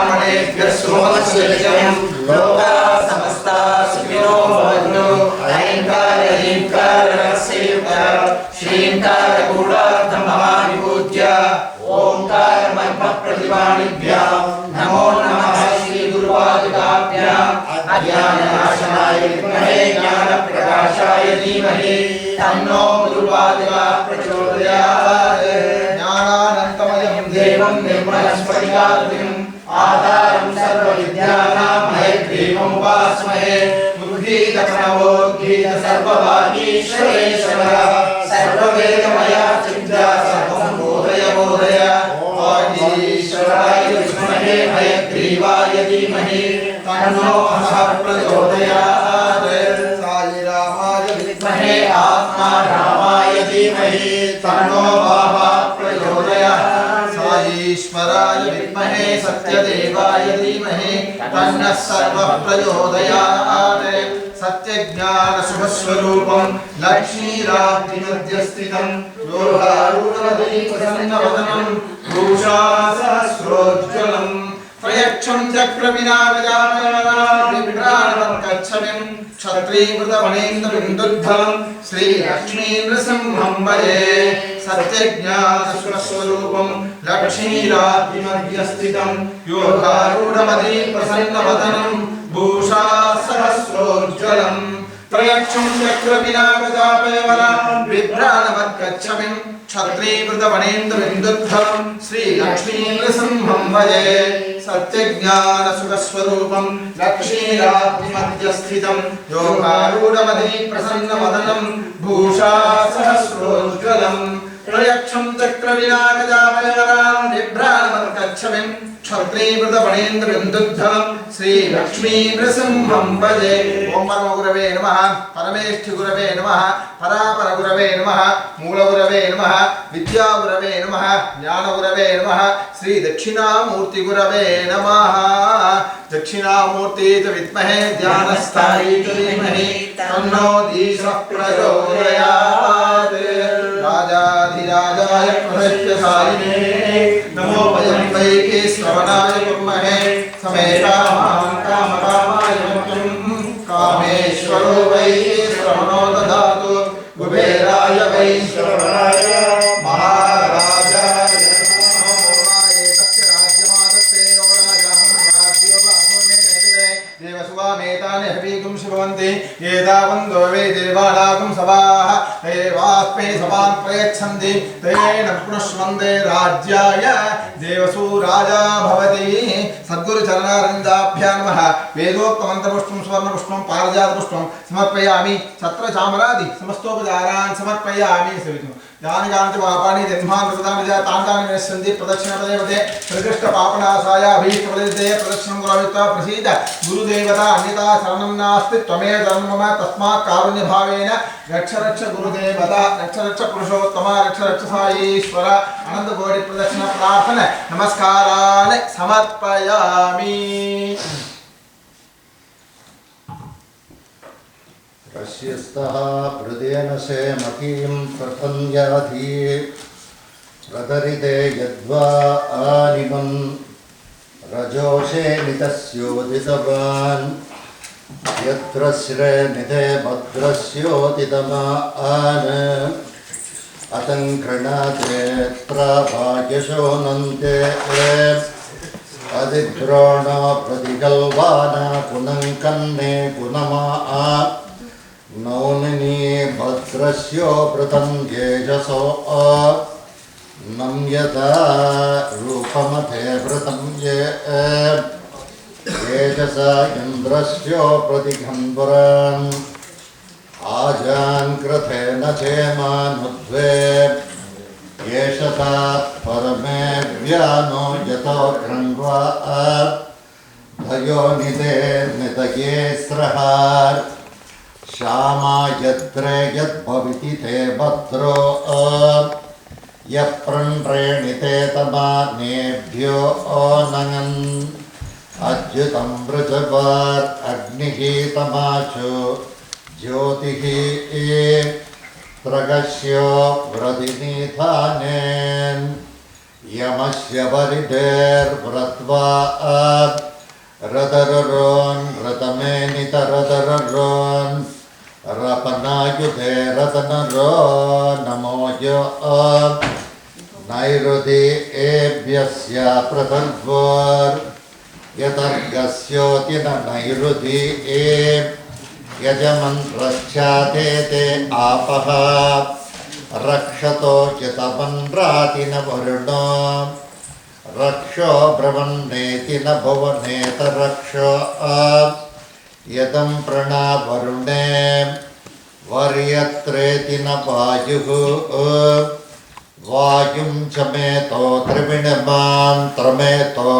ब्राह्मणेभ्यः शुभमस्तु लोकाः समस्ताः सुखिनो भवन्तु ऐङ्कार ह्रीङ्कारस्य श्रीङ्कार गूढार्थमहाविभूत्य ओंकार प्रतिवाणिभ्यां नमो नमः श्री गुरुपादुकाभ्याम् अज्ञाननाशनाय विद्महे ज्ञानप्रकाशाय धीमहि तन्नो गुरुपादुकाः प्रचोदयात्। ज्ञानानन्तमयं देवं निर्मलस्फटिकाकृतिम् आधारं सर्वविद्यानां हयग्रीवम् उपास्महे। मुद्गीतप्रणवोद्गीत सर्वभागीश्वरेश्वरः सर्ववेदमया चिन्त्या सर्वं बोधय बोधय। ईश्वराय विद्महे हयग्रीवाय धीमहि तन्नो नमः प्रचोदयात्। साई रामाय विद्महे आत्मा रामाय धीमहि तन्नो बाबा प्रचोदयात्। साईश्वराय विद्महे सत्यदेवाय धीमहि तन्नः सर्वः प्रचोदयात्। सत्यज्ञान शुभस्वरूपं लक्ष्मीराब्धिमध्यस्थितं योगारूढवदनं भूषा सहस्रोज्ज्वलं प्रयक्षं चक्रविनागजाननं क्षत्रिवृतमणेन्द्रबिन्दुद्धलं श्रीलक्ष्मीनृसिंहं भजे। सत्यज्ञानस्वरूपं लक्ष्मीराब्धिमध्यस्थितं योगारूढमदीप्रसन्नवदनं भूषा सहस्रोज्ज्वलं प्रयक्षं चक्रविनागजापयवनं बिभ्राणवत्कच्छमिं क्षत्रिवृतमणेन्द्रबिन्दुद्धलं श्रीलक्ष्मीनृसिंहं भजे। सत्यज्ञानसुखस्वरूपं लक्ष्मीराब्धिमध्यस्थितं योगारूढमदीप्रसन्नवदनं भूषा सहस्रोज्ज्वलं प्रयक्षं चक्रविनागजापयवनं बिभ्राणवत्कच्छमिं क्षत्रिवृतमणेन्द्रबिन्दुद्धलं श्रीलक्ष्मीनृसिंहं भजे। ओं परम गुरवे नमः परमेष्ठि गुरवे नमः परापर गुरवे नमः मूल गुरवे नमः विद्या गुरवे नमः ज्ञान गुरवे नमः श्री दक्षिणामूर्ति गुरवे नमः। दक्षिणामूर्ति च विद्महे ध्यानस्थायै च धीमहि तन्नो धीशः प्रचोदयात्। राजाधिराजाय प्रसत्यशालिने नमो वयं वैके श्रवणाय कुर्महे समेतामां कामकामाय मुक्तिं कामेश्वरो वै श्रवणो ददातु कुबेराय वै श्रवणाय महाराजाय एतस्य राज्यमादत्ते यो राजा राज्यो वासोमे नेतते देवसुवामेतानि हवीगुं शिवन्ति एतावन्दो वै देवानागुं सभाः एवास्मै सभान् प्रयच्छन्ति तेन पुनश्वन्दे राज्याय देवसु राजा भवति। सद्गुरु चरणारविन्दाभ्यां नमः। वेदोक्तमन्त्रपुष्पं सुवर्णपुष्पं पारिजातपुष्पं समर्पयामि। छत्रचामरादि समस्तोपचारान् समर्पयामि। सवितुं यानि कानि पापानि जन्मान् कृतानि च तानि तानि विनश्यन्ति प्रदक्षिणपदे प्रकृष्टपापनाशाय अभीष्टप्रदे प्रदक्षिणं कुरुत्वा प्रसीद गुरुदेवता अन्यथा शरणं नास्ति त्वमेव शरणं मम तस्मात् कारुण्यभावेन रक्ष रक्ष गुरुदेवता रक्ष रक्ष पुरुषोत्तम रक्ष रक्ष साईश्वर अनन्तकोटि प्रदक्षिण प्रार्थना नमस्कारान् समर्पयामि। रश्यस्तः हृदयेन सेमकीं प्रथन्याधि प्रतरिते यद्वा आनिमन् रजोषे नितस्योदितवान् यत्र श्रेनिधे भद्रस्योदितमा आन अतङ्कृणाते प्राभाग्यशो नन्ते अधिद्रोणो प्रतिगल्वाना पुनं कन्ने पुनमा नौनिनी भद्रस्यो प्रथं येजसो नम्यता रूपमथे व्रतं येजसा इन्द्रस्यो प्रतिघम्बरान् आजान् कृथेन चेमानुद्वे येषता परमे व्यानो यतो कृण्वा भयो निधे नितये स्रहार श्यामा यत्रे यद्भविति ते भद्रो यप्रण्रेणिते तमानेभ्यो नगन् अच्युतं वृजवात् अग्निः तमाचो ज्योतिः प्रगस्यो व्रधिनिधानेन् Yamasya varider vratva radararon ratamenita radararon rapanayude radanaron namojo nairudi ebhyasya pratharvar yatargasyotina nairudi yajamantrachyate te apaha रक्षतो चितवन्राति न वरुणो रक्षो ब्रवन्नेति न भुवनेत रक्षो यदं प्रणवरुणे वर्यत्रेति न वायुः वायुं च मेतो त्रिविणमां त्रमेतो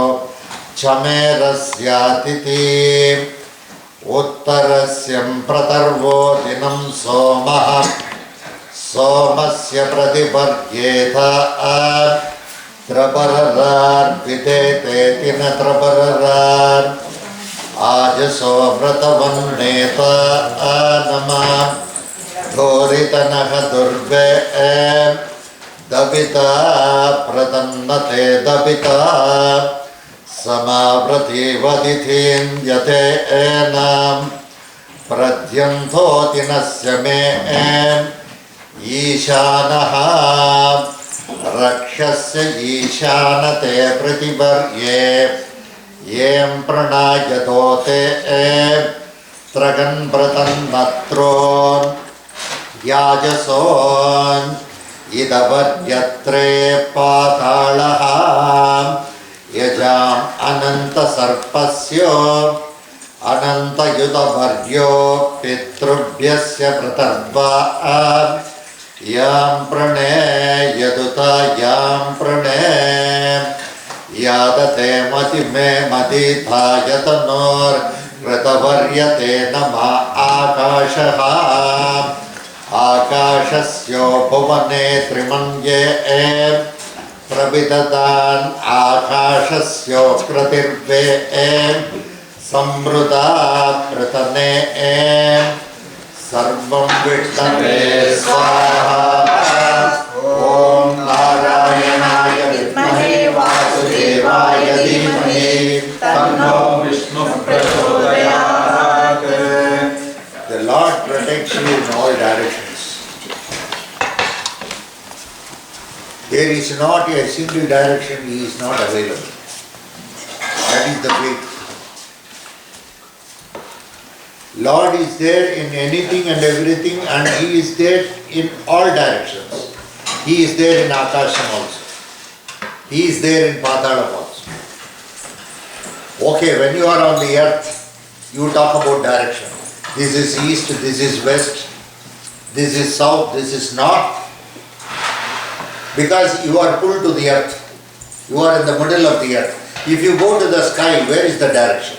च मेरस्यातिथि उत्तरस्यं प्रतर्वो दिनं सोमः सोमस्य प्रतिपर्येथ त्रपररार्पितेतेति न त्रपररार् आजसो व्रतवन्नेत नमः धोरितनः दुर्वे दबिता प्रतन्नते दबिता समाव्रती वदिथिं यते एनां प्रद्यन्थोति नस्य मे ईशानः रक्षस्य ईशानते प्रतिपर्ये यें प्रणायतोते त्रगन्व्रतन्नत्रोन् याजसोन् इदवर्यत्रे पातालः यजाम् अनन्तसर्पस्यो अनन्तयुतवर्यो पितृभ्यस्य प्रतर्वा यां प्रणेयदुत यां प्रणेय यादते मतिमे मदिधायतनोर्कृतवर्यते नमः आकाशः आकाशस्यो भुवने त्रिमन्ये प्रविददान् आकाशस्यो कृतिर्वे समृदा प्रतने सर्वं विष्णवे स्वाहा ॐ नारायणाय विद्महे वासुदेवाय धीमहि तन्नो विष्णुः प्रचोदयात्. The Lord protects you in all directions. There is not a single direction He is not available. That is the faith. Lord is there in anything and everything, and He is there in all directions. He is there in Akasham also. He is there in Patalam also. Okay, when you are on the earth, you talk about direction. This is east, this is west, this is south, this is north. Because you are pulled to the earth. You are in the middle of the earth. If you go to the sky, where is the direction?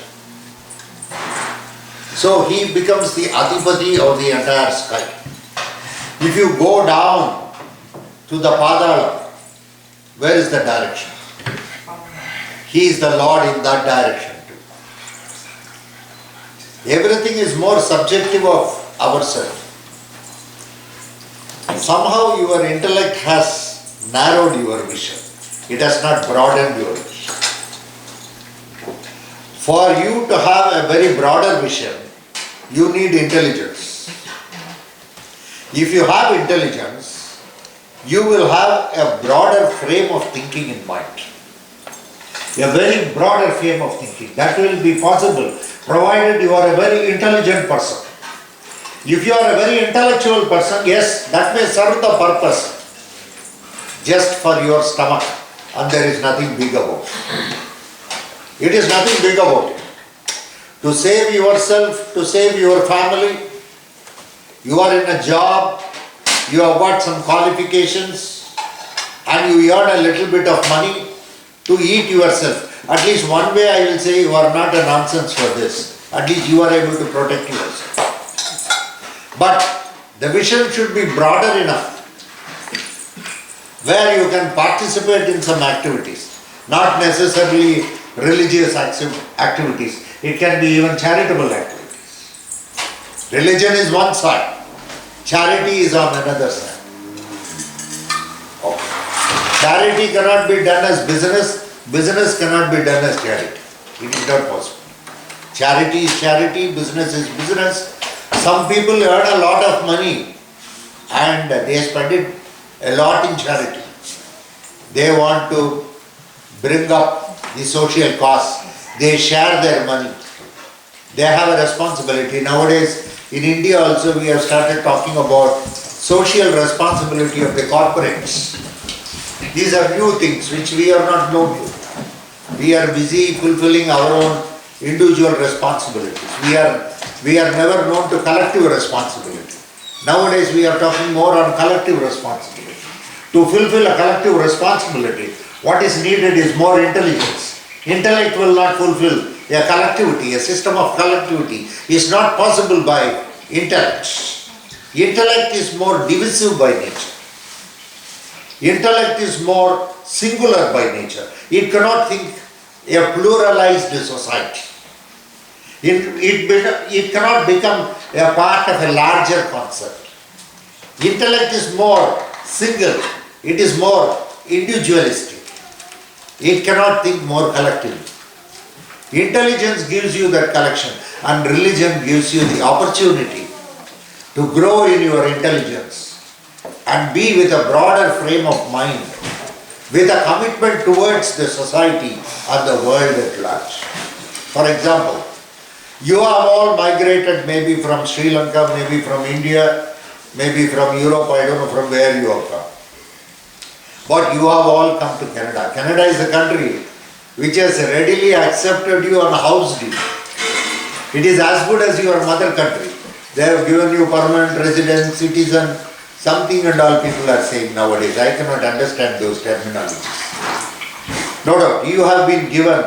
So He becomes the Adhipati of the entire sky. If you go down to the Padala, where is the direction? He is the Lord in that direction too. Everything is more subjective of ourselves. Somehow your intellect has narrowed your vision. It has not broadened your vision. For you to have a very broader vision, you need intelligence. If you have intelligence, you will have a broader frame of thinking in mind. A very broader frame of thinking. That will be possible provided you are a very intelligent person. If you are a very intellectual person, yes, that may serve the purpose just for your stomach, and there is nothing big about it. It is nothing big about it. To save yourself, to save your family, you are in a job, you have got some qualifications, and you earn a little bit of money to eat yourself. At least one way I will say you are not a nonsense for this. At least you are able to protect yourself. But the vision should be broader enough where you can participate in some activities, not necessarily religious activities. It can be even charitable activities. Religion is one side, charity is on another side. Okay. Charity cannot be done as business, business cannot be done as charity. It is not possible. Charity is charity, business is business. Some people earn a lot of money and they spend it a lot in charity. They want to bring up the social cause. They share their money. They have a responsibility. Nowadays, in India also we have started talking about social responsibility of the corporates. These are new things which we are not known to. We are busy fulfilling our own individual responsibilities. We are never known to collective responsibility. Nowadays we are talking more on collective responsibility. To fulfill a collective responsibility, what is needed is more intelligence. Intellect will not fulfill a collectivity, a system of collectivity is not possible by intellect. Intellect is more divisive by nature. Intellect is more singular by nature. It cannot think a pluralized society. It cannot become a part of a larger concept. Intellect is more single. It is more individualistic. It cannot think more collectively. Intelligence gives you that collection and religion gives you the opportunity to grow in your intelligence and be with a broader frame of mind, with a commitment towards the society and the world at large. For example, you have all migrated maybe from Sri Lanka, maybe from India, maybe from Europe, I don't know from where you have come. But you have all come to Canada. Canada is a country which has readily accepted you and housed you. It is as good as your mother country. They have given you permanent residence, citizen, something and all people are saying nowadays. I cannot understand those terminologies. No doubt, you have been given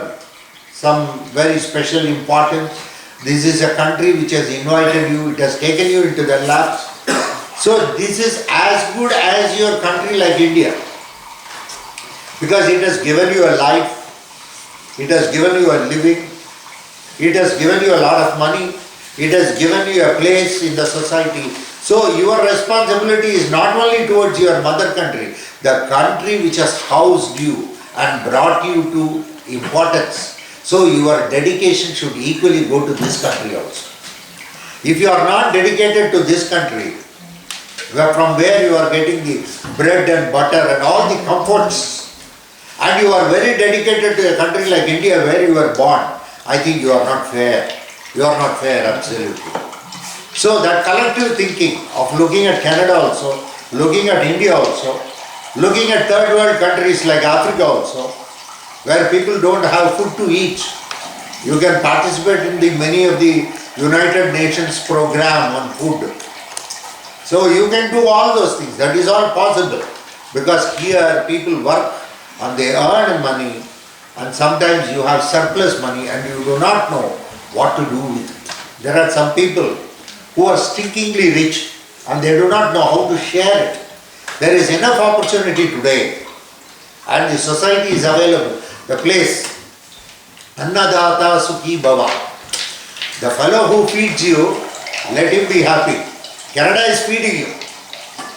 some very special importance. This is a country which has invited you, it has taken you into their laps. So this is as good as your country like India. Because it has given you a life, it has given you a living, it has given you a lot of money, it has given you a place in the society. So your responsibility is not only towards your mother country, the country which has housed you and brought you to importance. So your dedication should equally go to this country also. If you are not dedicated to this country, from where you are getting the bread and butter and all the comforts, and you are very dedicated to a country like India where you were born, I think you are not fair. You are not fair, absolutely. So that collective thinking of looking at Canada also, looking at India also, looking at third world countries like Africa also, where people don't have food to eat. You can participate in many of the United Nations program on food. So you can do all those things. That is all possible. Because here people work and they earn money and sometimes you have surplus money and you do not know what to do with it. There are some people who are stinkingly rich and they do not know how to share it. There is enough opportunity today and the society is available. The place, Annadata Sukhi Bhava. The fellow who feeds you, let him be happy. Canada is feeding you.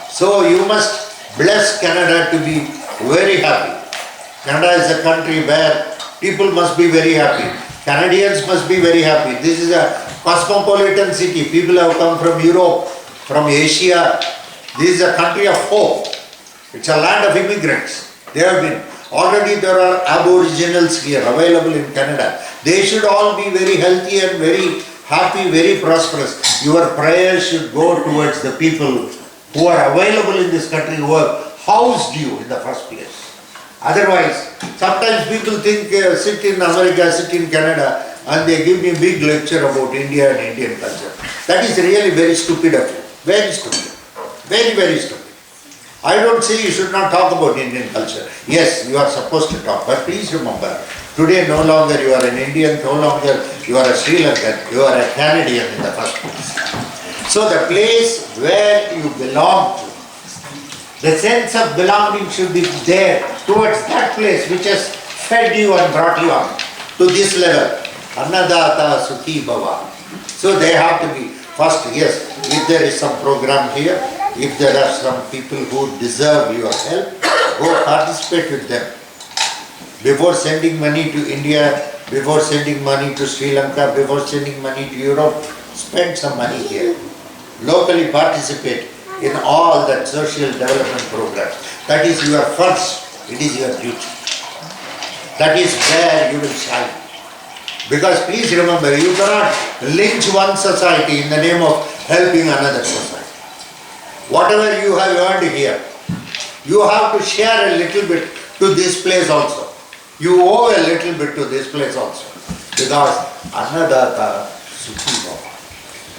So you must bless Canada to be very happy. Canada is a country where people must be very happy. Canadians must be very happy. This is a cosmopolitan city. People have come from Europe, from Asia. This is a country of hope. It's a land of immigrants. They have been. Already there are aboriginals here available in Canada. They should all be very healthy and very happy, very prosperous. Your prayers should go towards the people who are available in this country, who have housed you in the first place. Otherwise, sometimes people think, sit in America, sit in Canada, and they give me a big lecture about India and Indian culture. That is really very stupid of you. Very stupid. Very, very stupid. I don't say you should not talk about Indian culture. Yes, you are supposed to talk, but please remember, today no longer you are an Indian, no longer you are a Sri Lankan, you are a Canadian in the first place. So the place where you belong to, the sense of belonging should be there towards that place which has fed you and brought you up to this level. Annadata Sukhi Bhava. So they have to be, first, yes, if there is some program here, if there are some people who deserve your help, Go participate with them. Before sending money to India, before sending money to Sri Lanka, before sending money to Europe, spend some money here. Locally participate in all that social development programs. That is your first, it is your duty. That is where you will shine. Because please remember, you cannot lynch one society in the name of helping another society. Whatever you have earned here, you have to share a little bit to this place also. You owe a little bit to this place also. Because Annadata Sukhi.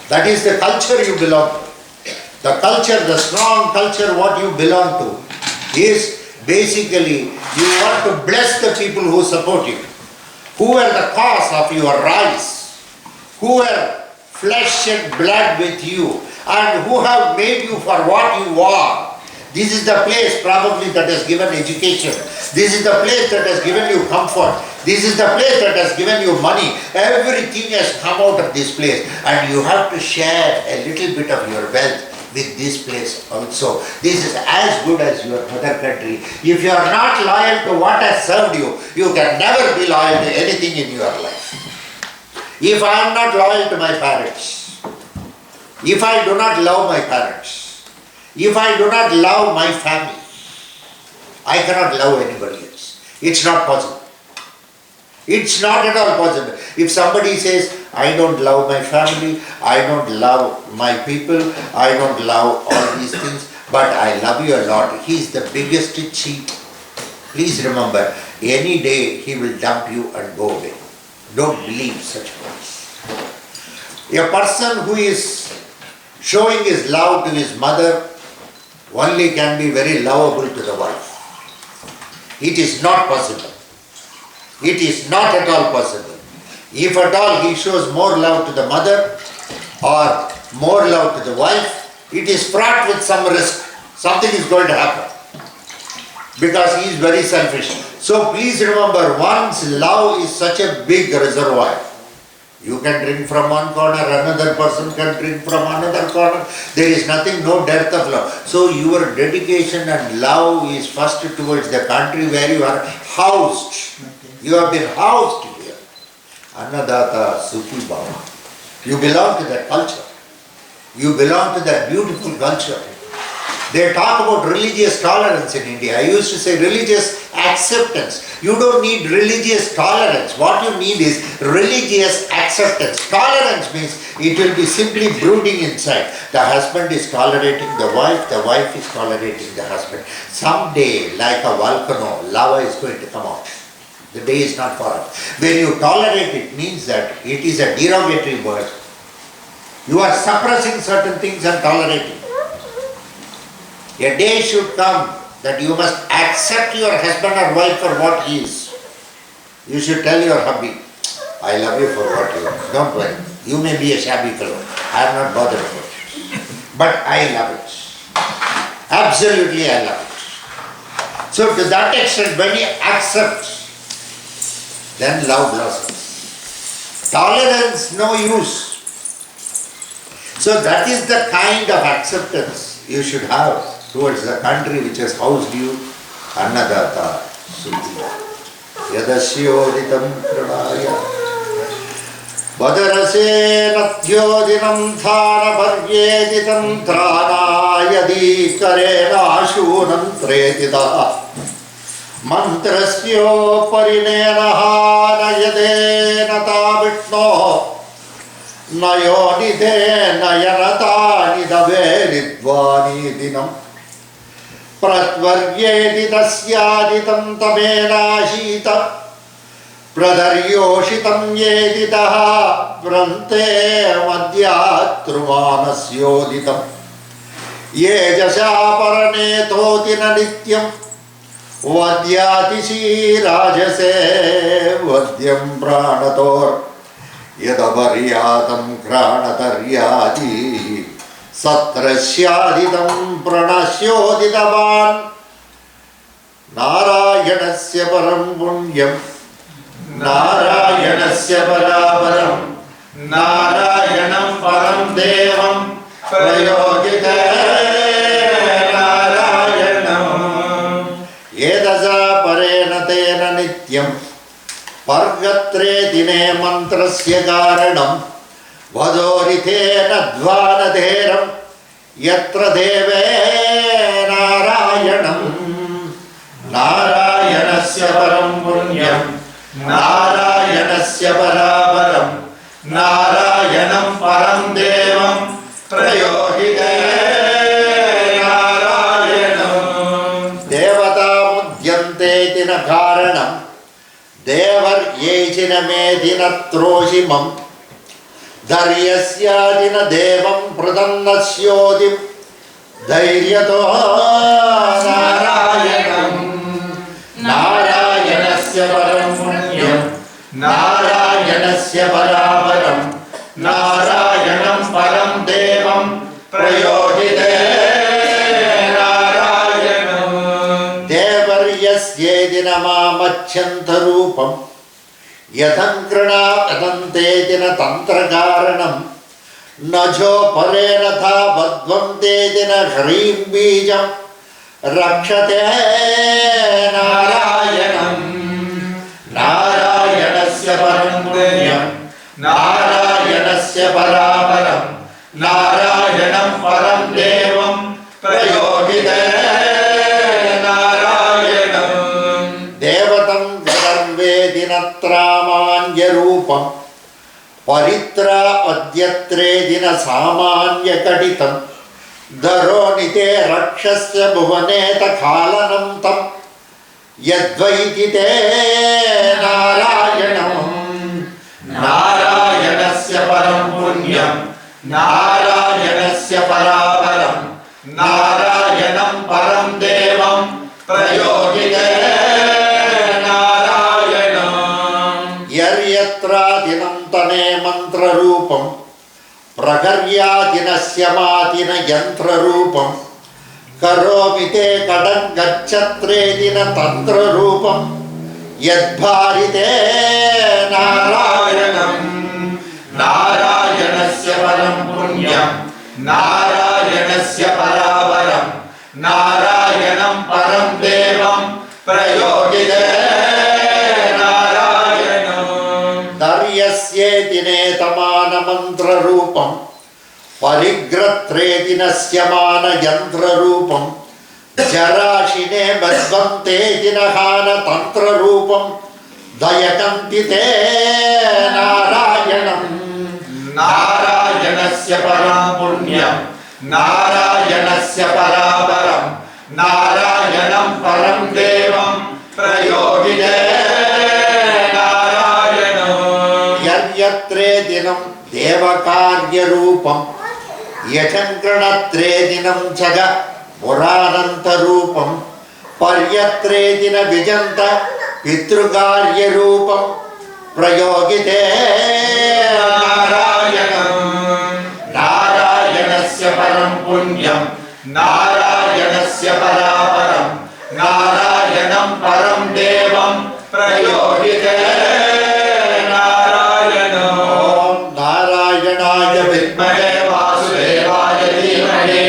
That is the culture you belong to. The culture, the strong culture what you belong to is basically you want to bless the people who support you, who were the cause of your rise, who were flesh and blood with you, and who have made you for what you are. This is the place probably that has given education. This is the place that has given you comfort. This is the place that has given you money. Everything has come out of this place, and you have to share a little bit of your wealth with this place also. This is as good as your mother country. If you are not loyal to what has served you, you can never be loyal to anything in your life. If I am not loyal to my parents, if I do not love my parents, if I do not love my family, I cannot love anybody else. It's not possible. It's not at all possible. If somebody says, I don't love my family, I don't love my people, I don't love all these things, but I love you a lot, he is the biggest cheat. Please remember, any day he will dump you and go away. Don't believe such words. A person who is showing his love to his mother only can be very lovable to the wife. It is not possible. It is not at all possible. If at all he shows more love to the mother or more love to the wife, it is fraught with some risk. Something is going to happen because he is very selfish. So please remember, one's love is such a big reservoir. You can drink from one corner, another person can drink from another corner. There is nothing, no dearth of love. So your dedication and love is first towards the country where you are housed. You have been housed here. Annadata Sukhi Bhava. You belong to that culture. You belong to that beautiful culture. They talk about religious tolerance in India. I used to say religious acceptance. You don't need religious tolerance. What you need is religious acceptance. Tolerance means it will be simply brooding inside. The husband is tolerating the wife is tolerating the husband. Someday, like a volcano, lava is going to come out. The day is not far off. When you tolerate it, means that it is a derogatory word. You are suppressing certain things and tolerating. A day should come that you must accept your husband or wife for what he is. You should tell your hubby, I love you for what you are. Don't worry. You may be a shabby fellow. I am not bothered about it. But I love it. Absolutely I love it. So to that extent, when you accept, then love blossoms. Tolerance, no use. So that is the kind of acceptance you should have towards the country which has housed you. Annadata Sukhi. Yadasyoditam pranaya Vadarase natyodinam thana paryeditam trana yadi karena ashunam tretida mantrasyo parinena yadena tabitno nayo nidena yanata nidaveridvani dinam pratvaryedi tasyaditam tamelashita pradaryošitam yedidaha vrante madhyatrumanasyoditam yejasa paranetotina nityam vadyatisi rajase vadyam pranator yadavaryatam kranataryadi satrasyaditam pranasyodidavan narayanasya param punyam narayanasya paraparam narayanam param devam prayogite narayanam पर्गत्रे दिने मन्त्रस्य कारणं वदोरिथेन ध्वानधेरं यत्र देवे नारायणं नारायणस्य परं पुण्यं नारायणस्य परापरं नारायणं परं देवं प्रयोहिते नारायणं देवतामुद्यन्तेति न कारणं देवर्येचिनमेधिन त्रोषिमं धैर्यस्यादिन देवं प्रदन्नस्योदिं धैर्यतो नारायणं नारायणस्य परं पुण्यं नारायणस्य परापरं नारायणं परं देवं प्रयोहिते नारायणं देवर्यस्येदिन मामच्छन्तरूपं यथङ्कृणापदन्तेदिन तन्त्रकारणं नजो परेण था बध्वन्तेदिन ह्रीं बीजं रक्षते नारायणं नारायणस्य परं पुण्यं नारायणस्य परापरं नारायणं परं देवं प्रयोहिते नारायणं देवतं गदर्वेदिनत्रामान्यरूपं परित्रापद्यत्रेदिन सामान्यकटितं धरोनिते रक्षस्य भुवनेत खालनं तं यद्वैदिते नारायणं नारायणस्य परं पुण्यं नारायणस्य परापरं नारायणं परं देवं प्रयोगिते नारायणं यर्यत्रादिनं तने मन्त्ररूपं प्रकर्यादिनस्य मादिन यन्त्ररूपं करोमि ते कडं गच्छत्रेदिन तन्त्ररूपं यद्भारिते नारायणं नारायणस्य परं पुण्यं नारायणस्य परापरं नारायणं परं देवं प्रयोगिते नारायणं दर्यस्येदिने तमानमन्त्ररूपं परिग्रत्रेदिनस्य मानयन्त्ररूपं जराशिने बध्वन्तेदिनहान तन्त्ररूपं दयकन्ति ते नारायणं नारायणस्य परं पुण्यं नारायणस्य परापरं नारायणं परं देवं प्रयोगिते नारायणं यर्यत्रेदिनं देवकार्यरूपं यशङ्कणत्रेदिनं जग पुराणन्तरूपं पर्यत्रेदिन विजन्त पितृकार्यरूपं प्रयोगिते नारायणं नारायणस्य परं पुण्यं नारायणस्य परापरं नारायणं परं देवं प्रयोगिते नारायणं नारायणाय विद्महे वासुदेवाय धीमहि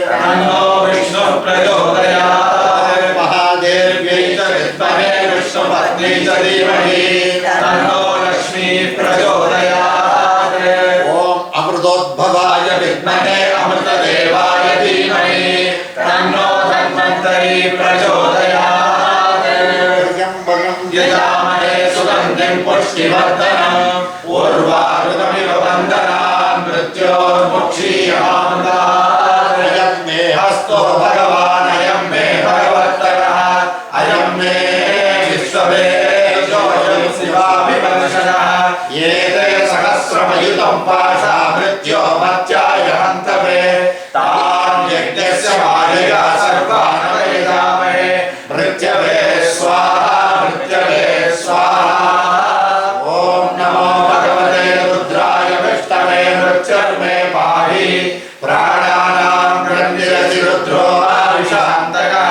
तन्नो विष्णुः प्रचोदयात् महादेव्यै च विद्महे विष्णुपत्न्यै च धीमहि तन्नो लक्ष्मीः प्रचोदयात् ॐ अमृतोद्भवाय विद्महे अमृतदेवाय धीमहि तन्नो धन्वन्तरी प्रचोदयात् यजामहे सुगन्धिं पुष्टिवर्धनम् उर्वारुकमिव वन्दनान् मृत्योर्मुक्षीयमामृतात् अयं मे हस्तो भगवान् अयं मे भगवत्तरः अयं मे विश्ववेदोऽयं शिवाभिवर्षणः एते सहस्रमयुतं पाशा मृत्यो मत्याय हन्तवे तान् यज्ञस्य मायया सर्वान् वयजामहे मृत्यवे स्वाहा मृत्यवे स्वाहा ॐ नमो भगवते रुद्राय विष्णवे मृत्युर्मे पाहि प्राणानां ग्रन्थिरसि रुद्रो आविशान्तकः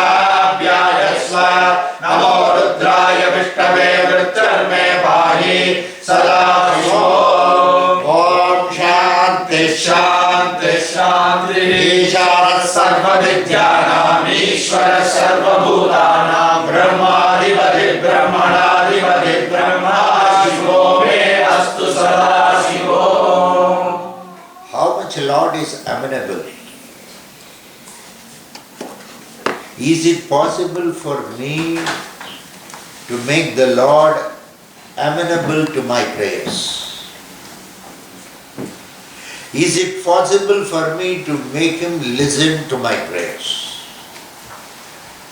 तेनान्येनाभ्यायस्व नमो रुद्राय विष्णवे मृत्युर्मे पाहि सदा ॐ शान्ति शान्ति शान्तिः ईशानः सर्वविद्यानाम् ईश्वरः सर्वभूतानां ब्रह्माधिपतिः ब्रह्म How much Lord is amenable? Is it possible for me to make the Lord amenable to my prayers? Is it possible for me to make him listen to my prayers?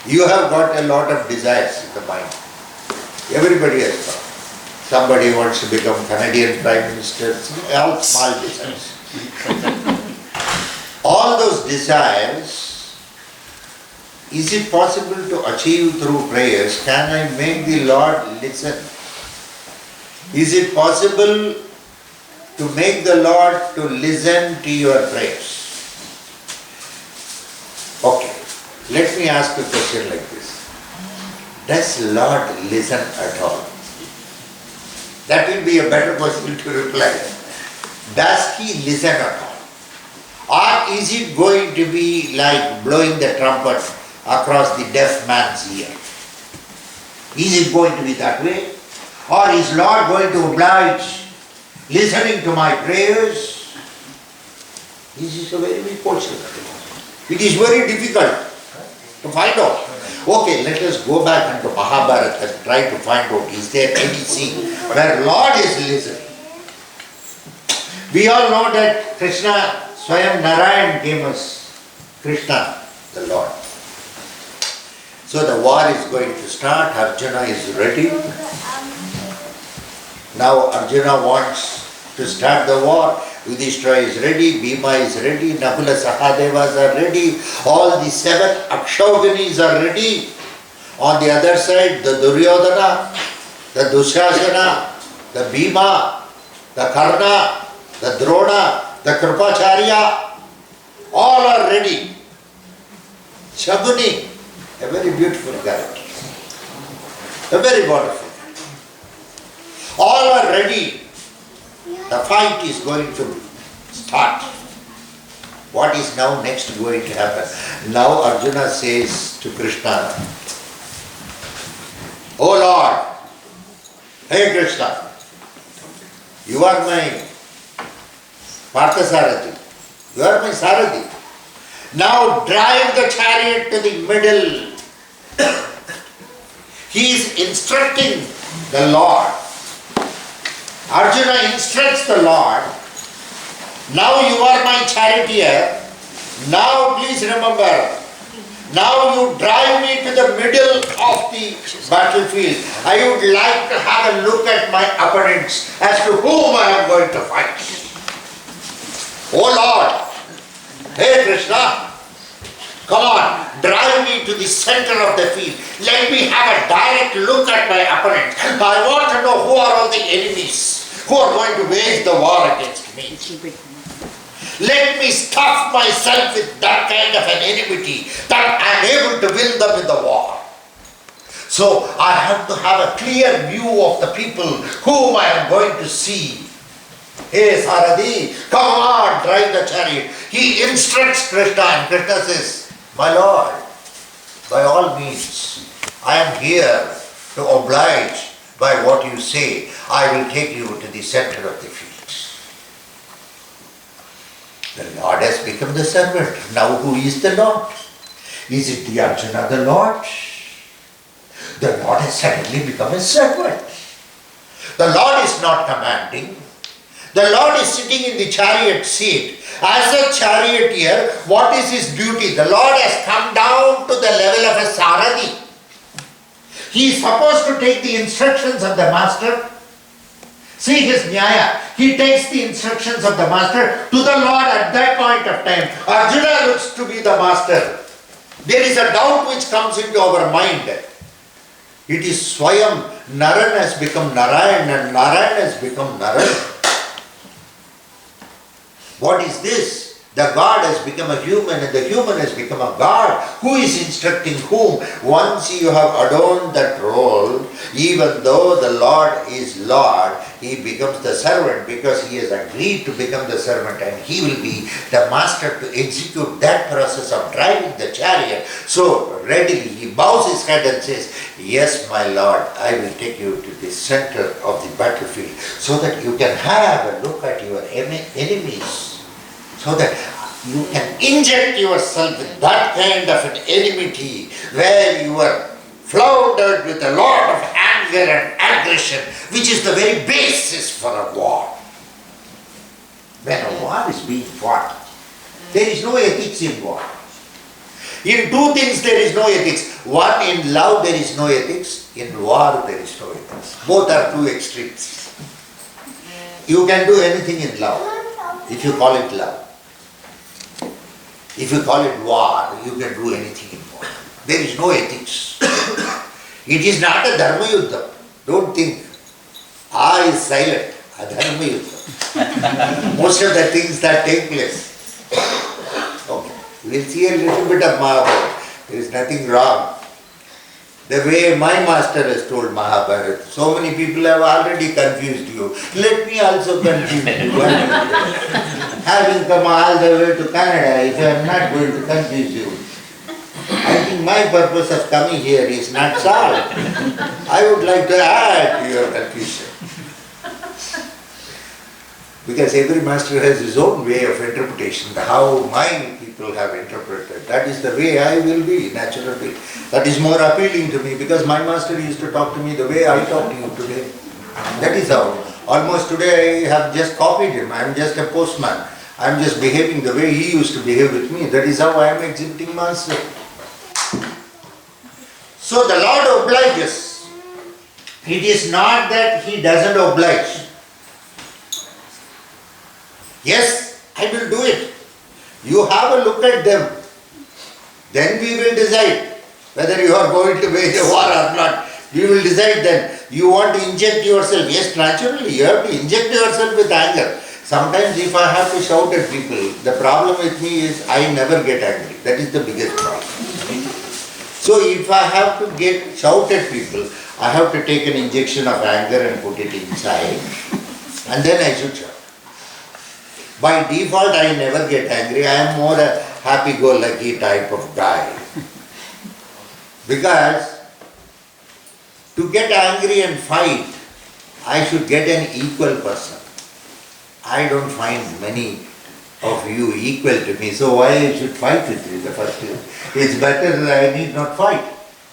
You have got a lot of desires in the mind. Everybody has got. Somebody wants to become Canadian Prime Minister, all small desires. All those desires, is it possible to achieve through prayers? Can I make the Lord listen? Is it possible to make the Lord to listen to your prayers? Okay, let me ask a question like this. Does Lord listen at all? That will be a better question to reply. Does he listen at all? Or is it going to be like blowing the trumpet across the deaf man's ear? Is it going to be that way? Or is Lord going to oblige listening to my prayers? This is a very big question. It is very difficult to find out. Okay, let us go back into Mahabharat and try to find out, is there any scene where Lord is listening? We all know that Krishna, Swayam Narayan gave us Krishna, the Lord. So the war is going to start, Arjuna is ready. Now Arjuna wants to start the war. Yudhishthira is ready, Bhima is ready, Nakula Sahadevas are ready, all the 7 Akshauhinis are ready. On the other side, the Duryodhana, the Dushasana, the Bhima, the Karna, the Drona, the Kripacharya, all are ready. Shaguni, a very beautiful character, a very wonderful. All are ready. The fight is going to start. What is now next going to happen? Now Arjuna says to Krishna, "Oh Lord, hey Krishna, you are my Parthasarathi, you are my Sarathi. Now drive the chariot to the middle." He is instructing the Lord. Arjuna instructs the Lord, "Now you are my charioteer. Now please remember, now you drive me to the middle of the battlefield. I would like to have a look at my opponents as to whom I am going to fight. Oh Lord, hey Krishna, come on, drive me to the center of the field. Let me have a direct look at my opponents. I want to know who are all the enemies who are going to wage the war against me. Let me stuff myself with that kind of an enmity that I am able to win them in the war. So I have to have a clear view of the people whom I am going to see. Hey Saradi, come on, drive the chariot." He instructs Krishna and Krishna says, "My Lord, by all means, I am here to oblige by what you say. I will take you to the center of the field." The Lord has become the servant. Now who is the Lord? Is it the Arjuna the Lord? The Lord has suddenly become a servant. The Lord is not commanding. The Lord is sitting in the chariot seat. As a charioteer, what is his duty? The Lord has come down to the level of a Sarathi. He is supposed to take the instructions of the master. See his nyaya. He takes the instructions of the master to the Lord at that point of time. Arjuna looks to be the master. There is a doubt which comes into our mind. It is Swayam. Naran has become Narayan and Narayan has become Naran. What is this? The God has become a human and the human has become a God. Who is instructing whom? Once you have adorned that role, even though the Lord is Lord, he becomes the servant because he has agreed to become the servant and he will be the master to execute that process of driving the chariot. So readily he bows his head and says, Yes, my lord, I will take you to the center of the battlefield so that you can have a look at your enemies, so that you can inject yourself with that kind of an enmity where you are floundered with a lot of anger and aggression, which is the very basis for a war. When a war is being fought, there is no ethics in war. In two things there is no ethics. One, in love there is no ethics. In war there is no ethics. Both are two extremes. You can do anything in love if you call it love. If you call it war, you can do anything in war. There is no ethics. It is not a dharma yuddha. Don't think. A is silent. A dharma yuddha. Most of the things that take place. Okay. We'll see a little bit of Mahabharat. There is nothing wrong. The way my master has told Mahabharat, so many people have already confused you. Let me also confuse you. Having come all the way to Canada, if I am not going to confuse you, I think my purpose of coming here is not solved. I would like to add to your confusion. Because every master has his own way of interpretation. How my people have interpreted, that is the way I will be, naturally. That is more appealing to me because my master used to talk to me the way I talk to you today. That is how. Almost today I have just copied him. I am just a postman. I am just behaving the way he used to behave with me. That is how I am exhibiting myself. So the Lord obliges. It is not that he doesn't oblige. Yes, I will do it. You have a look at them. Then we will decide whether you are going to wage a war or not. We will decide then. You want to inject yourself. Yes, naturally, you have to inject yourself with anger. Sometimes if I have to shout at people, the problem with me is I never get angry. That is the biggest problem. So if I have to shout at people, I have to take an injection of anger and put it inside. And then I should shout. By default, I never get angry. I am more a happy-go-lucky type of guy. Because to get angry and fight, I should get an equal person. I don't find many of you equal to me, so why I should fight with you the first time? It's better that I need not fight.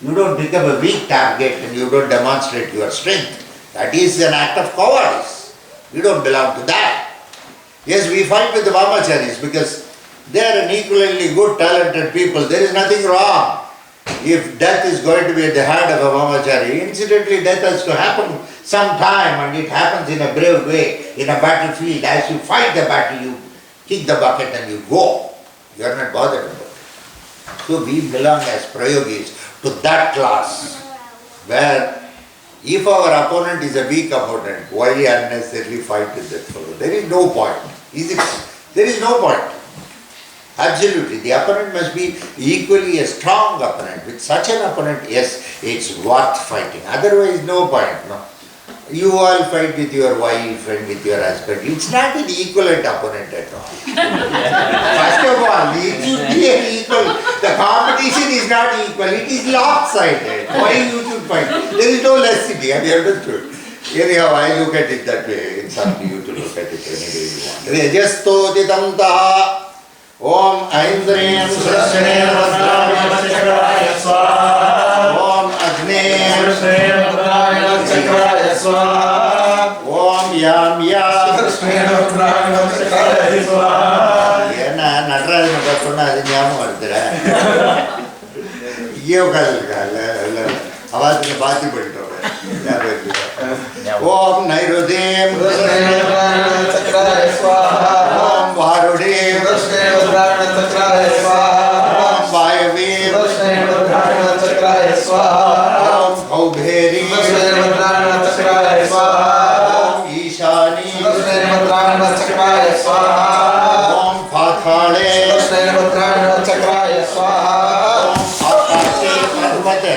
You don't become a weak target and you don't demonstrate your strength. That is an act of cowardice. You don't belong to that. Yes, we fight with the Vamacharis because they are an equally good, talented people. There is nothing wrong. If death is going to be at the hand of a Vamachari, incidentally death has to happen sometime and it happens in a brave way, in a battlefield. As you fight the battle, you kick the bucket and you go. You are not bothered about it. So we belong as Prayogis to that class where if our opponent is a weak opponent, why unnecessarily fight with that fellow? There is no point. There is no point. Absolutely. The opponent must be equally a strong opponent. With such an opponent, yes, it's worth fighting. Otherwise, no point. No. You all fight with your wife and with your husband. It's not an equivalent opponent at all. First of all, it should be an equal. The competition is not equal. It is lopsided. Why you should fight? There is no necessity. Have you understood? Anyhow, I look at it that way. It's up to you to look at it any way you want. Rejasto titamta Om Aindriyam Srashraya Vadraya Swaha Om Agneya Srashraya Vadraya Swaha Om Yam Yam Srashraya Vadraya Swaha Yena Nadraja Nakasona Adinyam Vardra Yoga आवाज में बात ही बढ़ता है ओम नैरुदेव चक्राय स्वाहा ओम वारुदेव चक्राय स्वाहा ओम वायवेव चक्राय स्वाहा ओम भौभेरी चक्राय स्वाहा ओम ईशानी चक्राय स्वाहा ओम पाताले चक्राय स्वाहा ओम आकाशे पर्वते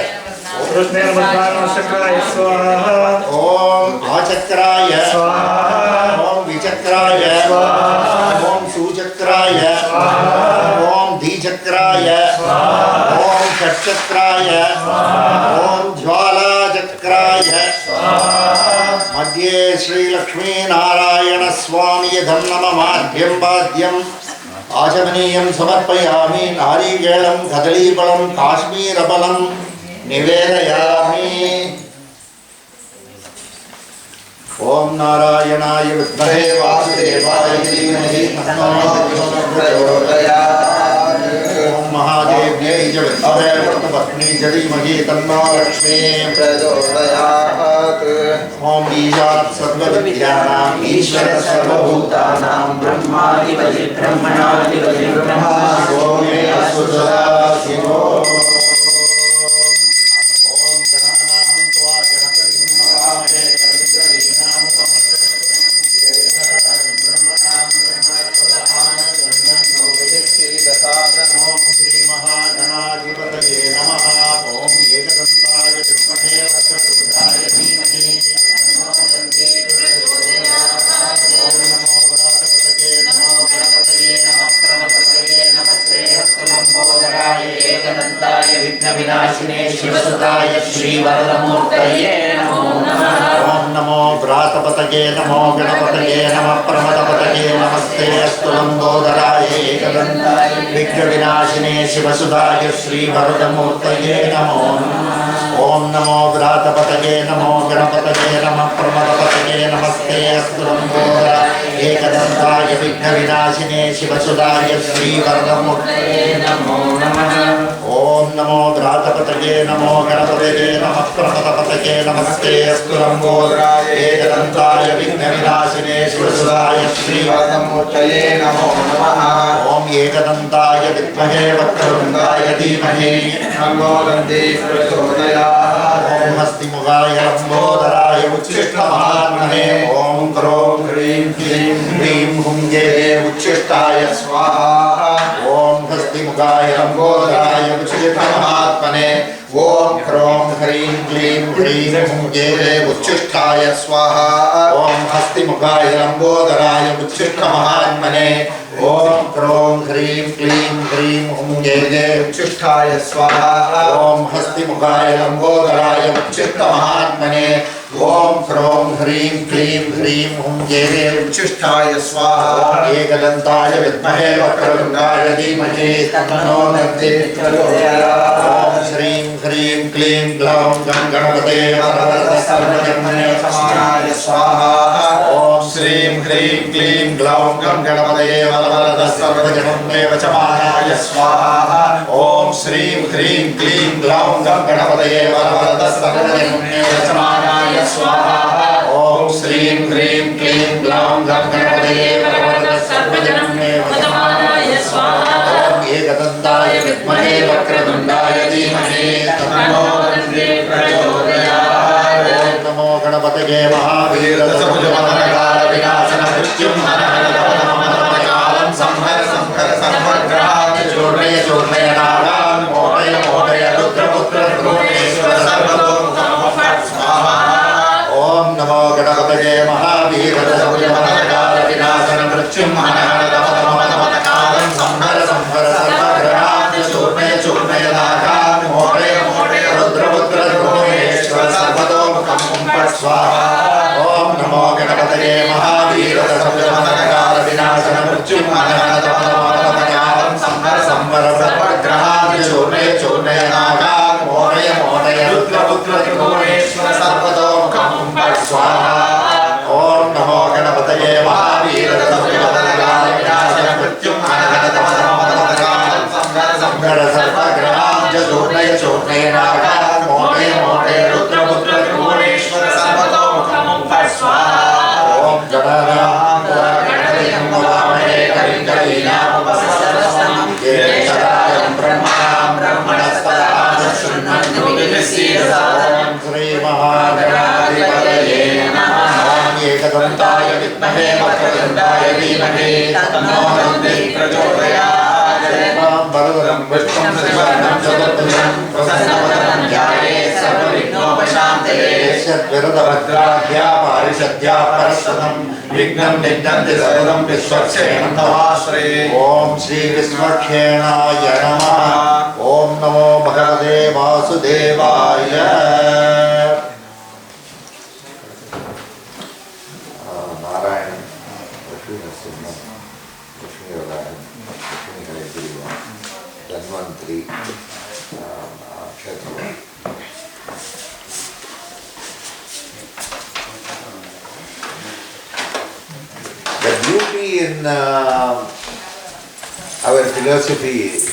चक्राय स्वाहा ओम आचक्राय स्वाहा ओम विचक्राय स्वाहा ओम सुचक्राय स्वाहा ओम धीचक्राय स्वाहा ओम षट्चक्राय स्वाहा ओम ज्वाला मध्ये श्रीलक्ष्मीनारायणस्वामियधं नममाद्यं वाद्यम् आचमनीयं समर्पयामि नारिकेलं कदलीफलं काश्मीरफलं निवेदयामि। ओम नारायणाय विद्महे वासुदेवाय धीमहि तन्नो प्रचोदयात्। ओम महादेव्यै च विद्महे वटपत्नी च धीमहि तन्नो लक्ष्मी प्रचोदयात्। ओम ईशानः सर्वविद्यानाम् ईश्वरः सर्वभूतानां ब्रह्माधिपतिः ब्रह्मणाधिपतिः ब्रह्मा शिवो मे अस्तु सदा शिवो। विनाशिने शिवसुताय श्रीवरदमूर्तये नमो नमः। ओम नमो व्रातपतये नमो गणपतये नमः प्रमदपतये नमस्ते अस्तु लंबोदराय एकदन्ताय विघ्नविनाशिने शिवसुताय श्रीवरदमूर्तये नमो नमः। ओम नमो व्रातपतये नमो गणपतये नमः प्रमदपतये नमस्ते अस्तु लंबोदराय एकदन्ताय विघ्नविनाशिने शिवसुताय श्रीवरदमूर्तये नमो नमः। ओम नमो व्रातपतये नमो गणपतये नमः प्रमदपतये नमस्ते अस्तु लंबोदराय एकदन्ताय विघ्नविनाशिने शिवसुताय श्रीवरदमूर्तये नमो नमः। ओम एकदन्ताय विद्महे वक्रतुण्डाय धीमहि तन्नो दन्ति प्रचोदयात्। ओम हस्तिमुखाय लंबोदराय उच्छिष्टमहात्मने ओम क्रों ह्रीं क्लीं ह्रीं हुं उच्छिष्टाय स्वाहा। ओम हस्तिमुखाय लंबोदराय उच्छिष्टमहात्मने ओम क्रों ह्रीं क्लीं ह्रीं हुं उच्छिष्टाय स्वाहा। ओम हस्तिमुखाय लंबोदराय उच्छिष्टमहात्मने ओम क्रों ह्रीं क्लीं ह्रीं हुं उच्छिष्टाय स्वाहा। ओम हस्तिमुखाय लंबोदराय उच्छिष्टमहात्मने ओम क्रों ह्रीं क्लीं ह्रीं हुं उच्छिष्टाय स्वाहा। एकदन्ताय विद्महे वक्रतुण्डाय धीमहि तन्नो दन्ति प्रचोदयात्। ओम श्रीं ह्रीं क्लीं ग्लौं गं गणपते सर्वजन्मने स्वाहा। ओम श्रीं ह्रीं क्लीं ग्लौं गं गणपते सर्वजन्मने वचमानाय स्वाहा। ओम श्रीं ह्रीं क्लीं ग्लौं गं गणपते सर्वजन्मने वचमानाय स्वाहा। ओम श्रीं ह्रीं क्लीं ग्लौं गं गणपते सर्वजन्मने वचमानाय स्वाहा। ओम एकदन्ताय विद्महे वक्रतुण्डाय धीमहि तन्नो दन्ति प्रचोदयात्। ओम नमो गणपतये महावीरदशभुजमहाकाल विनाशन मृत्युं हरहरकालं संहर संहर सर्वग्रहान् चूर्णय चूर्णय नागान् मोहय मोहय रुद्रपुत्र त्रिभुवनेश्वर सर्वतोमुखं स्वाहा। ओम नमो गणपतये महावीरदशभुजमहाकाल विनाशन मृत्युं हरहरकालं संहर संहर सर्वग्रहान् चूर्णय चूर्णय नागान् मोहय मोहय रुद्रपुत्र त्रिभुवनेश्वर सर्वतोमुखं स्वाहा। ओम नमो गणपतये महावीरदशभुजमहाकाल विनाशन मृत्युं हरहरकालं संहर संहर सर्वग्रहान् चूर्णय चूर्णय नागान् मोहय मोहय रुद्रपुत्र त्रिभुवनेश्वर सर्वतोमुखं स्वाहा। ओम नमो गणपतये महावीरदशभुजमहाकाल विनाशन मृत्युं हरहरकालं संहर संहर सर्वग्रहान् चूर्णय चूर्णय नागान् मोहय मोहय रुद्रपुत्र त्रिभुवनेश्वर सर्वतोमुखं स्वाहा। ओम गणानां गणपतिं नमामहे कविं कवीनामुपमश्रवस्तमं ज्येष्ठराजं ब्रह्मणां ब्रह्मणस्पदां शृण्वन्तु विनिश्चितसादनं। श्री महागणाधिपतये नमः। ओम एकदन्ताय विद्महे वक्रतुण्डाय धीमहि तन्नो दन्ति प्रचोदयात्। वरदं विष्णुं शशिवर्णं चतुर्भुजं प्रसन्नवदनं ध्यायेत् सर्वविघ्नोपशान्तये। यद्विरदभद्राढ्या पारिषद्या परस्वतं विघ्नं निघ्नन्ति सर्वं विश्वक्षेणं तवाश्रये। ओम श्री विश्वक्षेणाय नमः। ओम नमो भगवते वासुदेवाय। Narasimha, Lakshmi Varahan, Lakshmi Hayagriva, Dhanvantri, Kshatrava. The beauty in our philosophy is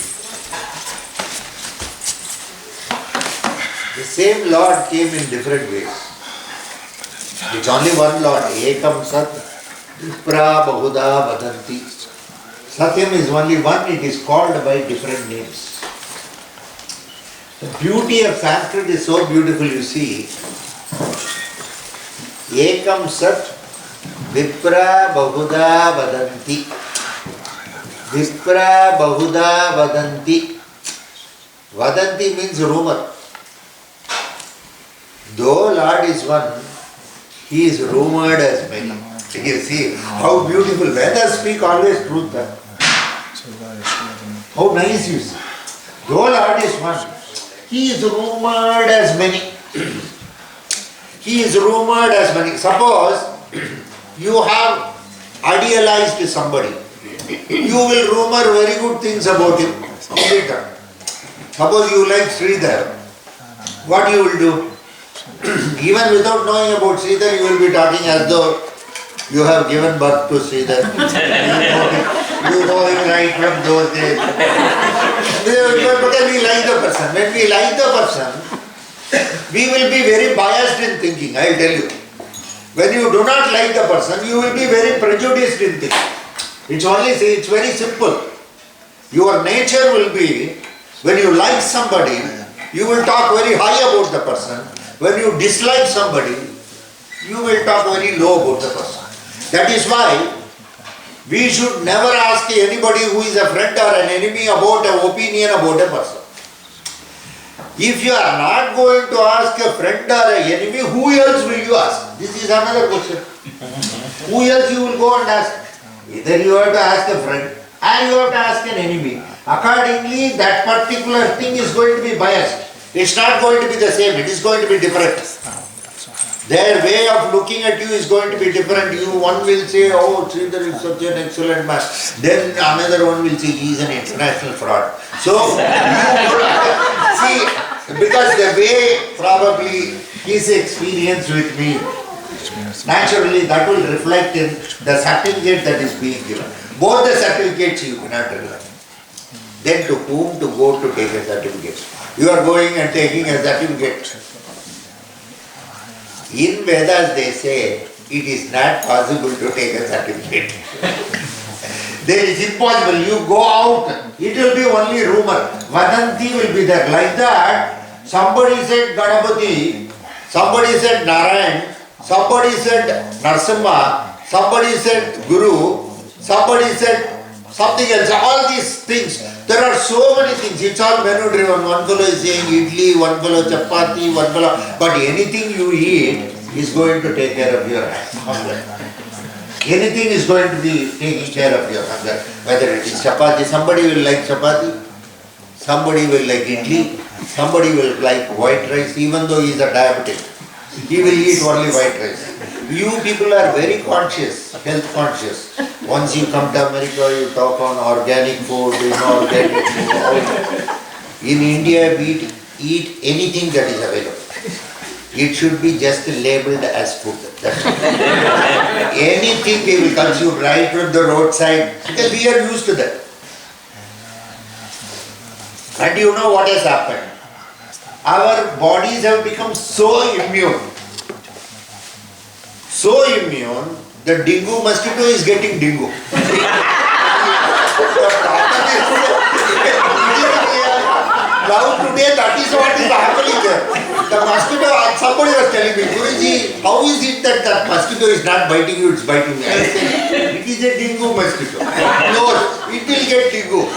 the same Lord came in different ways. It's only one Lord, Ekam Sat, Vipra Bahuda Vadanti. Satyam is only one, it is called by different names. The beauty of Sanskrit is so beautiful, you see. Ekam Sat, Vipra Bahuda Vadanti. Vipra Bahuda Vadanti. Vadanti means rumor. Though Lord is one, He is rumored as many. You see how beautiful. Vedas speak always truth. How nice you see. Though Lord is one, He is rumored as many. He is rumored as many. Suppose you have idealized somebody. You will rumor very good things about him. Suppose you like Sridhar. What you will do? Even without knowing about Sridhar, you will be talking as though you have given birth to Sridhar. You know him right from those days. Because we like the person. When we like the person, we will be very biased in thinking, I will tell you. When you do not like the person, you will be very prejudiced in thinking. It's very simple. Your nature will be, when you like somebody, you will talk very high about the person. When you dislike somebody, you will talk very low about the person. That is why we should never ask anybody who is a friend or an enemy about an opinion about a person. If you are not going to ask a friend or an enemy, who else will you ask? This is another question. Who else you will go and ask? Either you have to ask a friend or you have to ask an enemy. Accordingly, that particular thing is going to be biased. It's not going to be the same, it is going to be different. Their way of looking at you is going to be different. One will say, oh, Sridhar is such an excellent man. Then another one will say, he is an international fraud. So, see, because the way probably his experience with me, naturally that will reflect in the certificate that is being given. Both the certificates you cannot rely. Then to whom to go to take a certificate? You are going and taking a certificate. In Vedas they say it is not possible to take a certificate. There is impossible. You go out, it will be only rumor. Vadanti will be there. Like that, somebody said Ganapati, somebody said Narayan, somebody said Narasimha, somebody said Guru, somebody said something else. All these things. There are so many things. It's all menu driven. One fellow is saying idli, one fellow chapati, one fellow. But anything you eat is going to take care of your hunger. Anything is going to be taking care of your hunger. Whether it is chapati, somebody will like chapati, somebody will like idli, somebody will like white rice, even though he is a diabetic. He will eat only white rice. You people are very conscious, health conscious. Once you come to America, you talk on organic food, inorganic food. In India, we eat anything that is available. It should be just labeled as food. That's all. Anything we will consume right from the roadside, because we are used to that. And you know what has happened? Our bodies have become so immune. So immune, the dengue mosquito is getting dengue. Now today that is what is happening there. The mosquito, somebody was telling me, Guruji, how is it that that mosquito is not biting you, it's biting me? I said, it is a dengue mosquito. No, it will get dengue.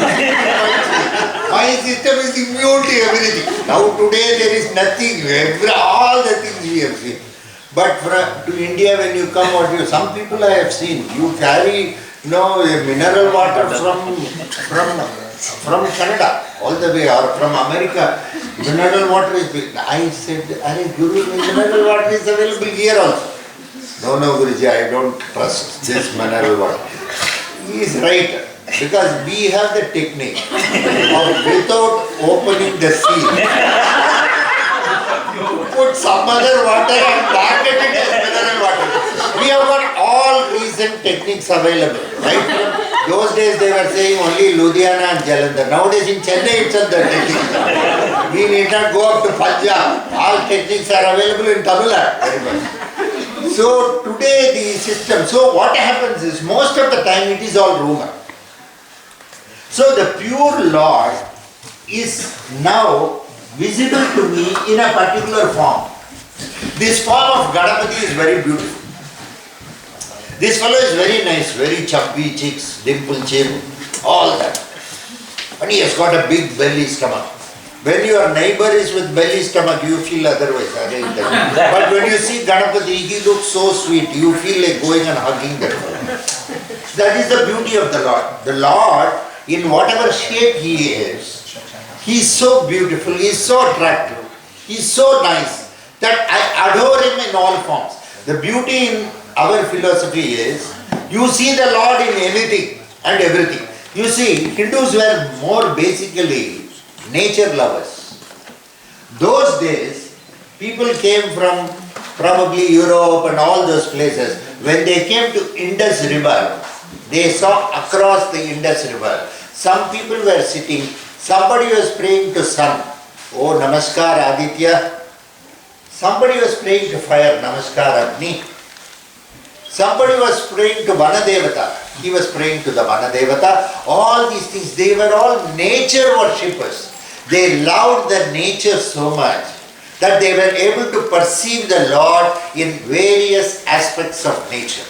My system is immune to everything. Now today there is nothing, all the things we have seen. But to India, when you come out here, some people I have seen, you carry, mineral water from Canada all the way, or from America. Mineral water is big. I said, Guru, mineral water is available here also. No, Guruji, I don't trust this mineral water. He is right. Because we have the technique of without opening the seal, put some other water and market it as mineral water. We have got all recent techniques available, right? Those days they were saying only Ludhiana and Jalandhar. Nowadays in Chennai itself the techniques. We need not go up to Punjab. All techniques are available in Tamil Nadu. Very much. So today the system, so what happens is most of the time it is all rumor. So the pure Lord is now visible to me in a particular form. This form of Ganapati is very beautiful. This fellow is very nice, very chubby cheeks, dimple chin, all that. And he has got a big belly stomach. When your neighbor is with belly stomach, you feel otherwise. But when you see Ganapati, he looks so sweet, you feel like going and hugging that fellow. That is the beauty of the Lord. The Lord, in whatever shape he is so beautiful, he is so attractive, he is so nice that I adore him in all forms. The beauty in our philosophy is, you see the Lord in anything and everything. You see, Hindus were more basically nature lovers. Those days, people came from probably Europe and all those places. When they came to Indus River, they saw across the Indus River, some people were sitting, somebody was praying to sun, oh Namaskar Aditya. Somebody was praying to fire, Namaskar Agni. Somebody was praying to Vanadevata, he was praying to the Vanadevata. All these things, they were all nature worshippers. They loved the nature so much that they were able to perceive the Lord in various aspects of nature.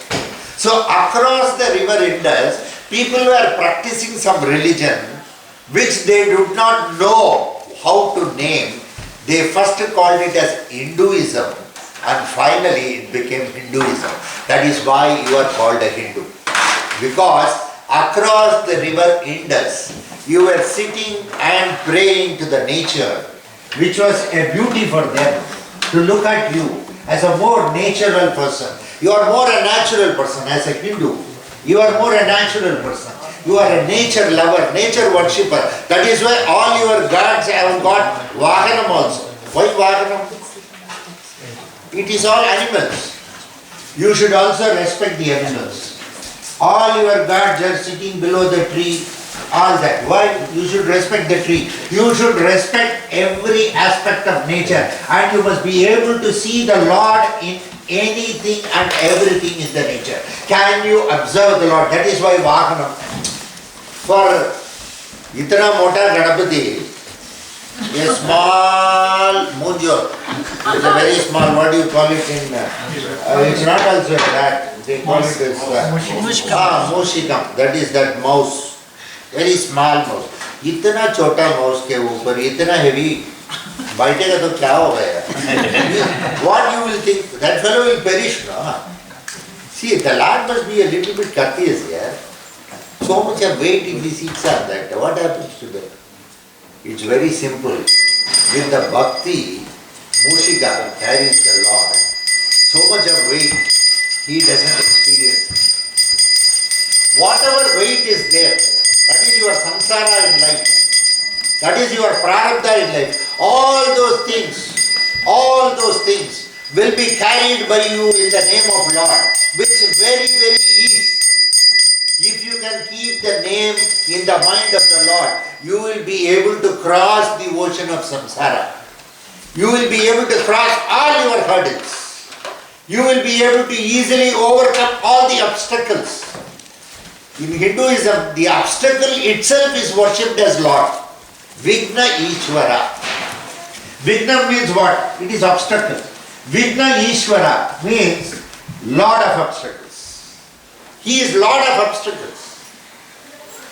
So across the river Indus, people were practicing some religion which they did not know how to name. They first called it as Hinduism and finally it became Hinduism. That is why you are called a Hindu. Because across the river Indus, you were sitting and praying to the nature, which was a beauty for them to look at you as a more natural person. You are more a natural person as a Hindu. You are more a natural person. You are a nature lover, nature worshipper. That is why all your gods have got Vahanam also. Why Vahanam? It is all animals. You should also respect the animals. All your gods are sitting below the tree, all that. Why? You should respect the tree. You should respect every aspect of nature. And you must be able to see the Lord in anything and everything in the nature. Can you observe the Lord? That is why Vahanam. For Itana Mota Ganapati, a small munjor, it's a very small, what do you call it in, it's not also that, they call it as Mushikam, that is that mouse, very small mouse. Itana chota mouse ke upar, itana heavy, baitega to kya hoga yaar? What you will think, that fellow will perish, no? See, the Lord must be a little bit courteous here. So much of weight if he sits on that, what happens to them? It's very simple. With the bhakti, Mushika carries the Lord. So much of weight, he doesn't experience. Whatever weight is there, that is your samsara in life. That is your prarabdha in life. All those things will be carried by you in the name of Lord, which very, very easy. If you can keep the name in the mind of the Lord, you will be able to cross the ocean of samsara. You will be able to cross all your hurdles. You will be able to easily overcome all the obstacles. In Hinduism, the obstacle itself is worshipped as Lord. Vigna Ishvara. Vigna means what? It is obstacle. Vigna Ishvara means Lord of obstacles. He is Lord of obstacles.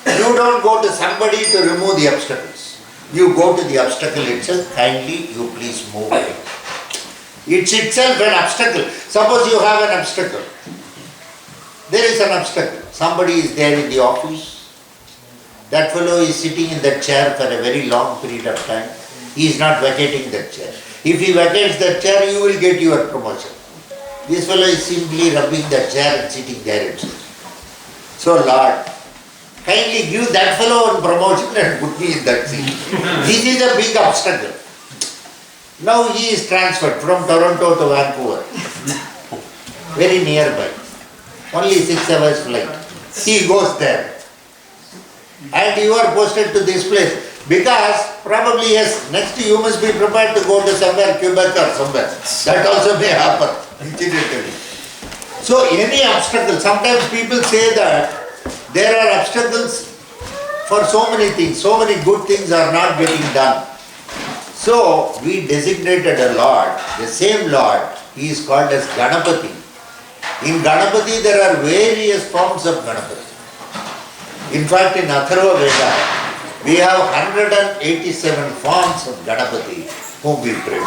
You don't go to somebody to remove the obstacles. You go to the obstacle itself, kindly you please move away. It's itself an obstacle. Suppose you have an obstacle. There is an obstacle. Somebody is there in the office. That fellow is sitting in that chair for a very long period of time. He is not vacating that chair. If he vacates that chair, you will get your promotion. This fellow is simply rubbing the chair and sitting there itself. So Lord, kindly give that fellow one promotion and put me in that seat. This is a big obstacle. Now he is transferred from Toronto to Vancouver. Very nearby. Only 6 hours flight. He goes there. And you are posted to this place. Because probably yes, next you must be prepared to go to somewhere, Quebec or somewhere. That also may happen, incidentally. So any obstacle, sometimes people say that there are obstacles for so many things, so many good things are not getting done. So we designated a Lord, the same Lord, he is called as Ganapati. In Ganapati there are various forms of Ganapati. In fact, in Atharva Veda, we have 187 forms of Ganapati whom we pray.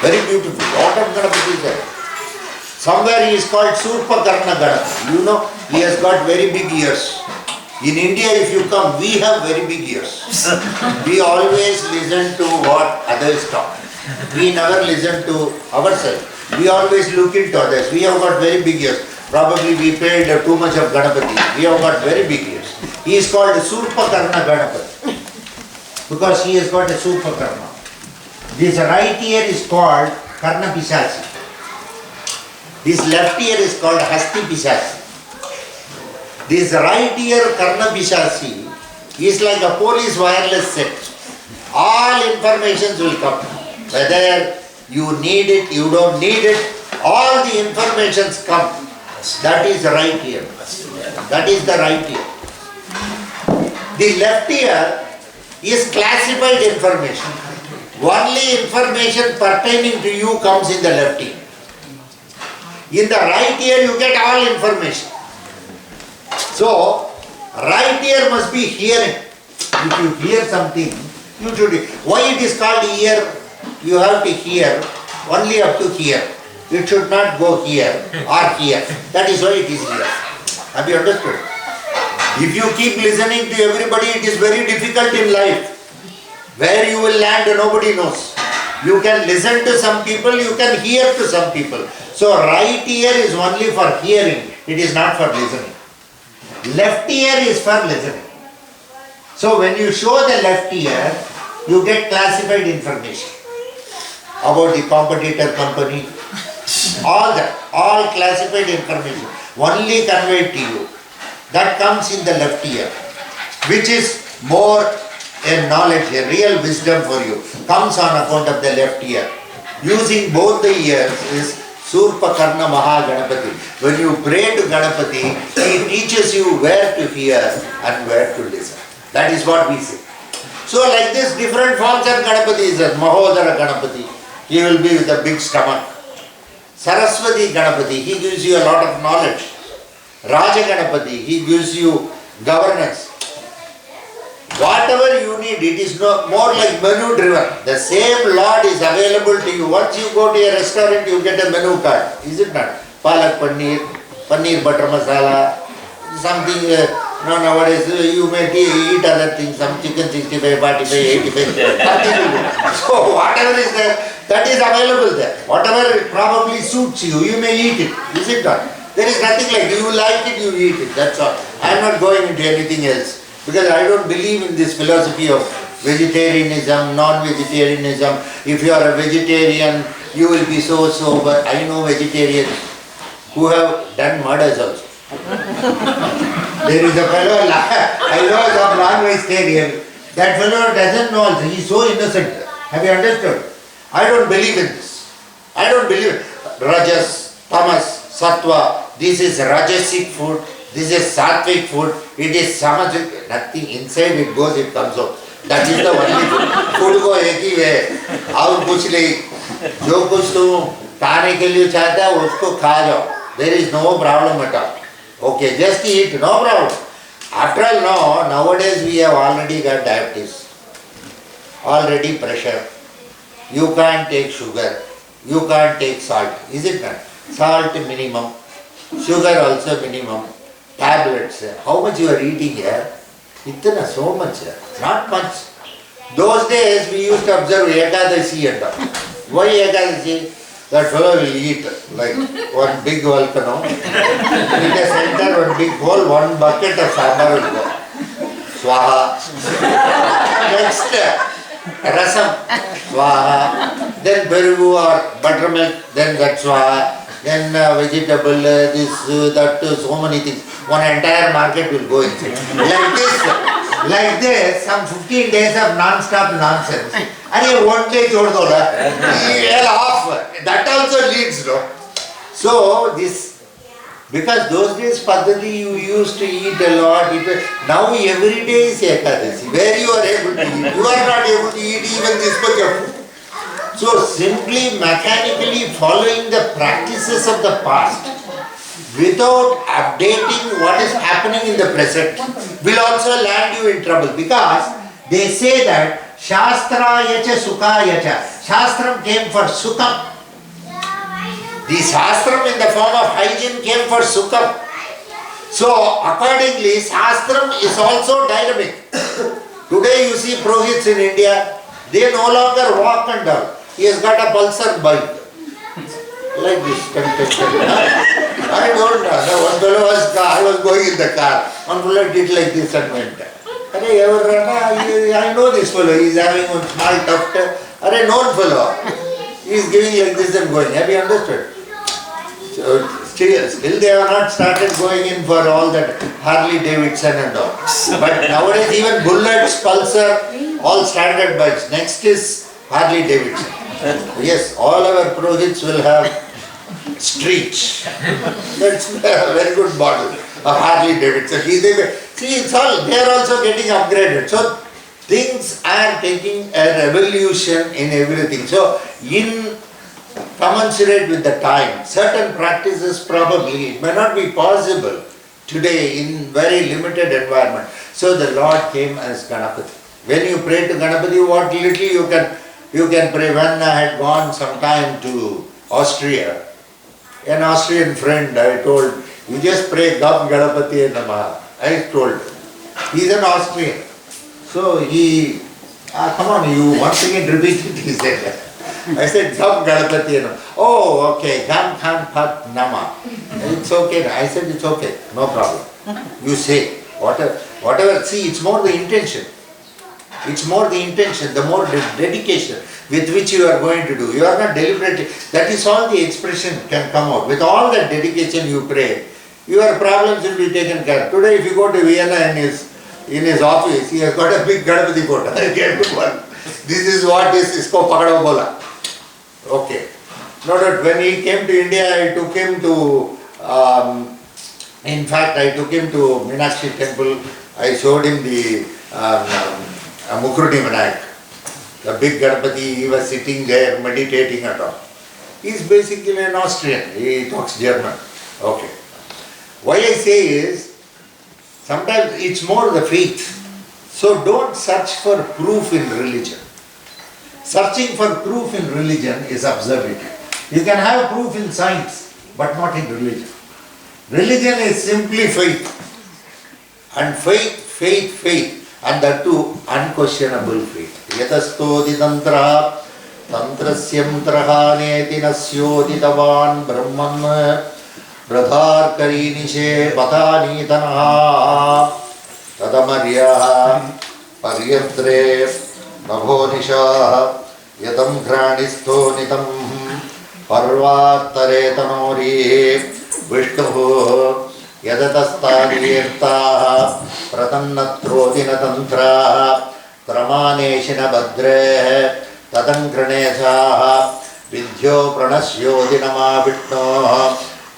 Very beautiful, lot of Ganapati is there. Somewhere he is called Surpakarna Ganapati. You know, he has got very big ears. In India, if you come, we have very big ears. We always listen to what others talk. We never listen to ourselves. We always look into others. We have got very big ears. Probably we paid too much of Ganapati. We have got very big ears. He is called Surpakarna Ganapati because he has got a Surpakarna. This right ear is called Karna Pisasi. This left ear is called Hasti Pisasi. This right ear Karna Pisasi is like a police wireless set. All informations will come. Whether you need it, you don't need it, all the informations come. That is the right ear. That is the right ear. The left ear is classified information. Only information pertaining to you comes in the left ear. In the right ear you get all information. So, right ear must be hearing. If you hear something, you should. Why it is called ear? You have to hear only up to here. It should not go here or here. That is why it is here. Have you understood? If you keep listening to everybody, it is very difficult in life. Where you will land, nobody knows. You can listen to some people, you can hear to some people. So right ear is only for hearing, it is not for listening. Left ear is for listening. So when you show the left ear, you get classified information about the competitor company, all that, all classified information, only conveyed to you. That comes in the left ear, which is more a knowledge, a real wisdom for you, comes on account of the left ear. Using both the ears is Surpakarna Mahaganapati. When you pray to Ganapati, he teaches you where to hear and where to listen. That is what we say. So like this, different forms of Ganapati is there. Mahodara Ganapati, he will be with a big stomach. Saraswati Ganapati, he gives you a lot of knowledge. Raja Ganapati, he gives you governance. Whatever you need, it is more like menu driven. The same Lord is available to you. Once you go to a restaurant, you get a menu card. Is it not? Palak paneer, paneer butter masala, something, nowadays you may eat other things, some chicken 65, 45, 85, nothing. So whatever is there, that is available there. Whatever probably suits you, you may eat it. Is it not? There is nothing like, you like it, you eat it. That's all. I am not going into anything else. Because I don't believe in this philosophy of vegetarianism, non-vegetarianism. If you are a vegetarian, you will be so sober. I know vegetarians who have done murders also. There is a fellow, I know some non-vegetarian, that fellow doesn't know also. He is so innocent. Have you understood? I don't believe in this. I don't believe it. Rajas, tamas, sattva, this is rajasic food. This is sattvic food, it is samajik, nothing inside it goes, it comes out. That is the only food. Food को एक ही है, और कुछ नहीं, जो कुछ तुम खाने के लिए चाहता है उसको खा जाओ. There is no problem at all. Okay, just eat, no problem. After all, no, nowadays we have already got diabetes, already pressure. You can't take sugar, you can't take salt, is it not? Salt minimum, sugar also minimum. Tablets, how much you are eating here? Itna, so much, not much. Those days we used to observe Ekadashi and all. Why Ekadashi? that fellow will eat like one big volcano. It has entered one big hole, one bucket of sambar will go. Swaha. Next, rasam. Swaha. Then perugu or buttermilk, then that swaha. Then vegetable, this, that, so many things. One entire market will go inside. Like this, some 15 days of non-stop nonsense. And one day chhod do na. Off. That also leads, no? So this, because those days Padhati you used to eat a lot. Now every day is Ekadasi. Where you are able to eat? You are not able to eat even this much of food. So simply mechanically following the practices of the past without updating what is happening in the present will also land you in trouble, because they say that Shastra yacha sukha yacha. Shastram came for sukham. The Shastram in the form of hygiene came for sukham. So accordingly Shastram is also dynamic. Today you see Purohits in India, they no longer walk and all. He has got a pulsar bike. Like this. I don't know. One fellow I was going in the car. One fellow did like this and went. I know this fellow. He is having one small tuft. Known fellow. He is giving like this and going. Have you understood? So still they have not started going in for all that Harley Davidson and all. But nowadays even Bullets, Pulsar, all standard bikes. Next is Harley Davidson. Yes, all our Purohits will have Street. That's a very good model of Harley Davidson. See, it's all, they are also getting upgraded. So things are taking a revolution in everything. So in commensurate with the time, certain practices probably, it may not be possible today in very limited environment. So the Lord came as Ganapati. When you pray to Ganapati, what little you can pray. When I had gone some time to Austria, an Austrian friend, I told, you just pray Gam Ganapati Namaha. I told him. He's an Austrian. So he, come on, you once again repeat it, he said. I said, Gam Ganapati Namaha. Oh, okay, Gam Khan Pat Nama. It's okay. I said, it's okay, no problem. You say, whatever, see, it's more the intention. It's more the intention, the more dedication with which you are going to do. You are not deliberately. That is all the expression can come out. With all that dedication you pray, your problems will be taken care of. Today if you go to Vienna in his office, he has got a big Ganapati photo. This is what is isko pakado bola. Okay. No doubt when he came to India, I took him to, in fact I took him to Meenakshi temple. I showed him the Mukruti Vinayak, the big Ganapati. He was sitting there meditating and all. He is basically an Austrian. He talks German. Okay. Why I say is, sometimes it's more the faith. So don't search for proof in religion. Searching for proof in religion is absurdity. You can have proof in science, but not in religion. Religion is simply faith. And faith. And that too, unquestionable faith. Yatastodi tantra, tantrasyam trahane tinasyoditavan brahman Radhar Karinishe Patani Tanaha Tadamarya Paryatre Nabhonisha Yatam Granistho Nitam Parvatare Tanori Vishnu Yadatastariyerta Pratannatrodina Tantra Tramaneshina Badre Tadankranesa Vidyo Pranasyo Dinama Vishnu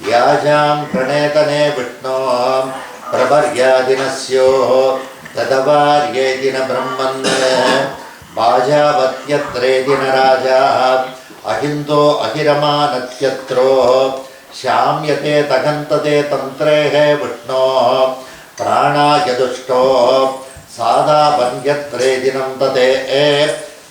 Yajam Pranetane Vishnu Prabaryadinasyo Tadavaryedina Brahman Bhajavatyatredina Raja Ahinto Ahiramanathyatro Shamyate Tagantate Tantrehe Vishnu Prana Yadushto Sada Banyatredinam Tate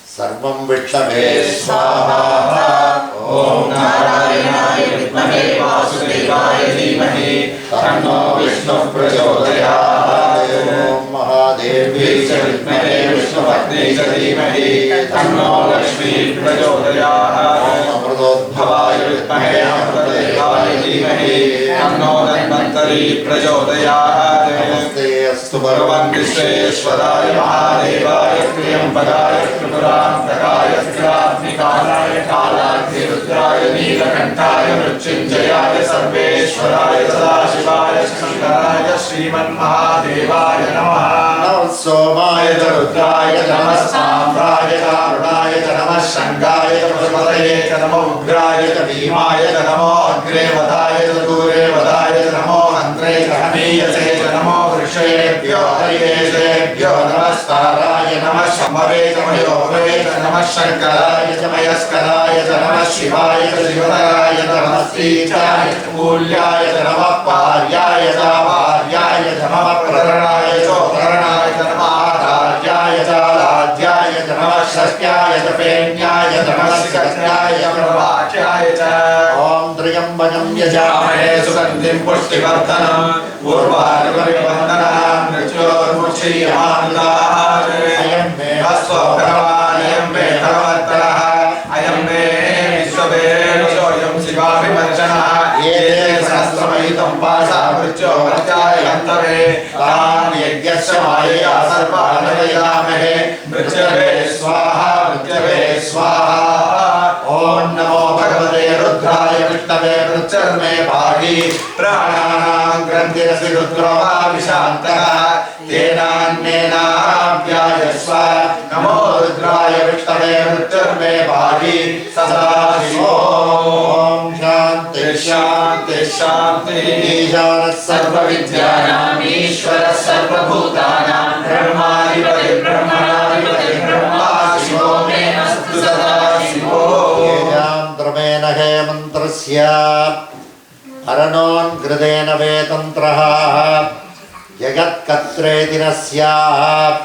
Sarvam Vishnave Swaha Om Narayanaaya Vidmahe Vasudevaya Dhimahi Tanno Vishnu Prachodayat Om Mahadevi Vidmahe Vishnuvatne Dhimahi Tanno Lakshmi Prachodayat Om Amrutodbhavaya विद्महे अमृतदेवाय धीमहि तन्नो धन्वन्तरी प्रचोदयात् नमस्ते अस्तु भगवन् विश्वेश्वराय महादेवाय त्र्यम्बकाय त्रिपुरान्तकाय त्रिरात्मिकाय कालाग्निरुद्राय नीलकण्ठाय मृत्युञ्जयाय सर्वेश्वराय सदाशिवाय शङ्कराय श्रीमन्महादेवाय नमः नमः सोमाय च रुद्राय च नमः साम्राय च अरुणाय च नमः शङ्गाय च पशुपतये च नमो उग्राय च भीमाय च नमो अग्रे वधाय च दूरे वधाय च नमो अन्त्रे च हनीयसे च नमो वृषेभ्यो हरिकेशेभ्यो नमस्काराय नमः शम्भवे च मयोभवे च नमः शङ्कराय च मयस्कराय च नमः शिवाय च शिवतराय च नमः श्रीचाय च मूल्याय च नमः पार्याय च भार्याय च नमः प्रकरणाय च प्रकरणाय च नमः आधार्याय च आराध्याय च नमः षष्ट्याय च पेण्याय च नमः शिखस्याय च प्रभाख्याय च ॐ त्र्यम्बकं यजामहे सुगन्धिं पुष्टिवर्धनम् उर्वारुकविवन्दनः मृत्योर्मुक्षीयमानुदाः अयं मे अश्वभगवान् अयं मे भगवत्तरः अयं मे विश्ववेदोऽयं शिवाभिवर्चनः ये सहस्रमहितं पाशा मृत्यो मर्त्याय गन्तवे तान् यज्ञस्य मायया सर्वान् नमयामहे मृत्यवे स्वाहा मृत्यवे स्वाहा ॐ नमो भगवते रुद्राय विष्णवे मृत्युर्मे पाहि प्राणानां ग्रन्थिरसि रुद्रो वा विशान्तकः तेनान्येनाभ्यायस्व नमो रुद्राय विष्णवे मृत्युर्मे पाहि सदा शिवो ॐ शान्ति शान्ति शान्ति ईशानः सर्वविद्यानाम् ईश्वरः सर्वभूतानां ब्रह्माधिपतिः ब्रह्मा शिवो मे अस्तु सदा शिवो येषां हेमन्त्रस्य हरणोन्कृतेन वेतन्त्रः जगत्कर्त्रेति न स्यात्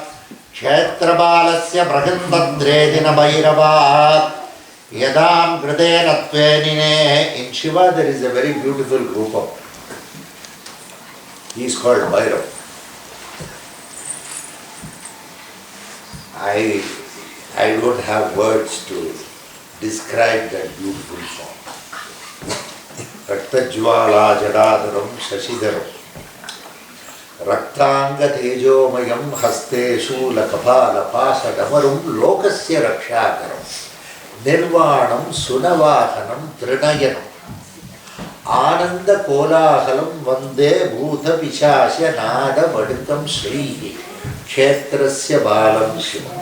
क्षेत्रपालस्य बृहन्भद्रेति न भैरवात् यदां कृतेन त्वेनिने. In Shiva there is a very beautiful group of, he is called Bhairav. I don't have words to describe that beautiful form. Raktajvala Jadadaram Shashidaram Raktanga Tejomayam Hasteshu Lakapala Pasadamarum Lokasya Rakshakaram Nirvanam Sunavahanam Trinayanam Ananda Kolahalam Vande Bhuta Vishasya Nada Vadikam Srihi Kshetrasya Balam Shivam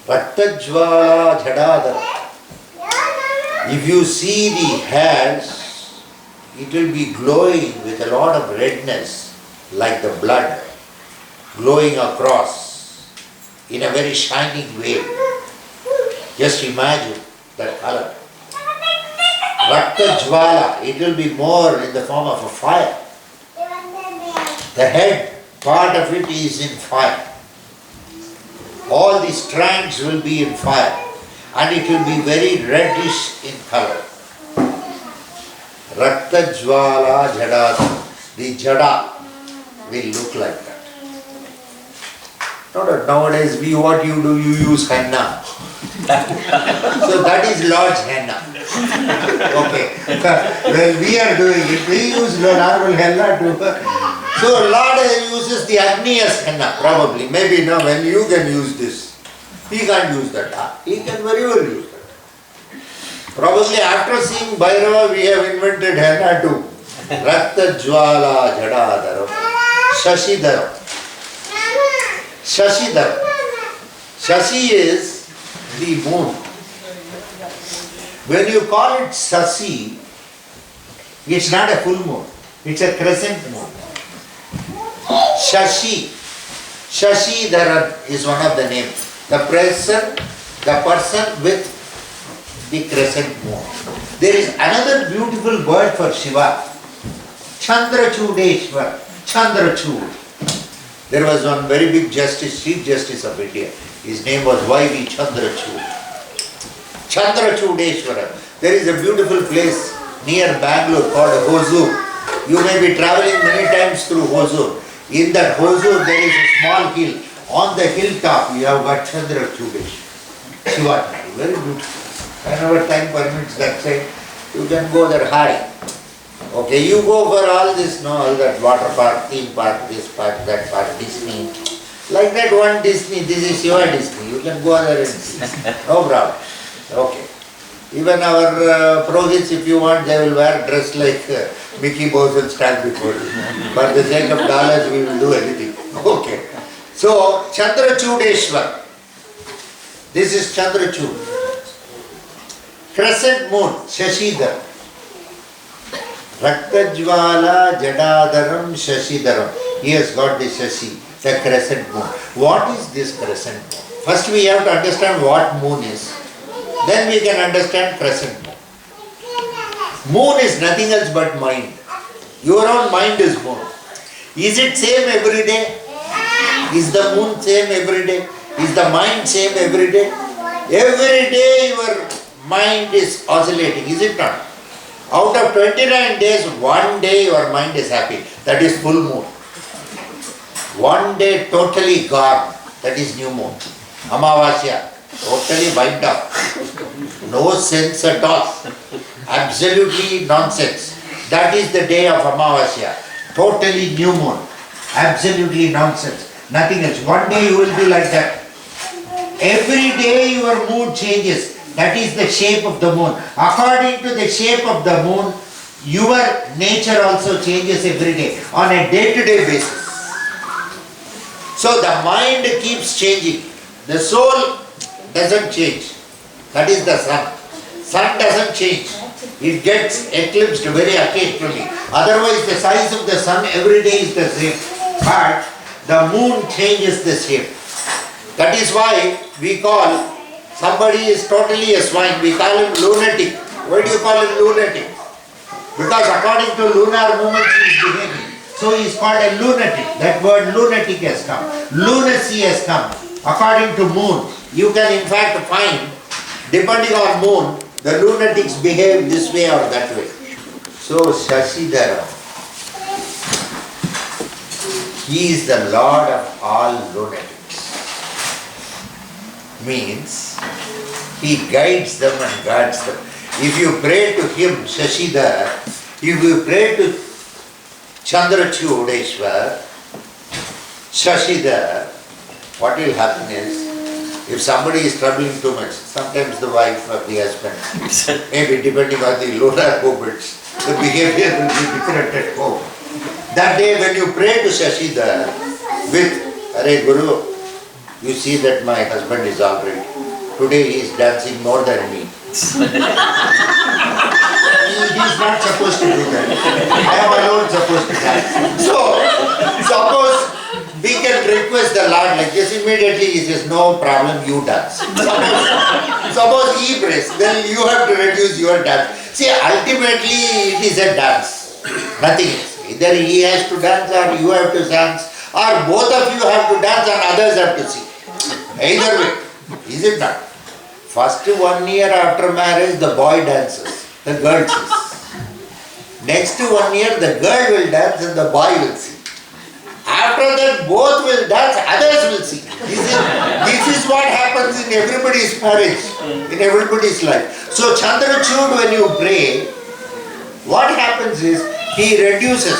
Raktajvala Jadadara. If you see the hairs, it will be glowing with a lot of redness, like the blood, glowing across in a very shining way. Just imagine that color. Raktajvala, it will be more in the form of a fire. The head part of it is in fire. All the strands will be in fire and it will be very reddish in color. Raktajvala Jada, the Jada will look like that. Nowadays what you do, you use henna. So that is large henna. Okay. When we are doing it, we use normal henna too. So Lord uses the Agnias henna, probably. Maybe now when you can use this. He can't use that. He can very well use that. Probably after seeing Bhairava, we have invented henna too. Raktajvala Jadadaram Shashidaram. Shashidaram. Shashi is the moon. When you call it Sasi, it's not a full moon. It's a crescent moon. Shashi. Shashidharan is one of the names. The person with the crescent moon. There is another beautiful word for Shiva. Chandrachudeshwar. Chandrachud. There was one very big justice, Chief Justice of India. His name was Y.V. Chandrachud. Chandrachudeshwara. There is a beautiful place near Bangalore called Hosur. You may be traveling many times through Hosur. In that Hosur there is a small hill. On the hilltop you have got Chandrachudeshwara. Shiva, very beautiful. Whenever time permits that side, you can go there high. Okay, you go for all this, no, all that water park, theme park, this park, that park, Disney. Like that one Disney, this is your Disney, you can go there and see. No problem. Okay. Even our Purohits, if you want, they will wear dress like Mickey Mouse and stand before you. For the sake of dollars, we will do anything. Okay. So, Chandrachudeshwar. This is Chandrachud. Crescent moon, Shashidhar. Raktajwala Jadadaram Shashidaram. He has got the Shashi, the crescent moon. What is this crescent moon? First we have to understand what moon is. Then we can understand crescent moon. Moon is nothing else but mind. Your own mind is moon. Is it same every day? Is the moon same every day? Is the mind same every day? Every day your mind is oscillating, is it not? Out of 29 days, one day your mind is happy. That is full moon. One day totally gone. That is new moon. Amavasya. Totally wiped up. No sense at all. Absolutely nonsense. That is the day of Amavasya. Totally new moon. Absolutely nonsense. Nothing else. One day you will be like that. Every day your mood changes. That is the shape of the moon. According to the shape of the moon, your nature also changes every day on a day-to-day basis. So the mind keeps changing. The soul doesn't change. That is the sun. Sun doesn't change. It gets eclipsed very occasionally. Otherwise the size of the sun every day is the same. But the moon changes the shape. That is why we call somebody is totally a swine, we call him lunatic. Why do you call him lunatic? Because according to lunar movements he is behaving. So he is called a lunatic. That word lunatic has come. Lunacy has come. According to moon, you can in fact find, depending on moon, the lunatics behave this way or that way. So Shashidhara, he is the lord of all lunatics. Means he guides them and guards them. If you pray to him, Shashidhar, if you pray to Chandrachudeshwar, Shashidhar, what will happen is, if somebody is troubling too much, sometimes the wife or the husband, maybe depending on the lunar movements, the behavior will be different at home. That day when you pray to Shashidhar with, Hare Guru, you see that my husband is all right. Today he is dancing more than me. He is not supposed to do that. I am alone supposed to dance. So, suppose we can request the Lord like this, immediately he says, no problem, you dance. Suppose he prays, then you have to reduce your dance. See, ultimately it is a dance. Nothing else. Either he has to dance or you have to dance, or both of you have to dance and others have to sing. Either way, is it not? First 1 year after marriage, the boy dances, the girl sings. Next 1 year, the girl will dance and the boy will sing. After that, both will dance, others will sing. This is what happens in everybody's marriage, in everybody's life. So Chandrachud, when you pray, what happens is, he reduces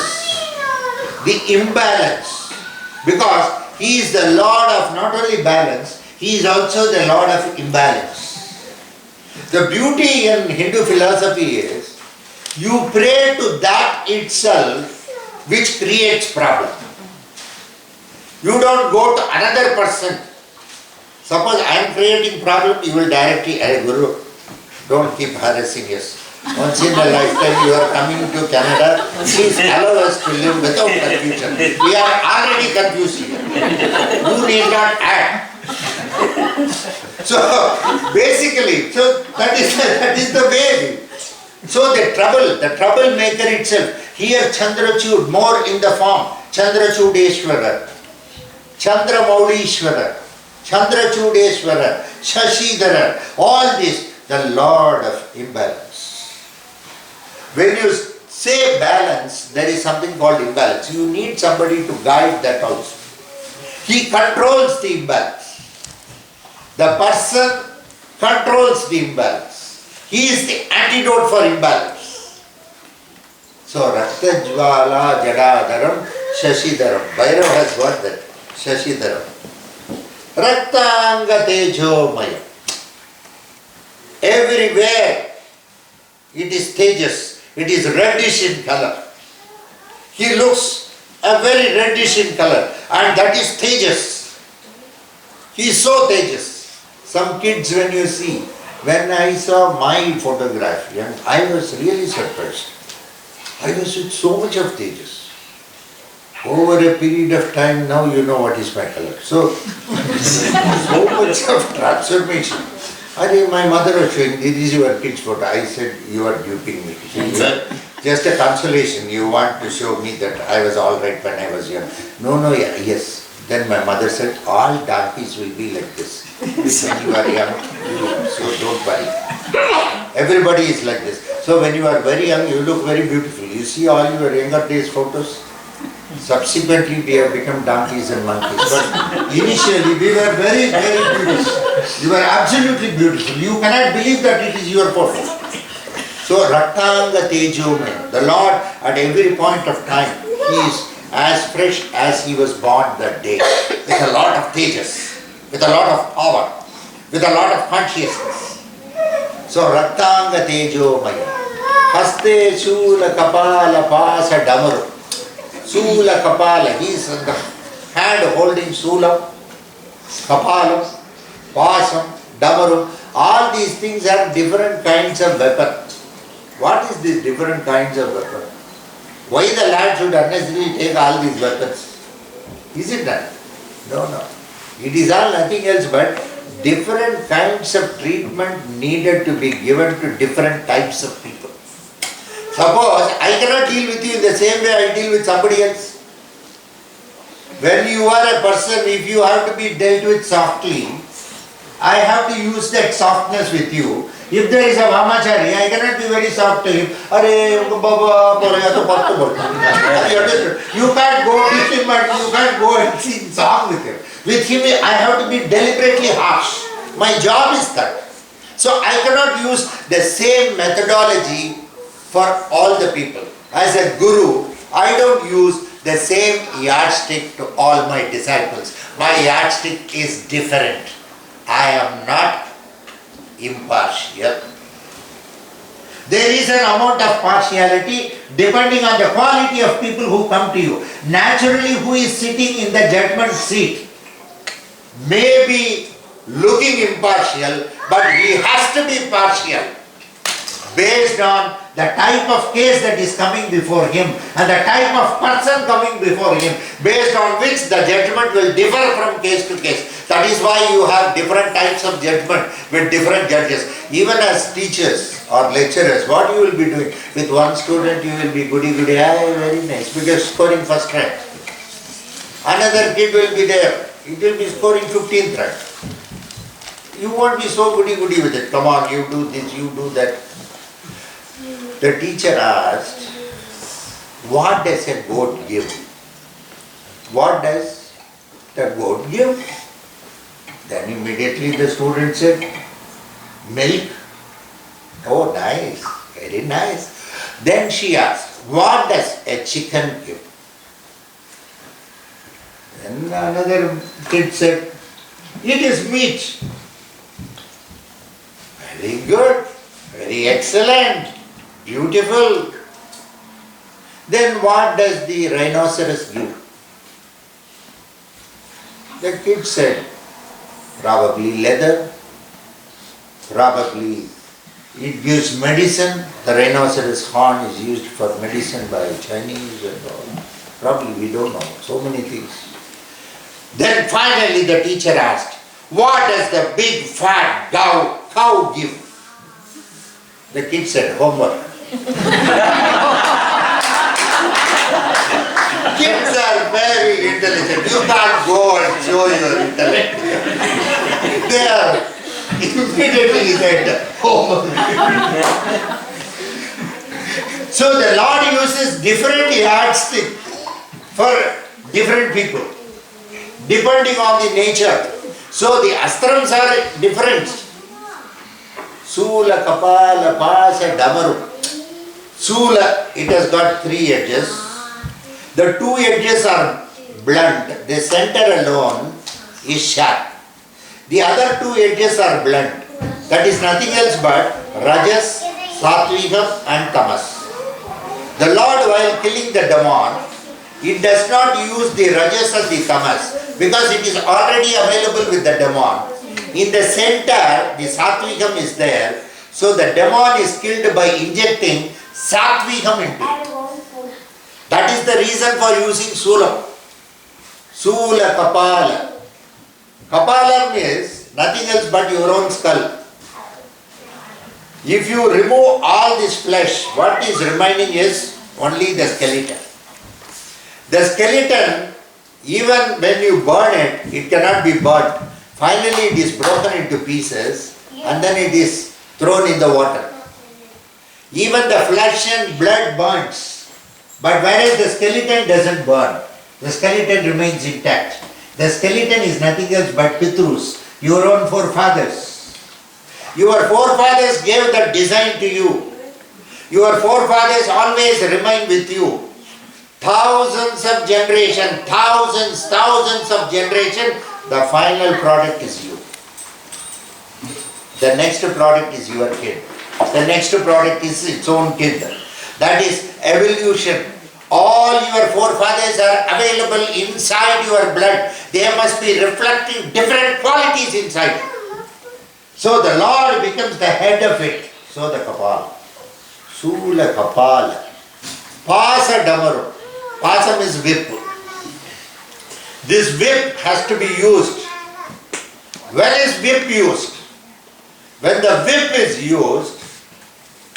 the imbalance, because he is the lord of not only balance, he is also the lord of imbalance. The beauty in Hindu philosophy is, you pray to that itself which creates problem. You don't go to another person. Suppose I am creating problem, you will directly, Hare Guru, don't keep harassing us. Once in a lifetime you are coming to Canada, please allow us to live without confusion. We are already confused here. You need not add. So basically, that is the way. So the troublemaker itself, here Chandrachud, more in the form, Chandrachudeshwara, Chandramaulishwara, Chandrachudeshwara, Shashidhara, all this, the Lord of imbalance. When you say balance, there is something called imbalance. You need somebody to guide that also. He controls the imbalance. The person controls the imbalance. He is the antidote for imbalance. So Rakta Jvala Jadadaram Shashidaram. Bhairava has got that. Shashidaram. Raktanga Tejo Maya. Everywhere it is tejas. It is reddish in color. He looks a very reddish in color, and that is tejas. He is so tejas. Some kids, when you see, when I saw my photograph, and I was really surprised. I was with so much of tejas. Over a period of time, now you know what is my color. So much of transformation. My mother was showing, this is your kid's photo. I said, you are duping me. Just a consolation. You want to show me that I was all right when I was young. No, yes. Then my mother said, all donkeys will be like this. When you are young, so don't worry. Everybody is like this. So when you are very young, you look very beautiful. You see all your younger days photos. Subsequently, we have become donkeys and monkeys. But initially, we were very, very beautiful. You were absolutely beautiful. You cannot believe that it is your photo. So, Raktanga Tejome, the Lord at every point of time, He is as fresh as He was born that day. With a lot of tejas, with a lot of power, with a lot of consciousness. So, Raktanga Tejome, Haste Shula Kapala Pasa Damaru. Sula Kapala, he is in the hand holding Sula, Kapala, Pasam, Damaru. All these things are different kinds of weapon. What is these different kinds of weapon? Why the lad should unnecessarily take all these weapons? Is it that? No. It is all nothing else but different kinds of treatment needed to be given to different types of people. Suppose I cannot deal with you in the same way I deal with somebody else. When you are a person, if you have to be dealt with softly, I have to use that softness with you. If there is a Vamachari, I cannot be very soft to him. You can't go to him and you can't go and sing song with him. With him, I have to be deliberately harsh. My job is that. So I cannot use the same methodology for all the people. As a guru, I don't use the same yardstick to all my disciples. My yardstick is different. I am not impartial. There is an amount of partiality depending on the quality of people who come to you. Naturally, who is sitting in the judgment seat may be looking impartial, but he has to be partial based on the type of case that is coming before him and the type of person coming before him, based on which the judgment will differ from case to case. That is why you have different types of judgment with different judges. Even as teachers or lecturers, what you will be doing? With one student you will be goody, very nice, because scoring first rank. Another kid will be there, it will be scoring 15th rank. You won't be so goody with it. Come on, you do this, you do that. The teacher asked, what does a goat give? What does the goat give? Then immediately the student said, milk. Oh, nice, very nice. Then she asked, what does a chicken give? Then another kid said, it is meat. Very good, very excellent. Beautiful. Then what does the rhinoceros give? The kid said, probably leather, probably it gives medicine. The rhinoceros horn is used for medicine by Chinese and all. Probably we don't know, so many things. Then finally the teacher asked, what does the big fat cow give? The kid said, homework. Kids are very intelligent. You can't go and show your intellect. They are immediately said, homework. So the Lord uses different yardstick for different people, depending on the nature. So the astrams are different. Sula, Kapala, Pasa, Damaru. Sula, it has got 3 edges. The 2 edges are blunt. The center alone is sharp. The other 2 edges are blunt. That is nothing else but Rajas, Satvika and Tamas. The Lord, while killing the demon, it does not use the Rajas or the Tamas because it is already available with the demon. In the center, the Satvikam is there. So the demon is killed by injecting Satvikam into it. That is the reason for using Sulam. Sula Kapala. Kapalam is nothing else but your own skull. If you remove all this flesh, what is remaining is only the skeleton. The skeleton, even when you burn it, it cannot be burnt. Finally it is broken into pieces and then it is thrown in the water. Even the flesh and blood burns. But whereas the skeleton doesn't burn, the skeleton remains intact. The skeleton is nothing else but Pitrus, your own forefathers. Your forefathers gave that design to you. Your forefathers always remain with you. Thousands of generation, thousands of generation, the final product is you. The next product is your kid. The next product is its own kid. That is evolution. All your forefathers are available inside your blood. They must be reflecting different qualities inside. So the Lord becomes the head of it. So the Kapala. Sula Kapala. Pasa Damaru. Pasam is whip. This whip has to be used. When is whip used? When the whip is used,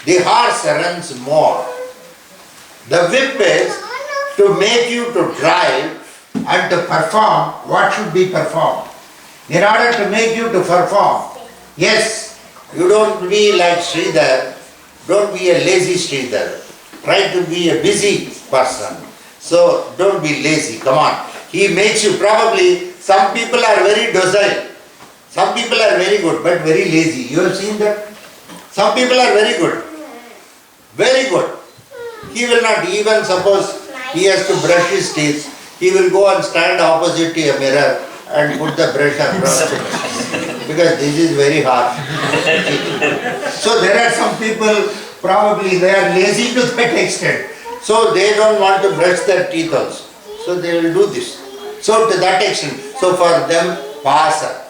the horse runs more. The whip is to make you to drive and to perform what should be performed. In order to make you to perform, yes, you don't be like Sridhar, don't be a lazy Sridhar. Try to be a busy person. So don't be lazy, come on. He makes you, probably some people are very docile. Some people are very good but very lazy. You have seen that? Some people are very good. Very good. He will not even, suppose he has to brush his teeth, he will go and stand opposite to a mirror and put the brush across it. Because this is very hard. So there are some people, probably they are lazy to that extent. So they don't want to brush their teeth also. So they will do this. So to that extent, so for them, pasa.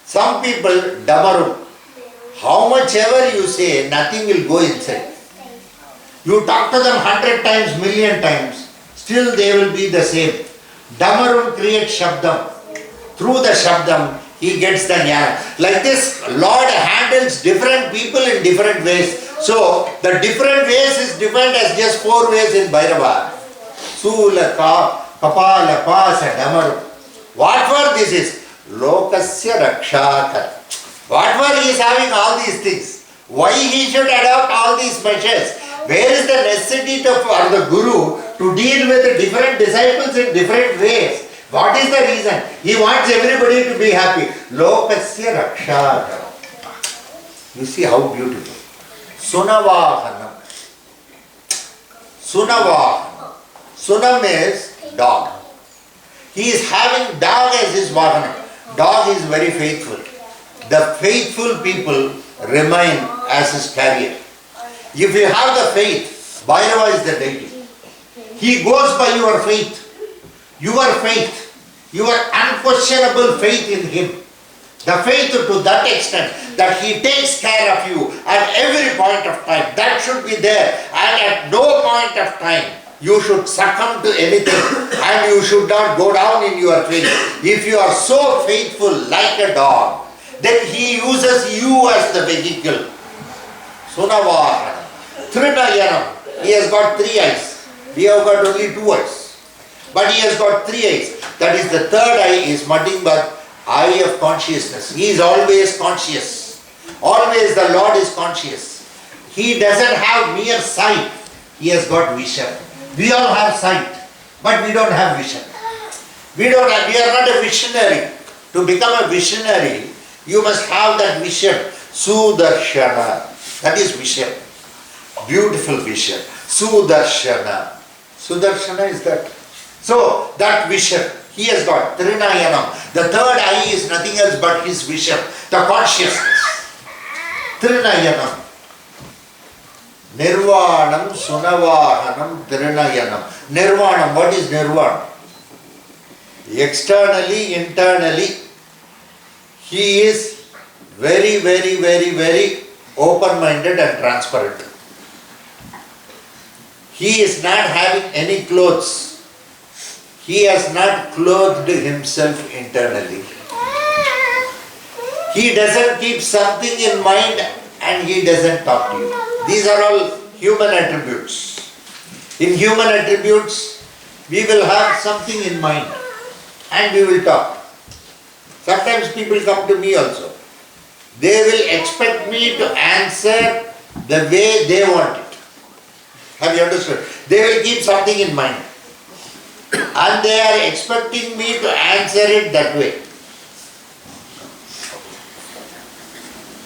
Some people, damaru. How much ever you say, nothing will go inside. You talk to them 100 times, million times, still they will be the same. Damarum creates Shabdam. Through the Shabdam, he gets the Jnana. Like this, Lord handles different people in different ways. So, the different ways is defined as just 4 ways in Bhairava. Sula, Kapala, Pasa, Damaru. What for this is? Lokasya Rakshakar. What for he is having all these things? Why he should adopt all these measures? Where is the necessity for the Guru to deal with the different disciples in different ways? What is the reason? He wants everybody to be happy. Lokasya Rakshakar. You see how beautiful. Sunavahanam. Sunavahanam. Sunam is dog. He is having dog as his vahanam. Dog is very faithful. The faithful people remain as his carrier. If you have the faith, Bhairava is the deity. He goes by your faith. Your faith. Your unquestionable faith in him. The faith to that extent that he takes care of you at every point of time. That should be there. And at no point of time you should succumb to anything and you should not go down in your faith. If you are so faithful like a dog, then he uses you as the vehicle. Sunavahana. Trinayanam. He has got 3 eyes. We have got only 2 eyes. But he has got 3 eyes. That is the 3rd eye is nothing but eye of consciousness. He is always conscious. Always the Lord is conscious. He doesn't have mere sight. He has got vision. We all have sight, but we don't have vision. We are not a visionary. To become a visionary, you must have that vision. Sudarshana. That is vision. Beautiful vision. Sudarshana. Sudarshana is that. So, that vision, he has got Trinayanam. The third eye is nothing else but his vision, the consciousness. Trinayanam. Nirvanam, Sunavahanam, Trinayanam. Nirvanam, what is Nirvana? Externally, internally, he is very, very, very, very open-minded and transparent. He is not having any clothes. He has not clothed himself internally. He doesn't keep something in mind and he doesn't talk to you. These are all human attributes. In human attributes, we will have something in mind and we will talk. Sometimes people come to me also. They will expect me to answer the way they want it. Have you understood? They will keep something in mind. And they are expecting me to answer it that way.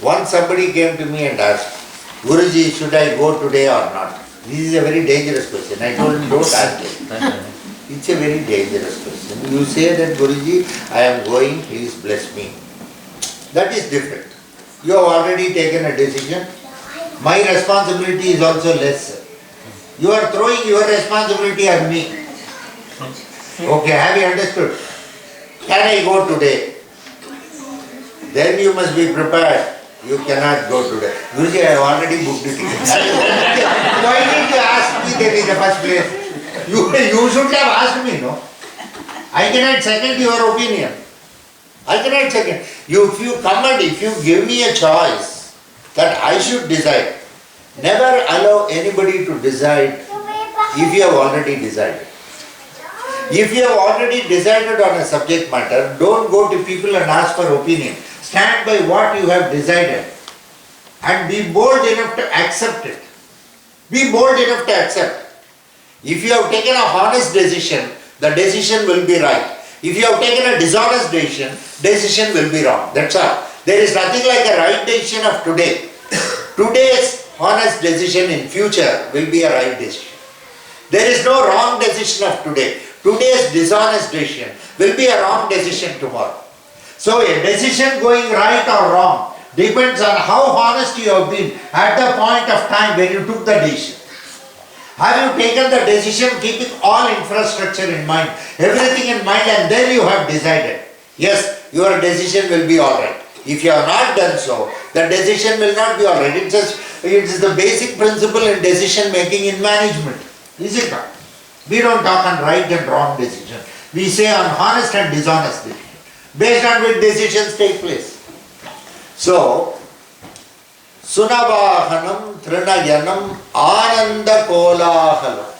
Once somebody came to me and asked, Guruji, should I go today or not? This is a very dangerous question. I told him, don't ask it. It's a very dangerous question. You say that, Guruji, I am going, please bless me. That is different. You have already taken a decision. My responsibility is also less. You are throwing your responsibility on me. Okay, have you understood? Can I go today? Then you must be prepared. You cannot go today. Guruji, I have already booked it. Why did you ask me that in the first place? You should have asked me, no? I cannot second your opinion. I cannot second. If you come and if you give me a choice that I should decide, never allow anybody to decide if you have already decided. If you have already decided on a subject matter, don't go to people and ask for opinion. Stand by what you have decided and be bold enough to accept it. Be bold enough to accept. If you have taken a honest decision, the decision will be right. If you have taken a dishonest decision will be wrong. That's all. There is nothing like a right decision of today. Today's honest decision in future will be a right decision. There is no wrong decision of today. Today's dishonest decision will be a wrong decision tomorrow. So a decision going right or wrong depends on how honest you have been at the point of time when you took the decision. Have you taken the decision keeping all infrastructure in mind, everything in mind, and then you have decided? Yes, your decision will be alright. If you have not done so, the decision will not be alright. It is the basic principle in decision making in management. Is it not? We don't talk on right and wrong decision. We say on honest and dishonest decision. Based on which decisions take place. So, Sunavahanam Trinayanam Ananda Kolahalam.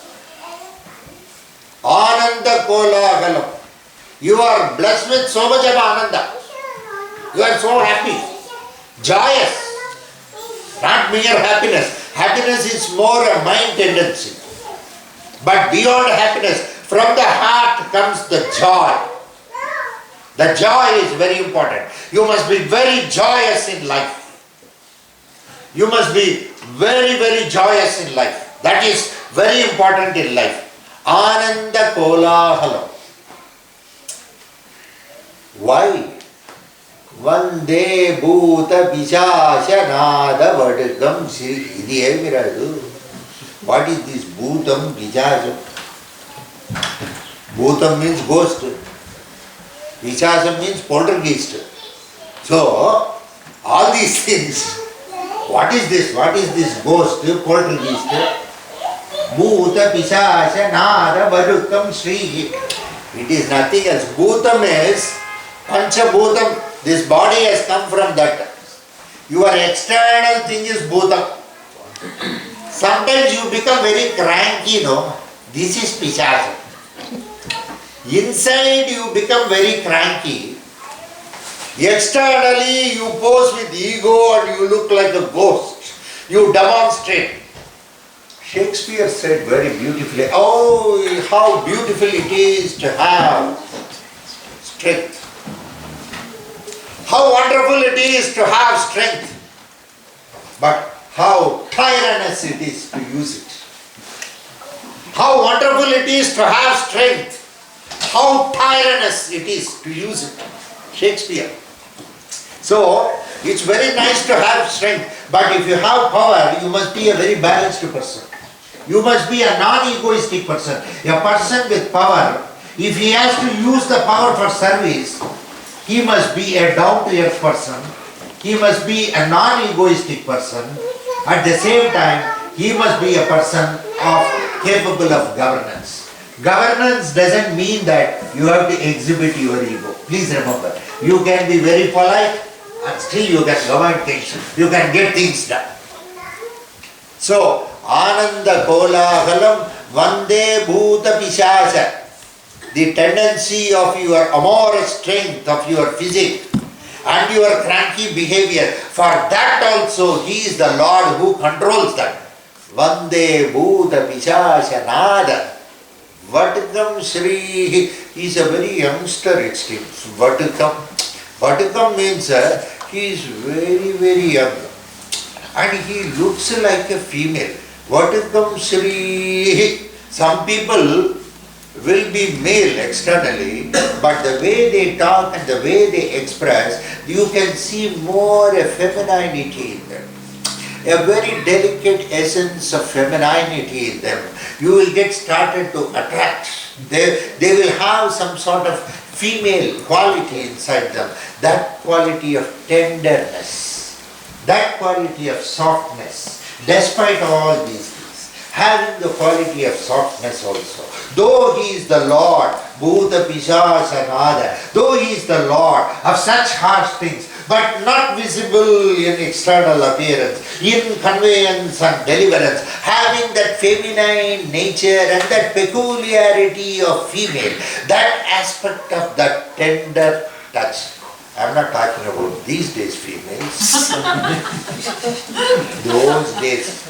Ananda Kolahalam. You are blessed with so much of Ananda. You are so happy, joyous. Not mere happiness. Happiness is more a mind tendency. But beyond happiness, from the heart comes the joy. The joy is very important. You must be very joyous in life. You must be very, very joyous in life. That is very important in life. Ananda Kolahalam. Why? Vande Bhuta Pichasha Nada Vadakam Sri. What is this Bhutam Pichasha? Bhutam means ghost. Pichasha means poltergeist. So, all these things, what is this? What is this ghost, poltergeist? Bhuta Pichasha Nada Vadukam Sri. It is nothing else. Bhutam is Panchabhutam. This body has come from that. Your external thing is Bhutam. Sometimes you become very cranky, no? This is Pichasha. Inside you become very cranky. Externally you pose with ego and you look like a ghost. You demonstrate. Shakespeare said very beautifully, oh, how beautiful it is to have strength. How wonderful it is to have strength. but how tyrannous it is to use it. How wonderful it is to have strength. How tyrannous it is to use it. Shakespeare. So, it's very nice to have strength, but if you have power, you must be a very balanced person. You must be a non-egoistic person. A person with power, if he has to use the power for service, he must be a down-to-earth person. He must be a non-egoistic person. At the same time, he must be a person capable of governance. Governance doesn't mean that you have to exhibit your ego. Please remember, you can be very polite and still you can govern things. You can get things done. So, Ananda Kolahalam Vande Bhuta Pishasha. The tendency of your amorous strength, of your physique and your cranky behavior, for that also he is the Lord who controls that. Vande Bhuta Pishasha Nada. Vatikam Shri, he is a very youngster, it seems. Vatikam means he is very, very young. And he looks like a female. Vatikam Shri. Some people will be male externally, but the way they talk and the way they express, you can see more a femininity in them. A very delicate essence of femininity in them. You will get started to attract. They will have some sort of female quality inside them. That quality of tenderness, that quality of softness, despite all these things, having the quality of softness also. Though he is the Lord, Bhuta Pishasha Nada, though he is the Lord of such harsh things, but not visible in external appearance, in conveyance and deliverance, having that feminine nature and that peculiarity of female, that aspect of that tender touch. I am not talking about these days females. Those days.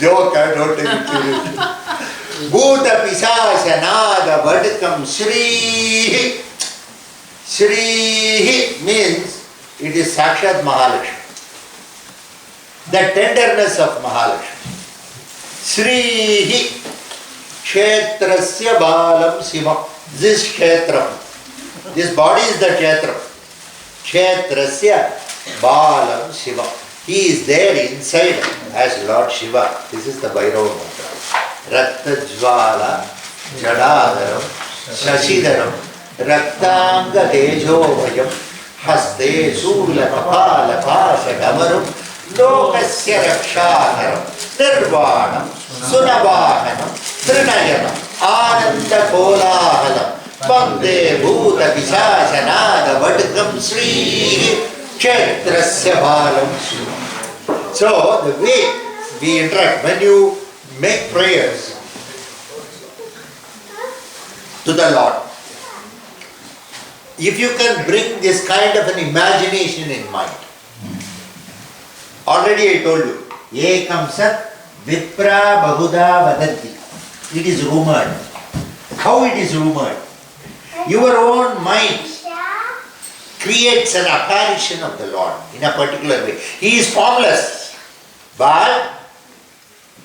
Joke, I don't take it seriously. Bhuta Pishasha Nada Vatikam Shri. Shri means it is Sakshat Mahalakshmi. The tenderness of Mahalakshmi. Shri Kshetrasya Balam Sivam. This Kshetram. This body is the Kshetram. Kshetrasya Balam Shiva. He is there inside as Lord Shiva. This is the Bhairava mantra. Raktajvala Jadadaram Shashidaram Raktanga Tejovayam Haste Sula Kapala Pasha Damaram Lokasya Rakshanaram Nirvanam Sunavahanam Trinayanam Ananda Kolahalam Vande Bhuta Pishasha Nada Vatikam Sri Kshetrasya Balam. So the way we interact, when you make prayers to the Lord, if you can bring this kind of an imagination in mind, already I told you, Ekam Sat Vipra Bahuda Vadanti. It is rumored. How it is rumored? Your own mind creates an apparition of the Lord in a particular way. He is formless, but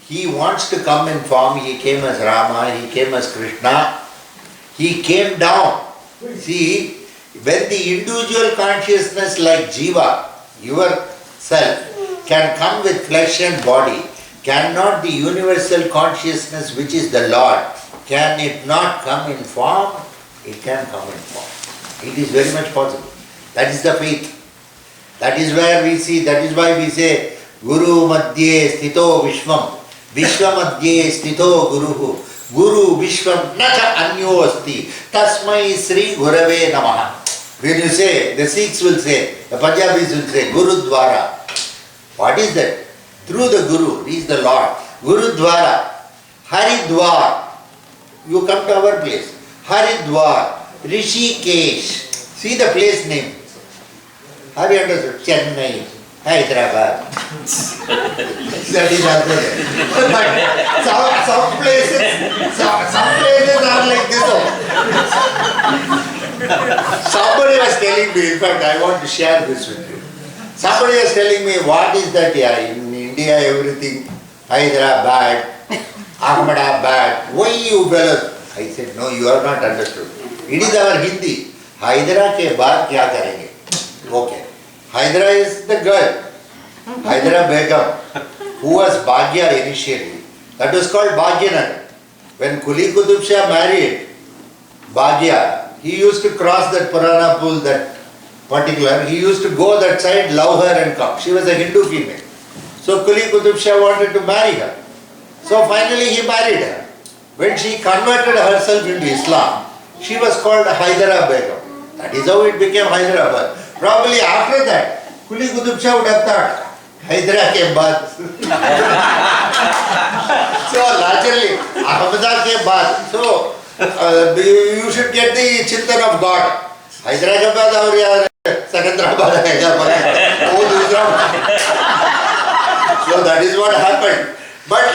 he wants to come in form. He came as Rama, he came as Krishna, he came down. See, when the individual consciousness like Jiva, yourself, can come with flesh and body, cannot the universal consciousness which is the Lord, can it not come in form? It can come in form. It is very much possible. That is the faith. That is where we see, that is why we say, Guru Madhye Sthito Vishwam, Vishwa Madhye Sthito Guruhu, Guru Vishwam Nacha Anyo Asti, Tasmai Sri Gurave Namaha. When you say, the Sikhs will say, the Punjabis will say, Guru Dwara. What is that? Through the Guru, he is the Lord. Guru Dwara, Haridwar. You come to our place. Haridwar, Rishikesh. See the place name. Have you understood? Chennai, Hyderabad. That is also there. But some places are like this. Somebody was telling me, in fact, I want to share this with you. Somebody was telling me, what is that? Yeah, in India everything, Hyderabad, Ahmedabad. Why you fellas? I said, no, you have not understood. It is our Hindi. Hydra ke baad kya karenge? Okay. Hydra is the girl. Hydra Begum, who was Bhagya initially. That was called Bhagyanagar. When Kuli Qutub Shah married Bhagya, he used to cross that Purana pool, that particular. He used to go that side, love her and come. She was a Hindu female. So Kuli Qutub Shah wanted to marry her. So finally he married her. When she converted herself into Islam, she was called Hyderabad Begum. That is how it became Hyderabad. Probably after that, Kuli Qutub Shah would have thought, Hydra ke baad. So naturally, Ahmeda ke baad. So you should get the Chintan of God. Hydra ke baad aur yaar Secunderabad aayega. So that is what happened. But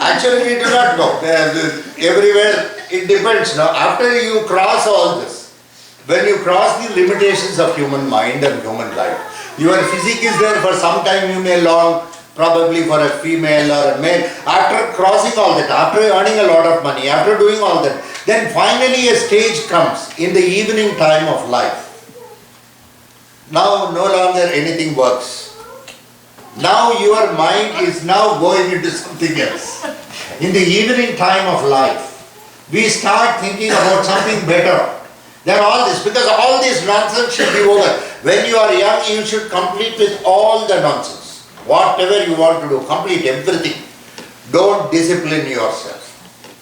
actually we do not know. Everywhere it depends. Now after you cross all this, when you cross the limitations of human mind and human life, your physique is there for some time, you may long, probably for a female or a male. After crossing all that, after earning a lot of money, after doing all that, then finally a stage comes in the evening time of life. Now no longer anything works. Now your mind is now going into something else. In the evening time of life, we start thinking about something better than all this, because all this nonsense should be over. When you are young, you should complete with all the nonsense. Whatever you want to do, complete everything. Don't discipline yourself.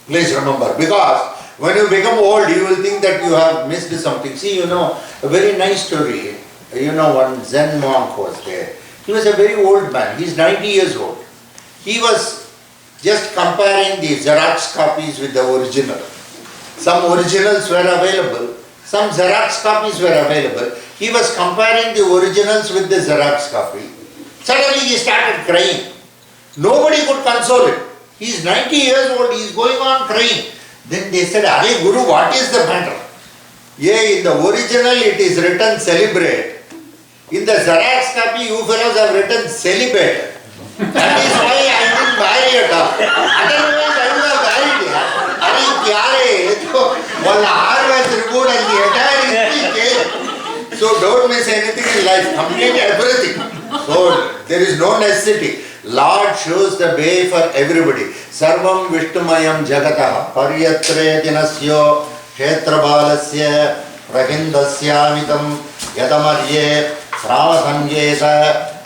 Please remember, because when you become old, you will think that you have missed something. See, a very nice story. One Zen monk was there. He was a very old man. He is 90 years old. He was just comparing the Xerox copies with the original. Some originals were available. Some Xerox copies were available. He was comparing the originals with the Xerox copy. Suddenly he started crying. Nobody could console him. He is 90 years old. He is going on crying. Then they said, "Are Guru, what is the matter?" "Yeah, in the original it is written celebrate. In the Xerox copy, you fellows have written celibate. That is why I didn't marry at all. Otherwise, I would have married her." One hour was removed and the entire history came. So don't miss anything in life. Complete everything. So there is no necessity. Lord shows the way for everybody. Sarvam Vishnumayam Jagataha Paryatre Dinasyo Kshetrabalasya Prahindasyamitam Yatamarye Pravasamyesa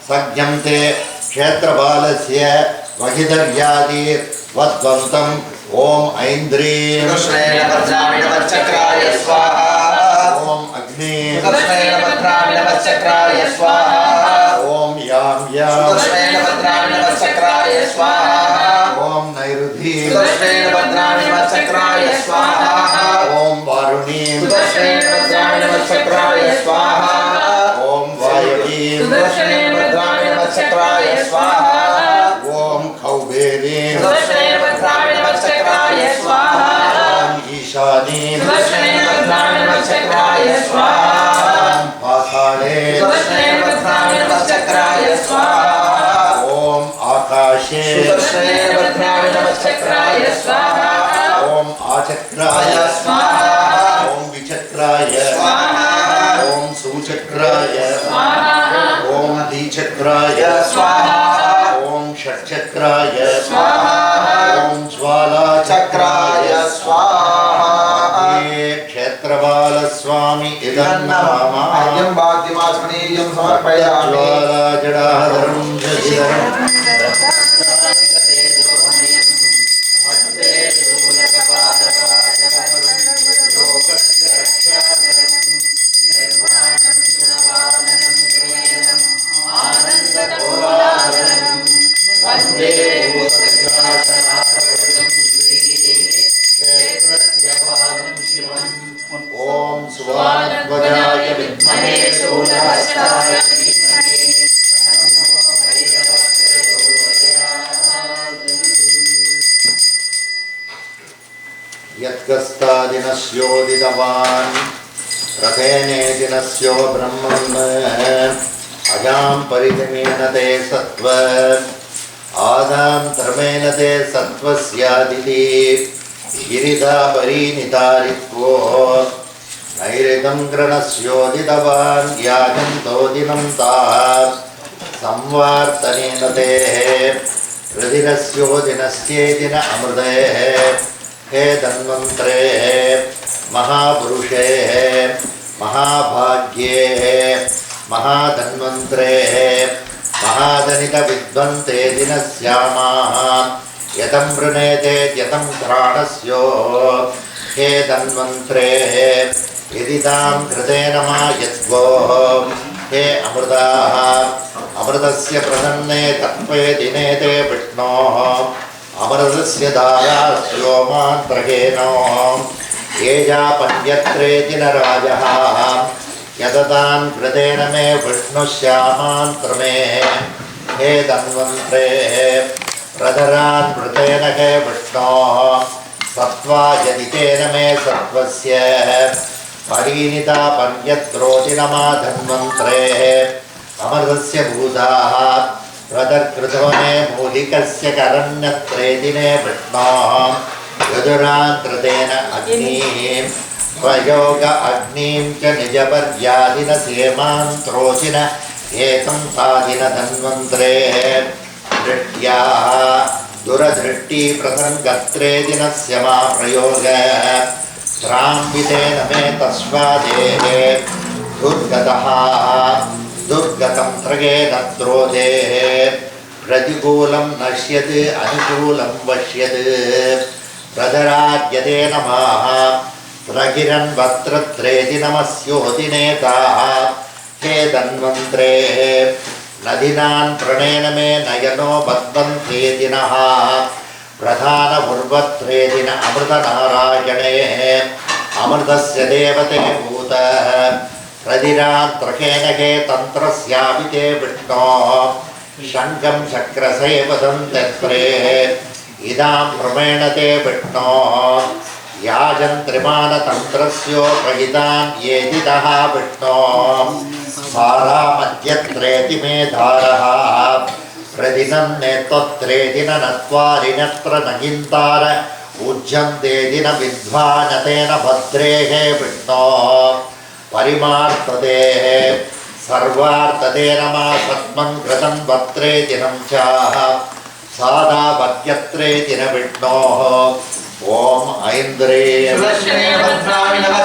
Sagyamte Kshetrabalasya Vahidaryadi Vadvantam Om Aindri Krishna Bhadrami Chakraya Swaha. Om Agni Krishna Bhadrami Chakraya Swaha. Om Yam Yam Krishna Bhadrami Chakraya Swaha. Om Nairudhi Krishna Bhadrami Chakraya Swaha. Om Varuni Krishna Bhadrami Chakraya Swaha. Om Vayavi Krishna Bhadrami Chakraya Swaha. Om Kauberi Krishna Bhadrami Chakraya Swaha. Om Ishani Krishna Bhadrami Chakraya Swaha. Om Pathale Krishna Bhadrami Chakraya Swaha. Om Akashe Krishna Bhadrami Chakraya Swaha. Om Achakraya Swaha. Om Vichakraya Swaha. Om Suchakraya Swaha. Om Dichakraya Swaha. Om Shatchakraya Swaha. Om Jwala Chakraya Swaha. Kshetrabala Swami Idannama Ayyam Bhagyamasmaniriyam samarpayami. Jwala Jadahadaram Jasidaram Om Swanadvajaya Vidmahe Shulhastaya Yatkastadinasyo didavan Rathene dinasyo brahman अजां परिजमेन ते सत्त्व आदान्तरमेन ते सत्त्वस्यादिति गिरिधा परिनितारित्वो नैरितं ग्रणस्योदितवान् याजन्तोदिनं ताः संवार्तनेन ते हृदिरस्योदिनस्येदिन अमृते हे धन्वन्त्रे महापुरुषे महाभाग्ये महाधन्वन्त्रे महाधनिकविद्वन्ते दिनस्यामाः यतं वृणेते यतं त्राणस्यो हे धन्वन्त्रे यदि तां कृतेन मायत्वो हे अमृताः अमृतस्य प्रसन्ने तत्त्वे दिने ते विष्णोः अमृतस्य धारास्यो मान्त्रकेनो ये जापन्यत्रेति न राजः यदतां कृतेन मे विष्णुश्यामान्त्रमे हे धन्वन्त्रे प्रधरान् मृतेन हे विष्णोः सत्त्वा यदि तेन मे सत्त्वस्य परिणितापन्यत्रोति न मा धन्वन्त्रे अमृतस्य भूताः प्रदर्कृतो मे मूलिकस्य करण्यत्रेति मे विष्णोः यजुरान्कृतेन अग्निं स्वयोग अग्निं च निजपर्यादिन सेमान्त्रोचिन एकं सादिन धन्वन्त्रे दृष्ट्याः दुरदृष्टि प्रसङ्गत्रेति न स्यमा प्रयोग त्राम्बितेन मे तस्वादेः दुर्गतः दुर्गतं त्रगेण द्रोधेः प्रतिकूलं नश्यत् अनुकूलं वश्यत् प्रधराद्यते नमः प्रगिरन्वत्रत्रेति नमस्योदिनेताः हे धन्वन्त्रे नदीनान् प्रणेन मे नयनो बध्वन्तेति नः प्रधानपूर्वत्रेति न अमृतनारायणे अमृतस्य देवते भूतः प्रदिरान्त्रकेन हे तन्त्रस्यापि ते विष्णोः शङ्खं चक्रसेवदं तत्रे इदां प्रमेणते विष्णोः याजन्त्रिमानतन्त्रस्योपहितान् येदितः विष्णोः सारामद्यत्रेति मे धारः प्रतिनं नेत्वत्रेति न नत्वारिनत्र नगिन्तार उज्जन्तेति न विद्वानतेन भद्रेः विष्णोः परिमार्ततेः सर्वार्ततेन मा सत्मन् कृतं वत्रेति नं चाः सादावत्यत्रेति न विष्णोः ॐ ऐन्द्रिये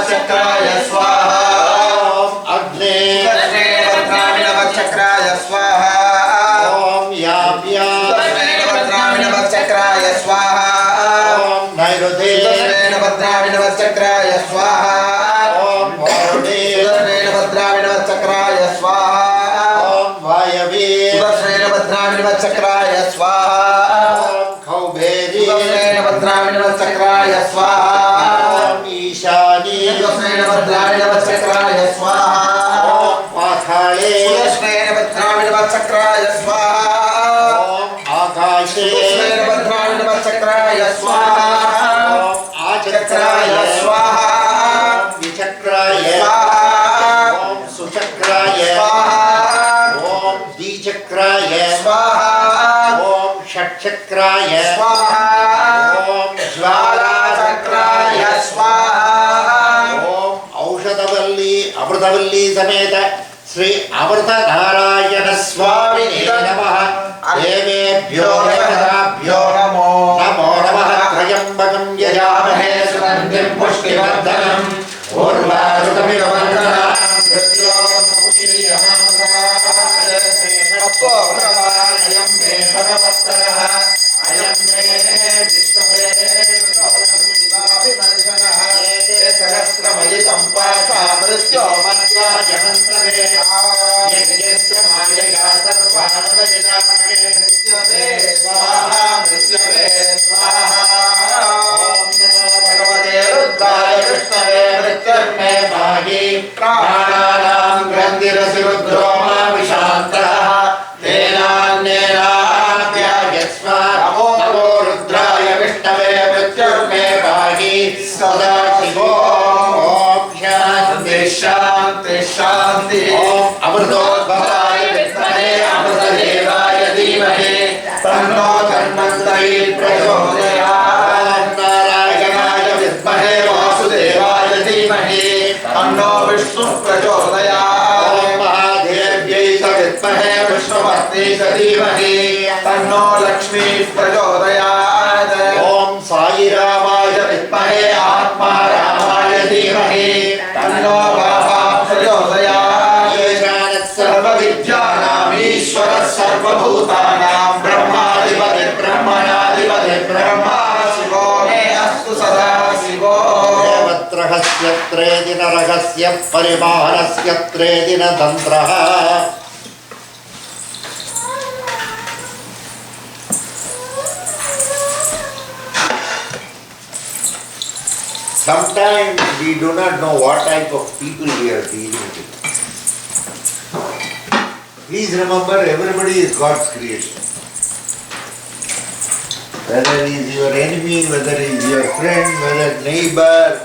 चक्राय स्वाहा अग्ने चक्राय स्वाहा ॐ याम्या चक्राय स्वाहा ॐ नैरुते चक्राय स्वाहा ॐ वारुणे चक्राय स्वाहा ॐ वायवे चक्राय स्वाहा ॐ कौबेरी चक्राय स्वाहा ॐ ईशानी चक्राय स्वाहा ॐ पाताळे चक्राय स्वाहा ॐ आकाशे चक्राय स्वाहा ॐ आचक्राय स्वाहा ॐ विचक्राय ॐ सुचक्राय ॐ द्विचक्राय ॐ षट्चक्राय ॐ ज्वालाचक्राय ॐ औषधवल्ली अमृतवल्ली समेत श्री अमृतनारायण स्वामिने नमः देवेभ्यो देवताभ्यो नमो नमः त्र्यम्बकं यजामहे सुगन्धिं पुष्टिवर्धनम् उर्वारुकमिव वन्दनात् अयं मे भगवत्तरः अयं मे विष्णवे सहस्रमयि सम्पासा मृत्यो मत्वा जहन्तवे यज्ञस्य मायया सर्वानवयजामहे मृत्युवे स्वाहा मृत्युवे स्वाहा ॐ नमो भगवते रुद्राय विष्णवे मृत्युर्मे भागी प्राणानां ग्रन्थिरसि रुद्रो मा विशान्तः तेनान्येनाप्यायस्मात् नमो रुद्राय विष्णवे मृत्युर्मे भागी सदा शिवो ॐ शान्ति शांति शांति ओम अमृतोद्भवाय विद्महे अमृतदेवाय धीमहि तन्नो धन्वन्तरि प्रचोदयात् नारायणाय विद्महे वासुदेवाय धीमहि तन्नो विष्णु प्रचोदयात् महादेव्यै च विद्महे विष्णुपत्नी च धीमहि तन्नो लक्ष्मी प्रचोदयात् ओम साईरामाय विद्महे आत्मारामाय धीमहि तन्नो बाबा प्रचोदयात् सर्वविद्यानाम् ईश्वरः सर्वभूतानां ब्रह्माधिपति ब्रह्मणाधिपति ब्रह्मा शिवो मे अस्तु सदा शिवो देवत्रहस्य त्रेदिन रहस्य परिमाणस्य त्रेदिन तन्त्रः Sometimes we do not know what type of people we are dealing with. Please remember, everybody is God's creation. Whether he is your enemy, whether he is your friend, whether neighbor,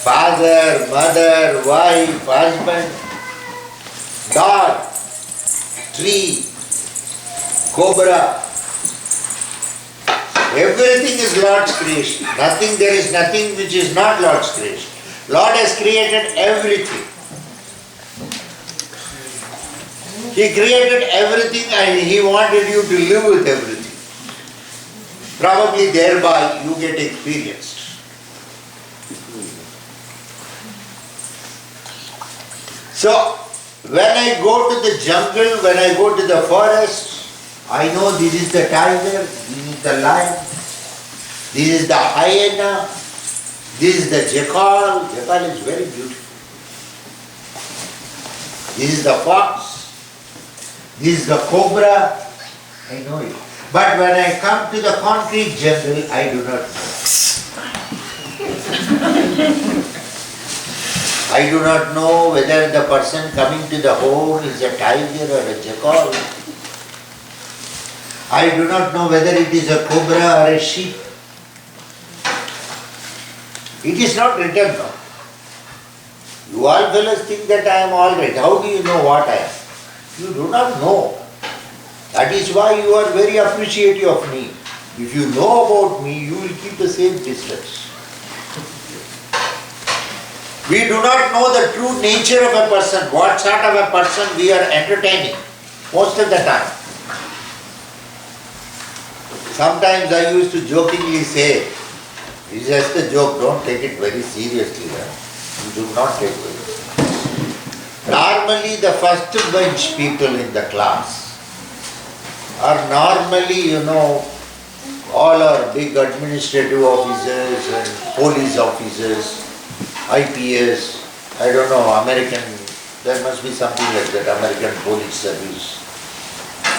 father, mother, wife, husband, dog, tree, cobra, everything is Lord's creation. There is nothing which is not Lord's creation. Lord has created everything. He created everything and He wanted you to live with everything. Probably thereby you get experienced. So, when I go to the jungle, when I go to the forest, I know this is the tiger, this is the lion, this is the hyena, this is the jackal. Jackal is very beautiful. This is the fox, this is the cobra. I know it. But when I come to the concrete jungle, I do not know. I do not know whether the person coming to the home is a tiger or a jackal. I do not know whether it is a cobra or a sheep. It is not written down. You all fellows think that I am all right. How do you know what I am? You do not know. That is why you are very appreciative of me. If you know about me, you will keep the same distance. We do not know the true nature of a person, what sort of a person we are entertaining most of the time. Sometimes I used to jokingly say, it's just a joke, don't take it very seriously. You do not take it very seriously. Normally the first bench people in the class are normally, all our big administrative officers and police officers, IPS, I don't know, American, there must be something like that, American police service,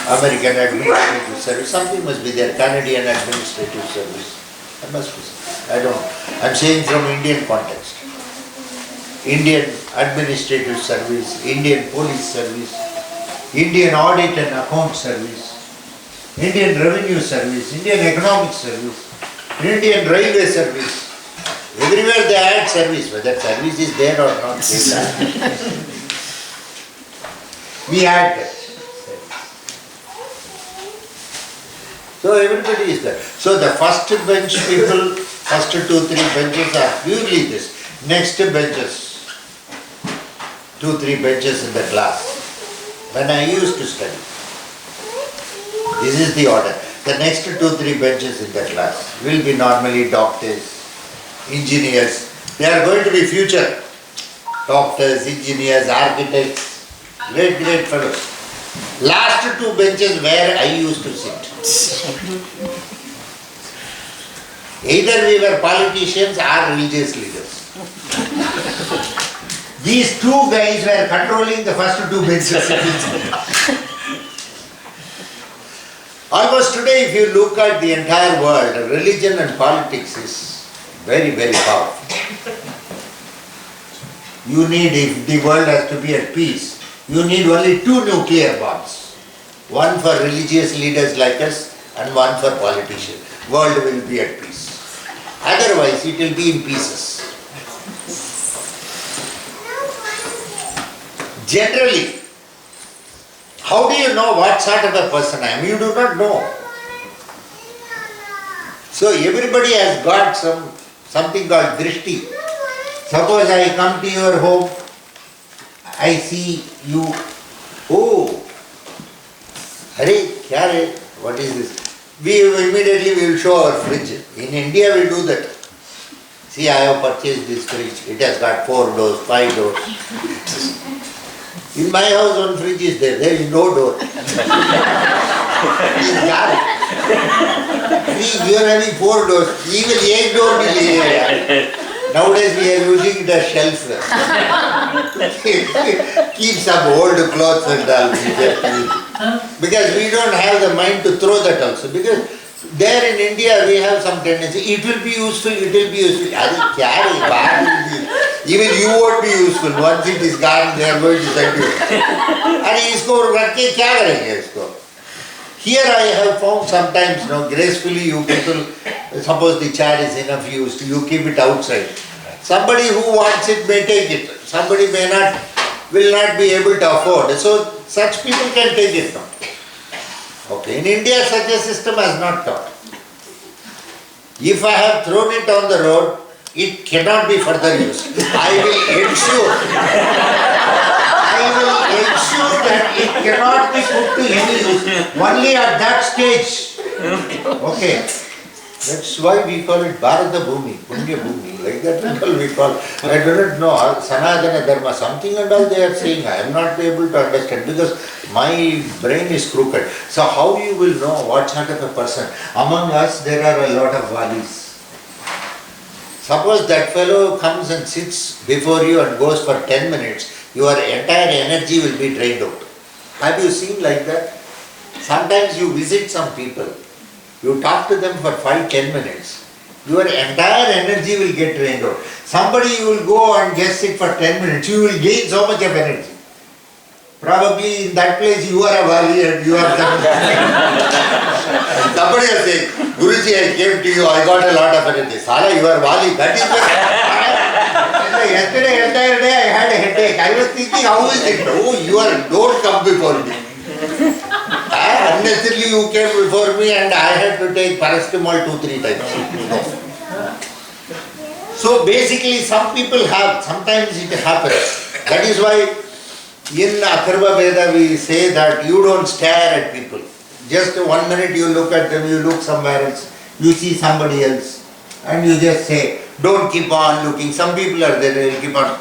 American administrative service, something must be there, Canadian administrative service, there must be something, I don't know. I'm saying from Indian context. Indian administrative service, Indian police service, Indian audit and account service, Indian revenue service, Indian economic service, Indian railway service. Everywhere they add service, whether service is there or not, they add. We add that. So everybody is there. So the first bench people, first 2-3 benches are purely this. Next benches, 2-3 benches in the class. When I used to study, this is the order. The next 2-3 benches in the class will be normally doctors, engineers. They are going to be future doctors, engineers, architects, great fellows. Last 2 benches where I used to sit. Either we were politicians or religious leaders. These 2 guys were controlling the first 2 benches. Almost today, if you look at the entire world, religion and politics is very powerful. You need, if the world has to be at peace, you need only 2 nuclear bombs. One for religious leaders like us and one for politicians. World will be at peace. Otherwise, it will be in pieces. Generally, how do you know what sort of a person I am? You do not know. So everybody has got something called drishti. Suppose I come to your home, I see you, oh, Hare, kya re? What is this? We will show our fridge. In India we do that. See, I have purchased this fridge. It has got 4 doors, 5 doors. In my house, one fridge is there. There is no door. It's dark. See, you are having 4 doors. Even 8 door will be here. Nowadays we are using it as shelf. Keep some old clothes and all. Because we don't have the mind to throw that also. Because there in India we have some tendency, it will be useful, it will be useful. Even you won't be useful. Once it is gone, they are going to send you. Here I have found sometimes, gracefully you people, suppose the chair is enough used, you keep it outside. Somebody who wants it may take it. Somebody will not be able to afford. So such people can take it now. Okay, in India such a system has not come. If I have thrown it on the road, it cannot be further used. I will ensure that it cannot be put to any use. Only at that stage. Okay. That's why we call it Bharata Bhumi, Punya Bhumi. Like that we call. I do not know Sanatana Dharma, something and all they are saying. I am not able to understand because my brain is crooked. So how you will know what sort of a person? Among us there are a lot of valis. Suppose that fellow comes and sits before you and goes for 10 minutes, your entire energy will be drained out. Have you seen like that? Sometimes you visit some people, you talk to them for 5-10 minutes, your entire energy will get drained out. Somebody you will go and just sit for 10 minutes, you will gain so much of energy. Probably in that place you are a valley and you are somebody is saying, Guruji, I came to you, I got a lot of energy. Sala, you are valley. That is yesterday, entire day I had a headache. I was thinking, how is it? Oh, don't come before me. Unnecessarily you came before me and I had to take paracetamol 2-3 times. So basically some people have, sometimes it happens. That is why in Atharva Veda we say that you don't stare at people. Just 1 minute you look at them, you look somewhere else, you see somebody else and you just say, don't keep on looking. Some people are there, they will keep on.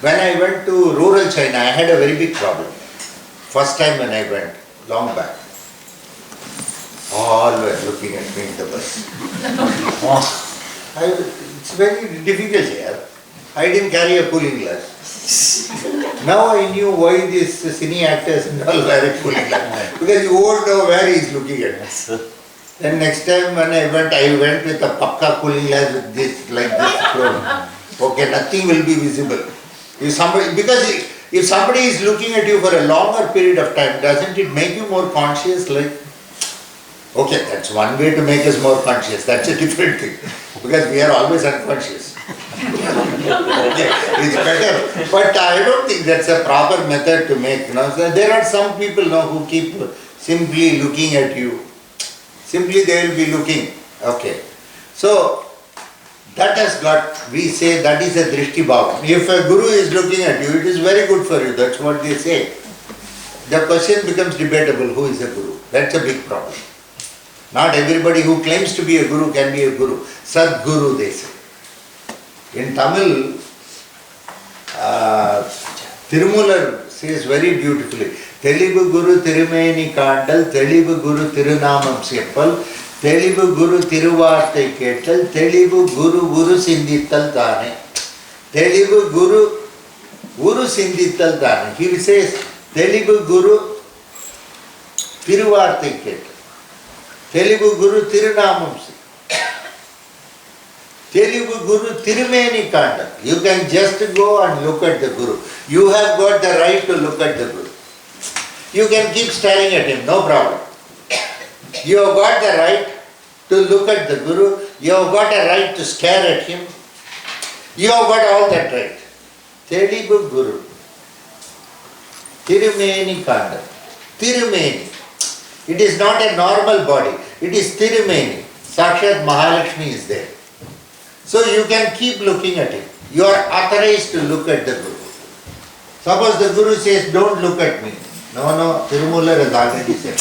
When I went to rural China, I had a very big problem. First time when I went, long back. All were looking at me in the bus. It's very difficult here. I didn't carry a cooling glass. Now I knew why these cine actors and all wear a cooling glass. Because you won't know where he is looking at. Then next time when I went with a pakka cooling glass with this, like this throne. Okay, nothing will be visible. If somebody is looking at you for a longer period of time, doesn't it make you more conscious? Like, okay, that's one way to make us more conscious. That's a different thing. Because we are always unconscious. Okay, it's better. But I don't think that's a proper method to make. So there are some people who keep simply looking at you. Simply they will be looking. Okay. So that has got, we say that is a drishti bhava. If a guru is looking at you, it is very good for you. That's what they say. The question becomes debatable, who is a guru? That's a big problem. Not everybody who claims to be a guru can be a guru. Sadguru they say. In Tamil, Tirumular says very beautifully, Telibu Guru Tirumeni Kandal, Telibu Guru Tirunamam Seppal, Telibu Guru Tiruvartai Kettal, Telibu Guru Sindittal Thane. Telibu Guru Sindittal Thane. He says, Telibu Guru Tiruvartai Kettal, Telibu Guru Tirunamam Seppal. Telugu Guru Tirumeni Kanda. You can just go and look at the Guru. You have got the right to look at the Guru. You can keep staring at him, no problem. You have got the right to look at the Guru. You have got a right to stare at him. You have got all that right. Telugu Guru. Tirumeni Kanda. Tirumeni. It is not a normal body. It is Tirumeni. Sakshat Mahalakshmi is there. So you can keep looking at it. You are authorized to look at the Guru. Suppose the Guru says, don't look at me. No, Tirumular has already said.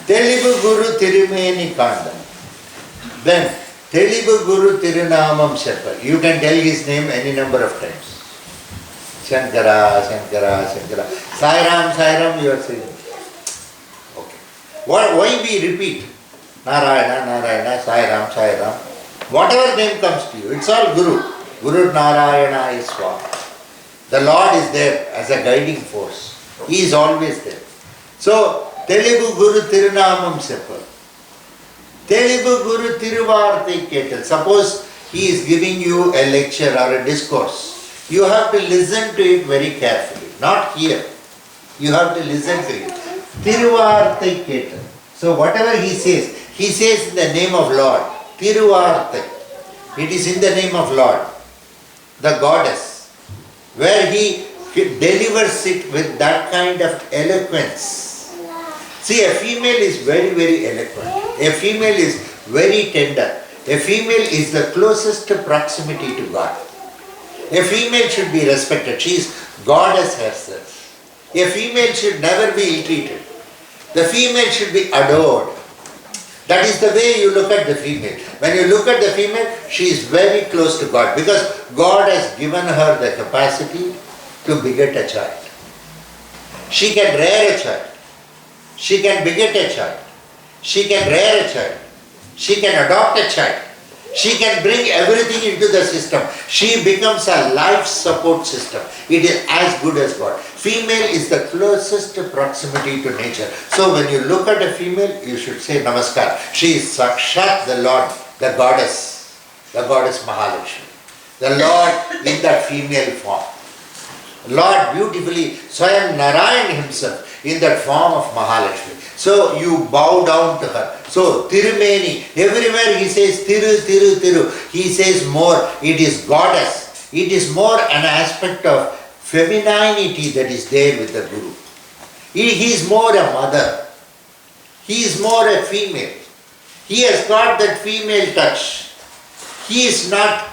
Telugu Guru Tirumeni Kanda. Then, Telugu Guru Tirunamam Shepherd. You can tell his name any number of times. Shankara, Shankara, Shankara. Sai Ram, you are saying. Okay. Why we repeat? Narayana, Narayana, Sai Ram. Whatever name comes to you, it's all Guru. Guru Narayana is Swami. The Lord is there as a guiding force. He is always there. So, Telugu Guru Tirunamam Shepherd. Telugu Guru Tiruvarthi Ketal. Suppose he is giving you a lecture or a discourse. You have to listen to it very carefully. Not hear. You have to listen to it. Tiruvarthi Ketal. So whatever he says in the name of Lord. Tiruvarthi. It is in the name of Lord. The goddess. Where he delivers it with that kind of eloquence. See, a female is very, very eloquent. A female is very tender. A female is the closest proximity to God. A female should be respected. She is goddess herself. A female should never be ill-treated. The female should be adored. That is the way you look at the female. When you look at the female, she is very close to God because God has given her the capacity to beget a child. She can rear a child. She can beget a child. She can rear a child. She can adopt a child. She can bring everything into the system. She becomes a life support system. It is as good as God. Female is the closest proximity to nature. So when you look at a female, you should say Namaskar. She is Sakshat, the Lord, the goddess Mahalakshmi. The Lord in that female form. Lord beautifully, Swayam Narayan himself in that form of Mahalakshmi. So you bow down to her. So Tirumeni, everywhere he says Tiru. He says more, it is goddess. It is more an aspect of femininity that is there with the Guru. He is more a mother. He is more a female. He has got that female touch. He is not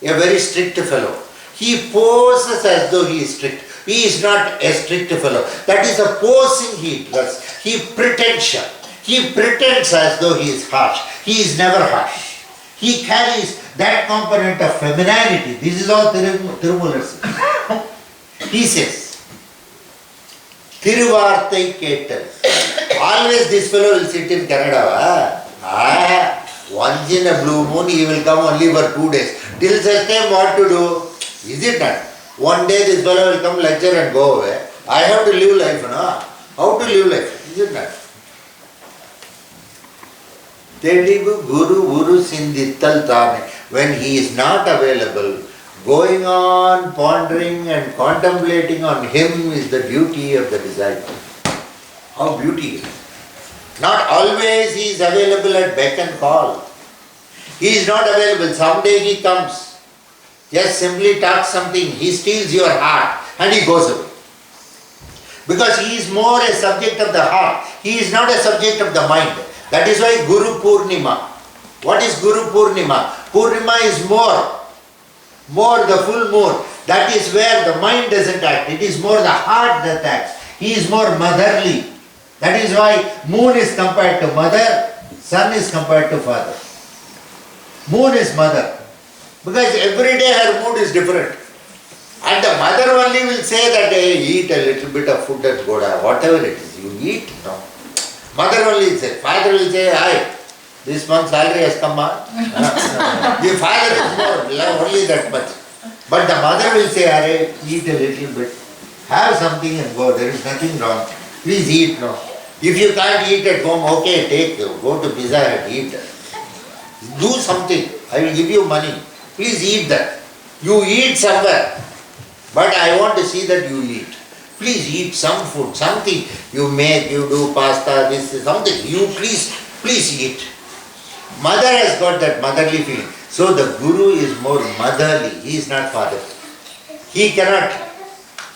a very strict fellow. He poses as though he is strict. He is not a strict fellow. That is a posing he does. He pretends as though he is harsh. He is never harsh. He carries that component of femininity. This is all Tirumular says. He says, Tiruvarthai Ketal. Always this fellow will sit in Canada. Once in a blue moon he will come only for 2 days. Till such time what to do? Is it not? One day this fellow will come lecture and go away. I have to live life, no? How to live life? Is it not? Telugu Guru Sindittal Tane. When he is not available, going on pondering and contemplating on him is the duty of the disciple. How beauty is. Not always he is available at beck and call. He is not available. Someday he comes. Just simply talk something. He steals your heart and he goes away. Because he is more a subject of the heart. He is not a subject of the mind. That is why Guru Purnima. What is Guru Purnima? Purnima is more the full moon. That is where the mind doesn't act. It is more the heart that acts. He is more motherly. That is why moon is compared to mother, sun is compared to father. Moon is mother. Because every day her mood is different. And the mother only will say that, hey, eat a little bit of food and go down. Whatever it is, you eat. No. Mother only will say. Father will say, hi, this month's salary has come out. The father is more, only that much. But the mother will say, hey, eat a little bit. Have something and go. There is nothing wrong. Please eat now. If you can't eat at home, okay, go to Pizza Hut, eat. Do something. I will give you money. Please eat that. You eat somewhere. But I want to see that you eat. Please eat some food, something you make, you do pasta, this, something. You please eat. Mother has got that motherly feeling. So the Guru is more motherly. He is not father. He cannot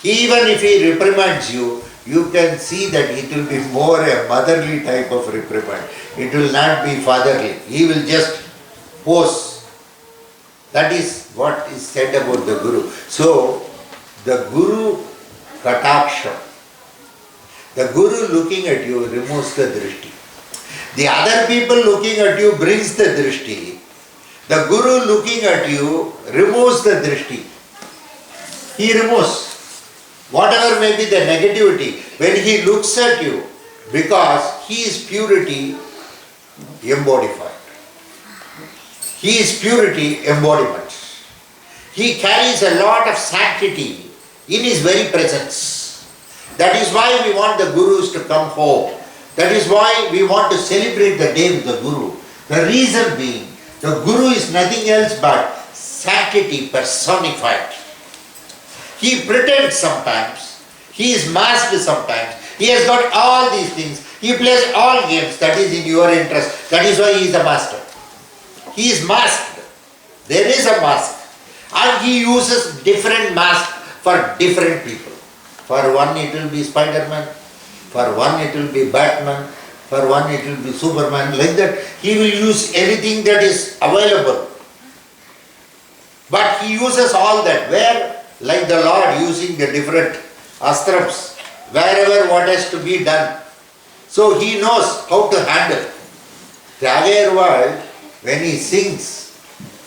Even if he reprimands you, you can see that it will be more a motherly type of reprimand. It will not be fatherly. He will just pose. That is what is said about the Guru. So, the Guru Kataksha, the Guru looking at you removes the drishti. The other people looking at you brings the drishti. The Guru looking at you removes the drishti. He removes whatever may be the negativity when he looks at you, because he is purity embodified. He is purity embodiment. He carries a lot of sanctity in his very presence. That is why we want the Gurus to come home. That is why we want to celebrate the day with the Guru. The reason being, the Guru is nothing else but sanctity personified. He pretends sometimes, he is masked sometimes, he has got all these things, he plays all games, that is in your interest, that is why he is a master. He is masked, there is a mask, and he uses different masks for different people. For one it will be Spider-Man, for one it will be Batman, for one it will be Superman, like that. He will use anything that is available. But he uses all that, where like the Lord using the different astrams, wherever what has to be done. So he knows how to handle. The other world, when he sings,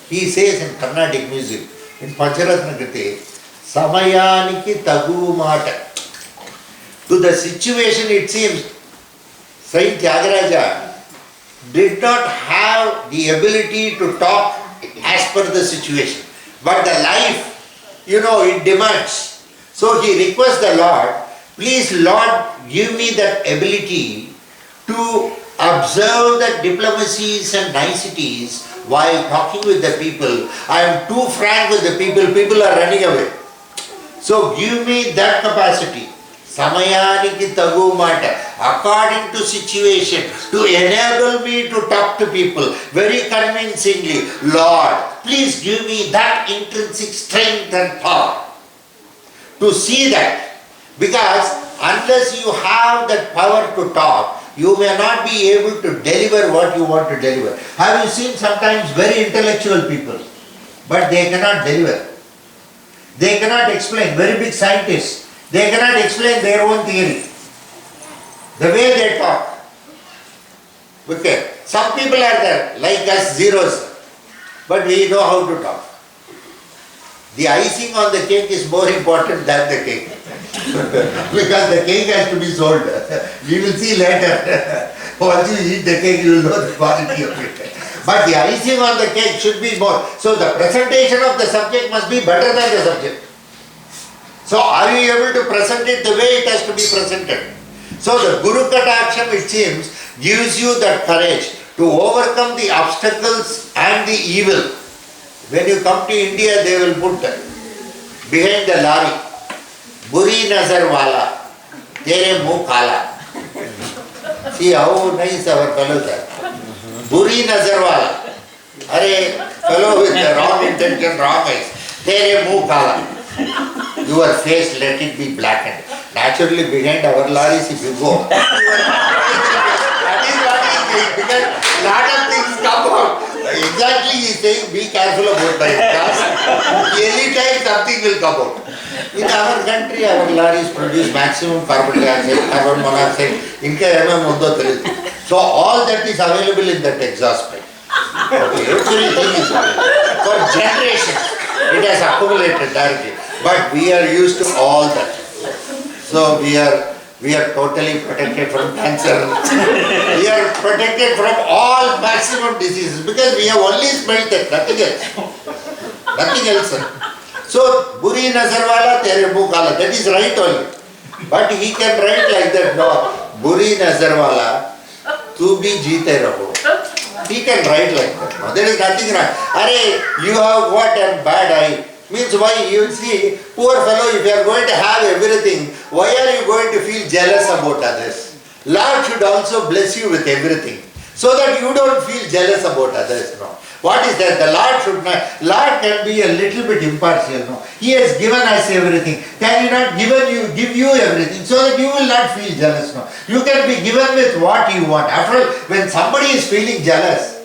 he says in Carnatic music, in Pancharatna Kriti, Samayaniki Tagu Mata. To the situation it seems, Saint Tyagaraja did not have the ability to talk as per the situation. But the life, it demands. So he requests the Lord, please Lord, give me that ability to observe the diplomacies and niceties while talking with the people. I am too frank with the people, people are running away. So give me that capacity. Samayaniki tagu mata, according to situation, to enable me to talk to people very convincingly. Lord, please give me that intrinsic strength and power to see that. Because unless you have that power to talk, you may not be able to deliver what you want to deliver. Have you seen sometimes very intellectual people, but they cannot deliver? They cannot explain, very big scientists. They cannot explain their own theory. The way they talk. Okay. Some people are there, like us, zeros. But we know how to talk. The icing on the cake is more important than the cake. Because the cake has to be sold. We will see later. Once you eat the cake, you will know the quality of it. But the icing on the cake should be more. So the presentation of the subject must be better than the subject. So are you able to present it the way it has to be presented? So the Guru Kataksham, it seems, gives you that courage to overcome the obstacles and the evil. When you come to India, they will put behind the lorry, Buri Nazar Wala, Tere Muh Kala. See how nice our fellows are. Buri Nazar Wala. Are fellow with the wrong intention, wrong eyes. Tere Muh Kala. Your face, let it be blackened. Naturally, behind our lorries, if you go, that is what he is saying, because lot of things come out. Exactly, he is saying, be careful about that. Anytime something will come out. In our country, our lorries produce maximum carbon dioxide, carbon monoxide, so all that is available in that exhaust pipe. Okay, everything is available. For generations, it has accumulated directly. But we are used to all that. So we are totally protected from cancer. We are protected from all maximum diseases because we have only smelled that, nothing else. Nothing else. So, Buri Nazarwala Tere Mukala, that is right only. But he can write like that, no. Buri Nazarwala, tu bhi jeete raho. He can write like that. No, there is nothing wrong. Are, you have what a bad eye. Means why you will see, poor fellow, if you are going to have everything, why are you going to feel jealous about others? Lord should also bless you with everything. so that you don't feel jealous about others. No. What is that? The Lord should not, Lord can be a little bit impartial. No. He has given us everything. Can He not give you everything so that you will not feel jealous? No. You can be given with what you want. After all, when somebody is feeling jealous,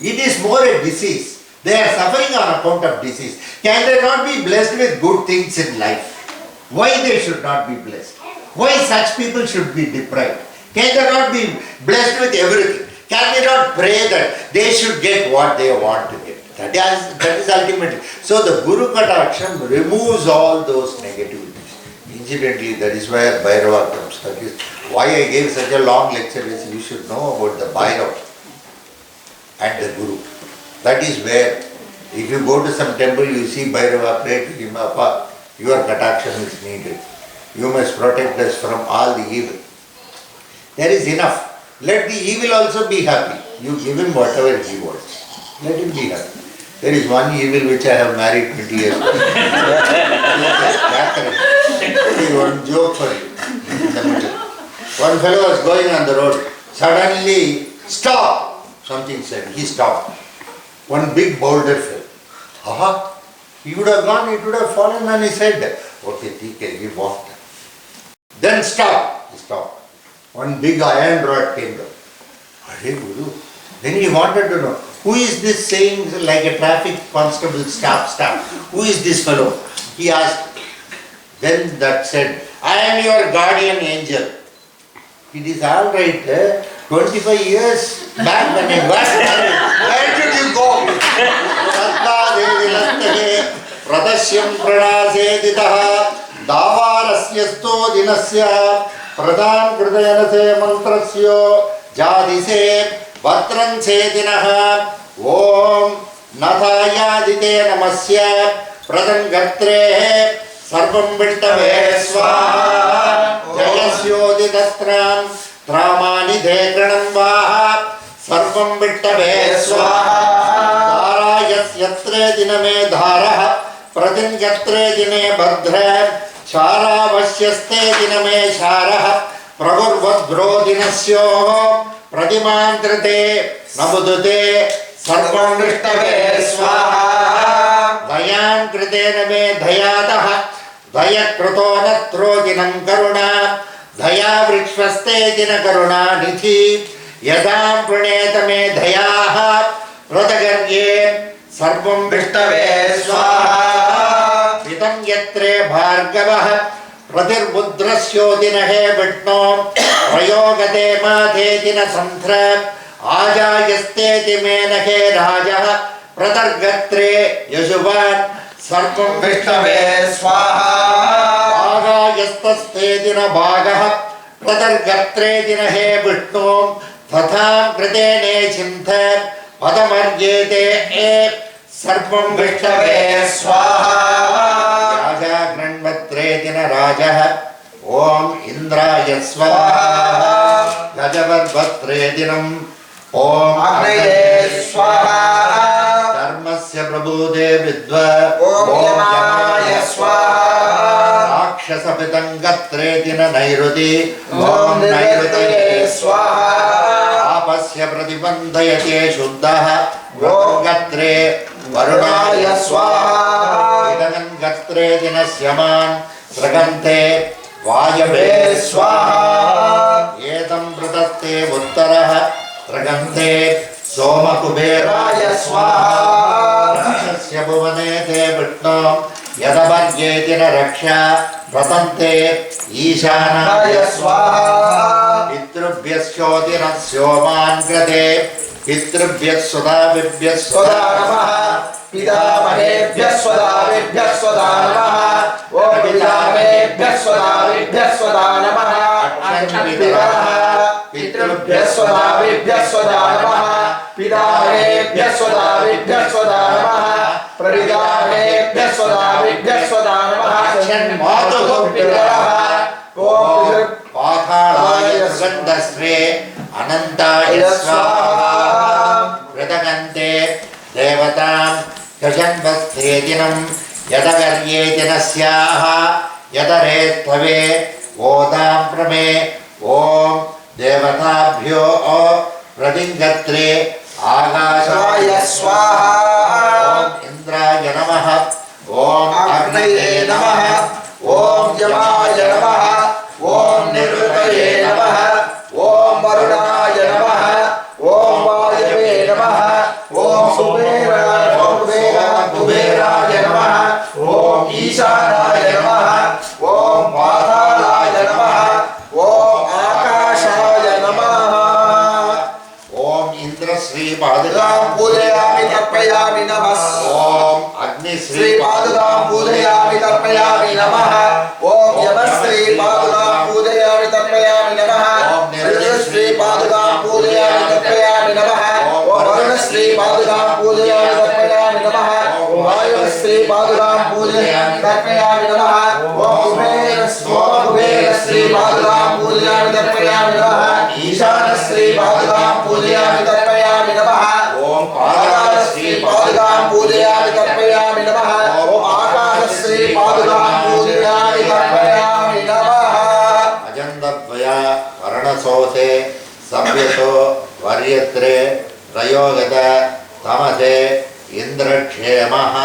it is more a disease. They are suffering on account of disease. Can they not be blessed with good things in life? Why they should not be blessed? Why such people should be deprived? Can they not be blessed with everything? Can they not pray that they should get what they want to get? That is ultimately. So the Guru Kataksham removes all those negativities. Incidentally, that is where Bhairava comes. That is why I gave such a long lecture is you should know about the Bhairava and the Guru. That is where, if you go to some temple, you see Bhairava, pray to him, Appa, your Kataksham is needed. You must protect us from all the evil. There is enough. Let the evil also be happy. You give him whatever he wants. Let him be happy. There is one evil which I have married 20 years ago. One joke for you in the middle. One fellow was going on the road. Suddenly, stop! Something said. He stopped. One big boulder fell. Aha! He would have gone, it would have fallen on his head. Okay, TK, he walked. Then stop. He stopped. One big iron rod came down. Hare Guru. Then he wanted to know, who is this saying like a traffic constable, stop, stop. Who is this fellow? He asked. Then that said, I am your guardian angel. It is all right. 25 years back when I got married, where did you go? Pradashyam pranaseditaha davarasyasto dinasya Pradhan Kridayanase Mantrasyo Jadise Vatran Sedinaha Om Nathayadite Namasya Pradhan Gatre Sarvam Vittave Swaha Jayasyo Didatram Tramani Dekranam Vaha Sarvam Vittave Swaha Darayasyatre Diname Dharaha Pradhan Gatre Dine Badra Charavasyaste diname sharah pragurvadbro dinasyo pradimantrate nabudute sarvam vishtave swaha dayan krite name dhayatah dayakruto natro dinam karuna dhaya vrikshvaste dina karuna nidhi yadam pranetame dhayaha pratagarye sarvam vishtave swaha Vitam yatre bhargavah pratirbudrasyo dinahe vitno prayogate mathe dina santhra ajayaste dimenahe rajah pratargatre yashuvan sarvam vishtave swaha agayastaste dina bhagah pratargatre dinahe vitno tatham kritene chintha padamargyete Sarvam Vishtave Swaha Raja Granvatre Dina Raja Om Indraya Swaha Gajavarvatre Dinam Om Agnaye Swaha Dharmasya Prabhude Vidva Om Yamaya Swaha Rakshasa Pitangatre Dina Nairudi Om Nairudi Swaha Apasya Pratibandayate Shuddha Om Gatre Varunaya Swaha Idagan Gatre Dinasyaman Pragante Vayave Swaha Yetam Prataste Uttaraha Pragante Soma Kuberaya Swaha Rakshasya Bhuvanete Vitno Yadavarye Dina Raksha Pratante Ishanaya Swaha Pitrubhyasyo Dinasyoman Grade Pitrubhyas Soda Vibhyas Soda Namaha Pidamahebhyas Soda Vibhyas Soda Namaha Om Pidamahebhyas Soda Vibhyas Soda Namaha Akshantipidamaha Pitrubhyas Soda Vibhyas Soda Namaha Pidamahebhyas Soda Vibhyas Soda Namaha Pradidamahebhyas Soda Vibhyas Soda Namaha Akshantipidamaha Om Pathalaya Sugandhasre Anantaya Swaha Kritagante Devatam Kajanvaste Dinam Yadagarye Dinasyaha Yadarethave Vodam Prame Om Devatabhyo प्रतिगत्रे आकाशाय स्वाहा ओम इंद्राय नमः ओम अग्नये नमः ओम यमाय नमः ओम निरुतये नमः ओम वरुणाय नमः ओम वायवे नमः ओम कुबेराय नमः ओम ईशानाय नमः ओम पातालाय नमः ओम आकाशाय नमः ओम इंद्र श्री पादुकां पूजयामि तर्पयामि नमः ओम अग्नि श्री पादुकां पूजयामि तर्पयामि नमः ओम यमश्री पादुकां पूजयामि तर्पयामि नमः श्री पादुकां पूजयामि तर्पयामि नमः ओम वरुणश्री पादुकां पूजयामि तर्पयामि नमः ओम वायुश्री पादुकां पूजयामि तर्पयामि नमः ओम कुबेरश्री पादुकां पूजयामि तर्पयामि नमः ईशानश्री पादुकां पूजयामि तर्पयामि नमः ओम पादालश्री पादुकां पूजयामि तर्पयामि नमः ओम आकाशश्री पादुकां पूजयामि तर्पयामि नमः अजन्तद्वया वर्णसोते सभ्यतो वर्यत्रे त्रयोगत तमसे इन्द्रक्षेमः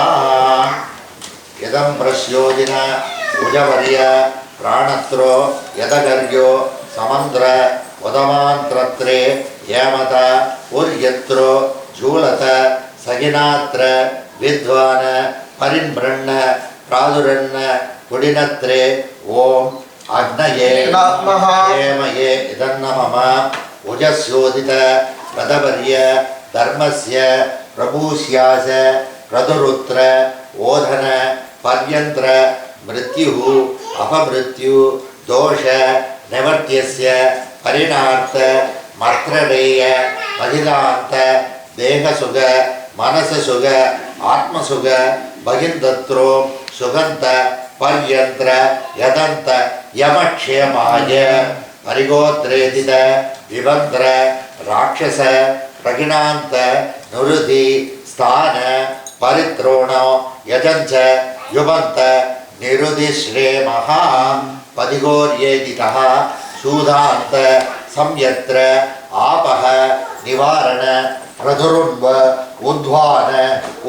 यदं प्रस्योदिन उजवर्य प्राणत्रो यदगर्यो समन्द्र उदमान्त्रत्रे येमत उर्यत्रो झूलत सगिनात्र विद्वान् परिन्ब्रह्ण प्रादुरन् कुडिनत्रे ओम अग्नये नमः हेमये इदन्नमः उजस्योदित रदवर्य धर्मस्य प्रभूस्यास क्रतुरुत्र ओधन पर्यन्त्र मृत्युः अपमृत्यु दोष निवर्त्यस्य परिणार्थ मर्त्रडेय महिलान्त देहसुख मनससुख आत्मसुख बहिर्दत्रो सुगन्त पर्यन्त्र यदन्त यमक्षेमाय परिगोत्रेदित विवन्त्र राक्षस प्रगिणान्त नुरुधि स्थान परित्रोणो यजञ्च युवन्त निरुधिश्रेमः पदिगोर्येदितः शूधान्त संयत्र आपः निवारण प्रधुरुन्व उद्वान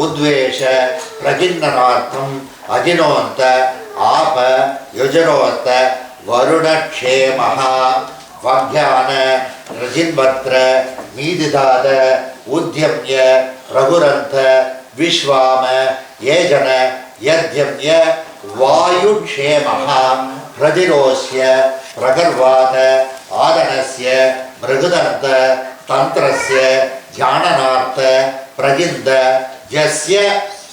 उद्वेष प्रगिन्ननार्थम् अजिनोन्त आप युजरोन्त वरुणक्षेमः वग्यान रजिन्वत्र मीदिदाद उद्यम्य रघुरन्त विश्वाम येजन यद्यम्य वायुक्षेमः प्रतिरोस्य प्रगर्वाद आदनस्य मृगदन्त तन्त्रस्य ध्याननार्थ प्रगिन्द यस्य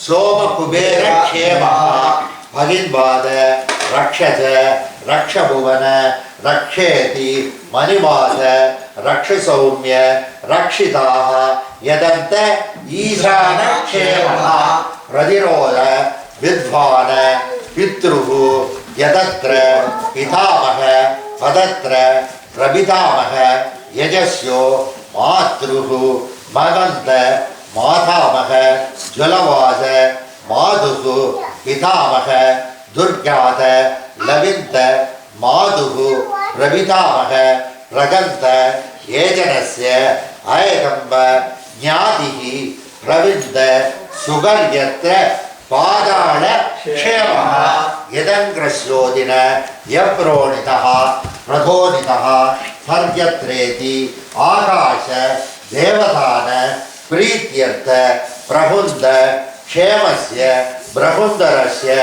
सोमकुबेरक्षेमः भगिन्वाद रक्षज रक्षभुवन रक्षेति मणिवास रक्षसौम्य रक्षिताः यदन्त ईशानक्षेमः प्रतिरोध विद्वान् पितृः यदत्र पितामह पदत्र प्रपितामह यजस्यो मातृः मगन्त मातामह ज्वलवास मातुः पितामह दुर्गात लविन्त मातुः प्रपितामह प्रगन्त येजनस्य अयकम्ब ज्ञातिः प्रविन्द सुगर्यत्र पादाळ क्षेमः यदङ्ग्रस्योदिन यप्रोणितः प्रधोनितः सर्यत्रेति आकाश देवतान प्रीत्यर्थ प्रहुन्द क्षेमस्य ब्रहुन्दरस्य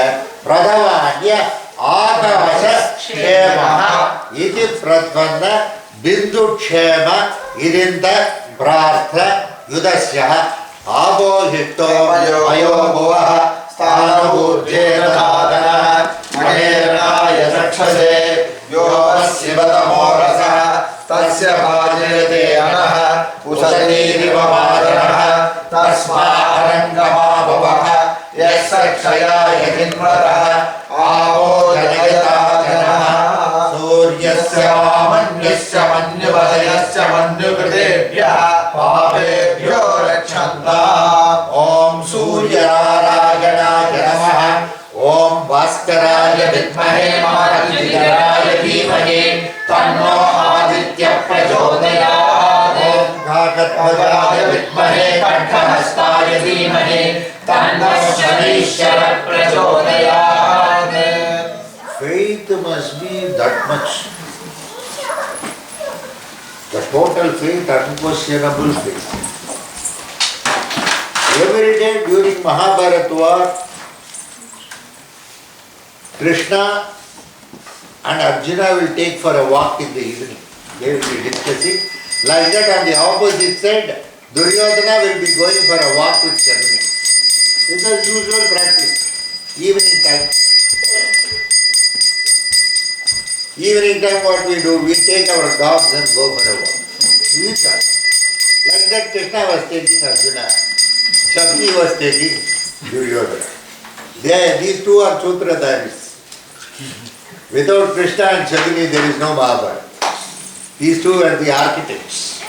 प्रधवान्य आकाश क्षेमः इति प्रध्वन्न बिन्दुक्षेम इदिन्द प्रार्थ युधस्यः आबोहिष्टो अयो भुवः स्थानपूर्जेन साधनः महेरणाय रक्षसे यो शिवतमो रसः तस्य भाजयते अनः उषतीरिव मातरः तस्मारङ्गमा भवः यस्य क्षयाय जिन्वरः आवो जनयता जनः सूर्यस्य वामन्यस्य मन्युवदयस्य मन्युकृतेभ्यः पापेभ्यो रक्षन्ता ॐ सूर्यनारायणाय नमः ॐ भास्कराय विद्महे मारुतिराय धीमहि तन्नो आदित्यः प्रचोदयात् ॐ खड्गाय विद्महे खड्गहस्ताय धीमहि तन्नः शनैश्चरः प्रचोदयात्. Faith must be that much. The total faith, unquestionable faith. Every day during Mahabharat war, Krishna and Arjuna will take for a walk in the evening. They will be discussing. Like that on the opposite side, Duryodhana will be going for a walk with Shaguni. It's a usual practice. Evening time. Evening time what we do, we take our dogs and go for a walk. We start. Like that Krishna was taking Arjuna. Shaguni was taking Duryodhana. These two are Sutradharis. Without Krishna and Shaguni there is no Mahabharata. These two are the architects.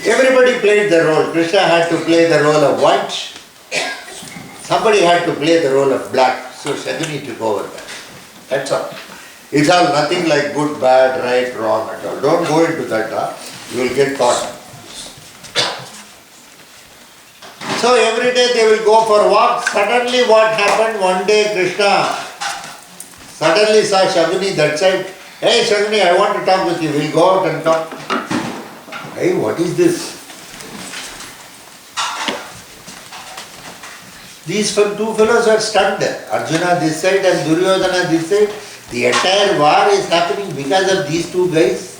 Everybody played the role. Krishna had to play the role of white. Somebody had to play the role of black. So Shaguni took over that. That's all. It's all nothing like good, bad, right, wrong at all. Don't go into that. You will get caught. So every day they will go for walks. Suddenly what happened? One day Krishna suddenly saw Shaguni that side. Hey Shaguni, I want to talk with you. We'll go out and talk. Hey, what is this? These two fellows are stunned. Arjuna this side and Duryodhana this side. The entire war is happening because of these two guys.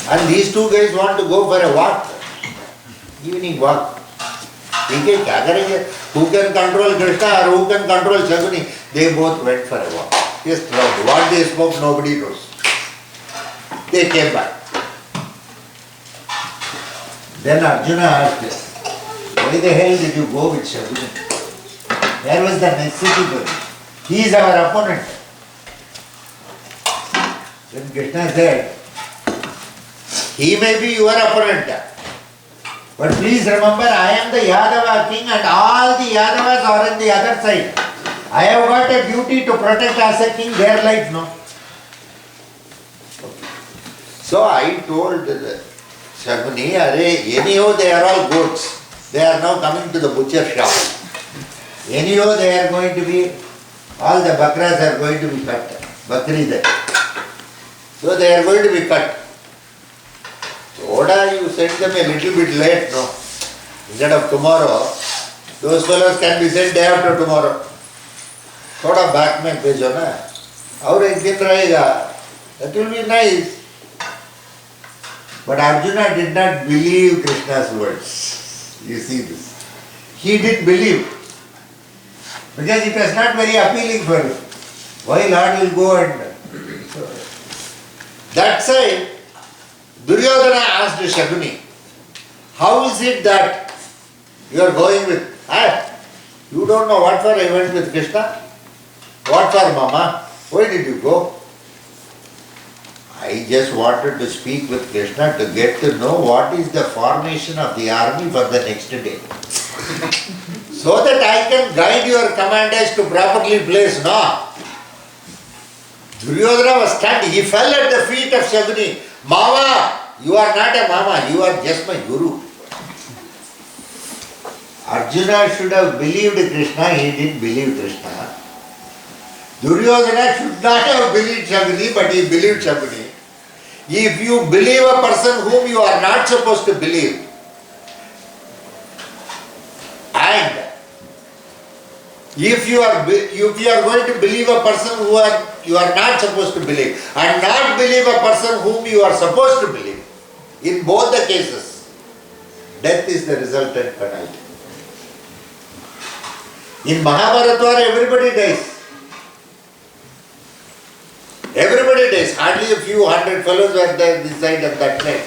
And these two guys want to go for a walk. Evening walk. Who can control Krishna or who can control Shaguni? They both went for a walk. Just round. What they spoke, nobody knows. They came back. Then Arjuna asked, why the hell did you go with Shaguni? Where was the necessity for it? He is our opponent. Then Krishna said, he may be your opponent. But please remember, I am the Yadava king and all the Yadavas are on the other side. I have got a duty to protect as a king their life, no? So I told Shaguni, anyhow they are all goats. They are now coming to the butcher shop. Anyhow they are going to be, all the bakras are going to be cut. Bakri there. So they are going to be cut. Soda, you send them a little bit late, no? Instead of tomorrow, those fellows can be sent day after tomorrow. Soda back mein bhejo na. Aur ek din rahega. That will be nice. But Arjuna did not believe Krishna's words. You see this. He didn't believe. Because it was not very appealing for him. Why Lord will go and... That side, Duryodhana asked Shaguni, how is it that you are going with... you don't know what for I went with Krishna? What for Mama? Why did you go? I just wanted to speak with Krishna to get to know what is the formation of the army for the next day. So that I can guide your commanders to properly place, no? Duryodhana was standing, he fell at the feet of Shaguni. Mama, you are not a mama, you are just my guru. Arjuna should have believed Krishna, he didn't believe Krishna. Duryodhana should not have believed Shaguni, but he believed Shaguni. If you believe a person whom you are not supposed to believe, and if you are going to believe a person who you are not supposed to believe, and not believe a person whom you are supposed to believe, in both the cases, death is the resultant penalty. In Mahabharata, everybody dies. Everybody dies. Hardly a few hundred fellows were there this side and that side.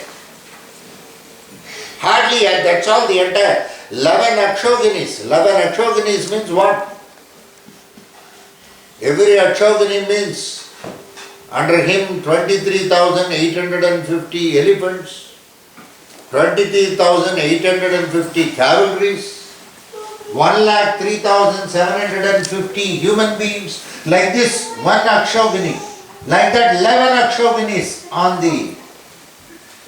Hardly, and that's all the entire 11 Akshoginis. 11 Akshoginis means what? Every Akshogini means under him 23,850 elephants, 23,850 cavalries, 1,03,750 human beings. Like this, one Akshogini. Like that, 11 Akshoginis on the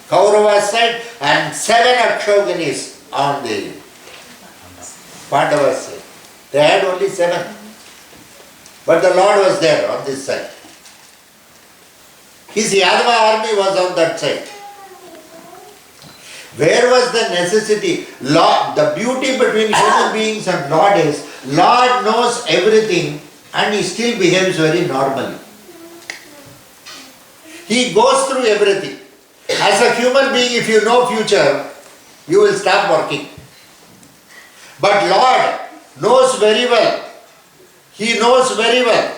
Kauravas side and 7 Akshoganis on the Pandavas side. They had only 7. But the Lord was there on this side. His Yadava army was on that side. Where was the necessity? Lord, the beauty between human beings and Lord is, Lord knows everything and He still behaves very normally. He goes through everything. As a human being, if you know future, you will stop working. But Lord knows very well. He knows very well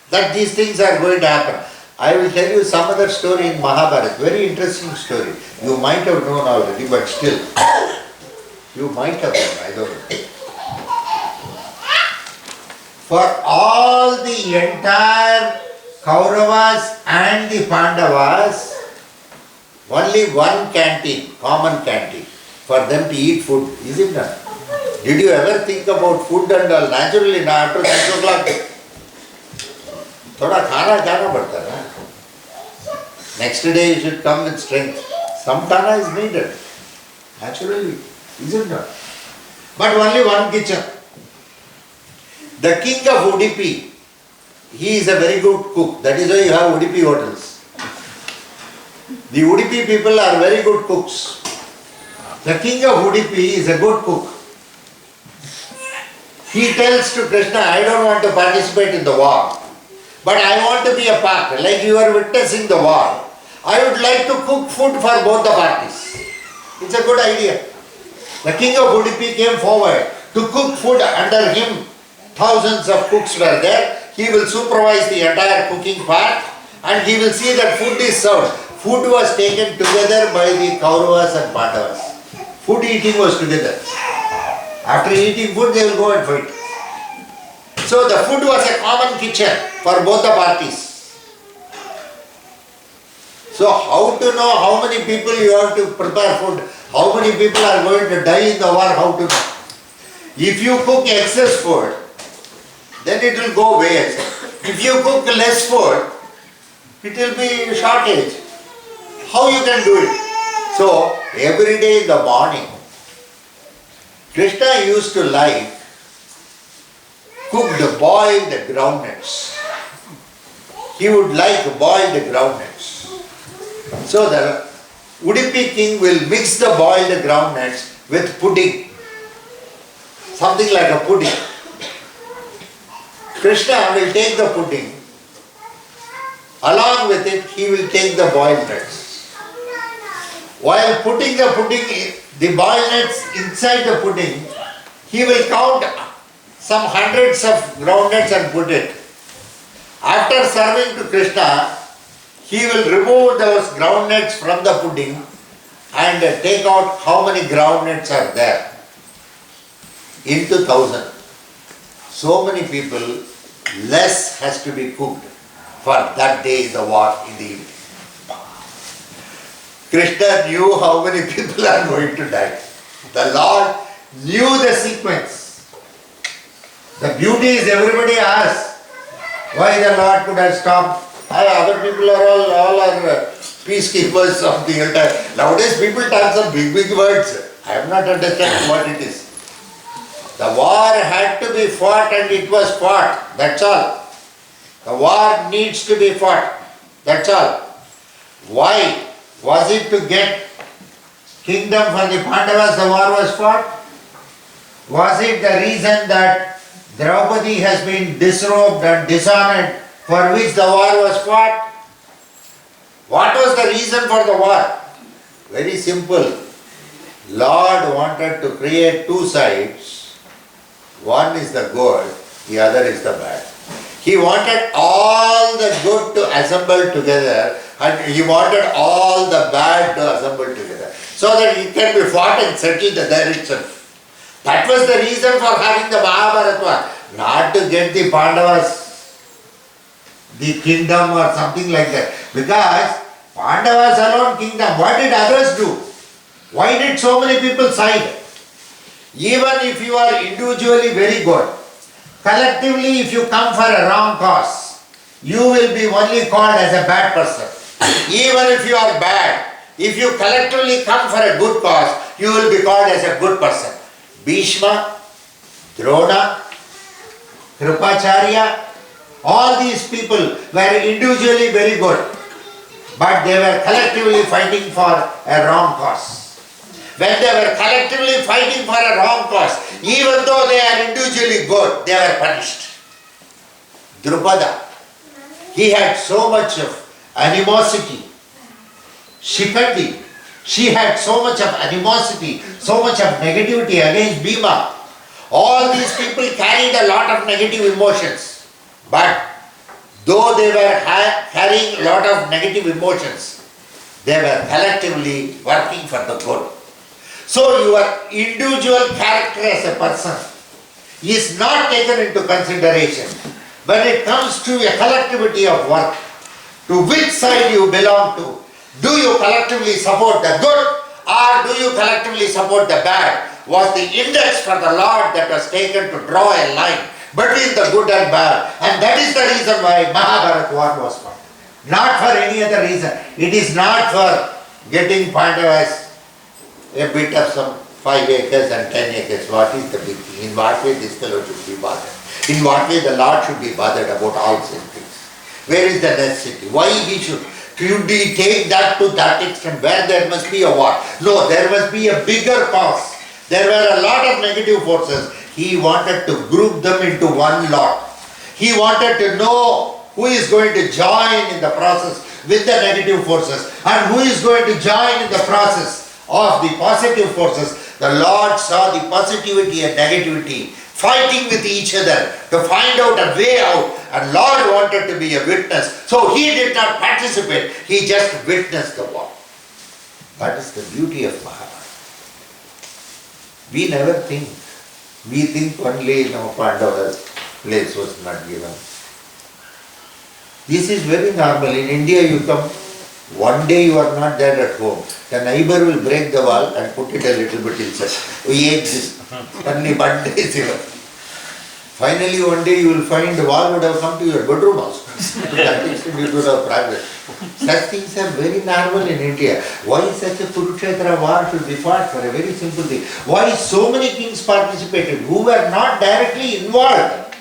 that these things are going to happen. I will tell you some other story in Mahabharat, very interesting story. You might have known already, but still, you might have known, I don't know. For all the entire Kauravas and the Pandavas, only one canteen, common canteen, for them to eat food, is it not? Did you ever think about food and all? Naturally, now after 6 o'clock, thoda khana jana padta na. Next day you should come with strength. Some khana is needed. Naturally, is it not? But only one kitchen. The king of Udupi, he is a very good cook. That is why you have Udupi hotels. The Udupi people are very good cooks. The king of Udupi is a good cook. He tells to Krishna, I don't want to participate in the war, but I want to be a part. Like you are witnessing the war, I would like to cook food for both the parties. It's a good idea. The king of Udupi came forward to cook food under him. Thousands of cooks were there. He will supervise the entire cooking part and he will see that food is served. Food was taken together by the Kauravas and Pandavas. Food eating was together. After eating food, they will go and fight. So the food was a common kitchen for both the parties. So how to know how many people you have to prepare food, how many people are going to die in the war, how to know? If you cook excess food, then it will go waste. If you cook less food, it will be shortage. How you can do it? So every day in the morning, Krishna used to like cooked boiled groundnuts. He would like boiled groundnuts. So the Udupi king will mix the boiled groundnuts with pudding. Something like a pudding. Krishna will take the pudding. Along with it, he will take the boiled nuts. While putting the pudding, the boiled nuts inside the pudding, he will count some hundreds of groundnuts and put it. After serving to Krishna, he will remove those groundnuts from the pudding and take out how many groundnuts are there. Into 1,000. So many people, less has to be cooked for that day in the war in the evening. Krishna knew how many people are going to die. The Lord knew the sequence. The beauty is everybody asks why the Lord could have stopped. Other people are all are peacekeepers of the entire. Nowadays people talk some big words. I am not understanding what it is. The war had to be fought and it was fought. That's all. The war needs to be fought. That's all. Why? Was it to get kingdom for the Pandavas the war was fought? Was it the reason that Draupadi has been disrobed and dishonored for which the war was fought? What was the reason for the war? Very simple. Lord wanted to create two sides. One is the good, the other is the bad. He wanted all the good to assemble together and he wanted all the bad to assemble together so that it can be fought and settled there itself. That was the reason for having the Mahabharat war, not to get the Pandavas, the kingdom or something like that. Because Pandavas alone kingdom, what did others do? Why did so many people side? Even if you are individually very good, collectively if you come for a wrong cause, you will be only called as a bad person. Even if you are bad, If you collectively come for a good cause, you will be called as a good person. Bhishma, Drona, Kripacharya, all these people were individually very good, but they were collectively fighting for a wrong cause. When they were collectively fighting for a wrong cause, even though they are individually good, they were punished. Drupada, he had so much of animosity. Shikandi, she had so much of animosity, so much of negativity against Bhima. All these people carried a lot of negative emotions. But though they were carrying a lot of negative emotions, they were collectively working for the good. So your individual character as a person is not taken into consideration when it comes to a collectivity of work. To which side you belong to? Do you collectively support the good or do you collectively support the bad? Was the index for the Lord that was taken to draw a line between the good and bad. And that is the reason why Mahabharat war was fought. Not for any other reason. It is not for getting Pandavas a bit of some 5 acres and 10 acres. What is the big thing? In what way this fellow should be bothered? In what way the Lord should be bothered about all such things? Where is the necessity? Why he should? Should he take that to that extent where there must be a war? No, there must be a bigger cause. There were a lot of negative forces. He wanted to group them into one lot. He wanted to know who is going to join in the process with the negative forces and who is going to join in the process of the positive forces. The Lord saw the positivity and negativity fighting with each other to find out a way out, and Lord wanted to be a witness. So he did not participate, he just witnessed the war. That is the beauty of Mahabharata. We never think. We think only Pandava's place was not given. This is very normal. In India you come, one day you are not there at home. The neighbor will break the wall and put it a little bit inside. We ate this. Only one day is here. Finally one day you will find the wall would have come to your bedroom also. To that extent you would have progress. Such things are very normal in India. Why such a Kurukshetra war should be fought? For a very simple thing. Why so many kings participated who were not directly involved?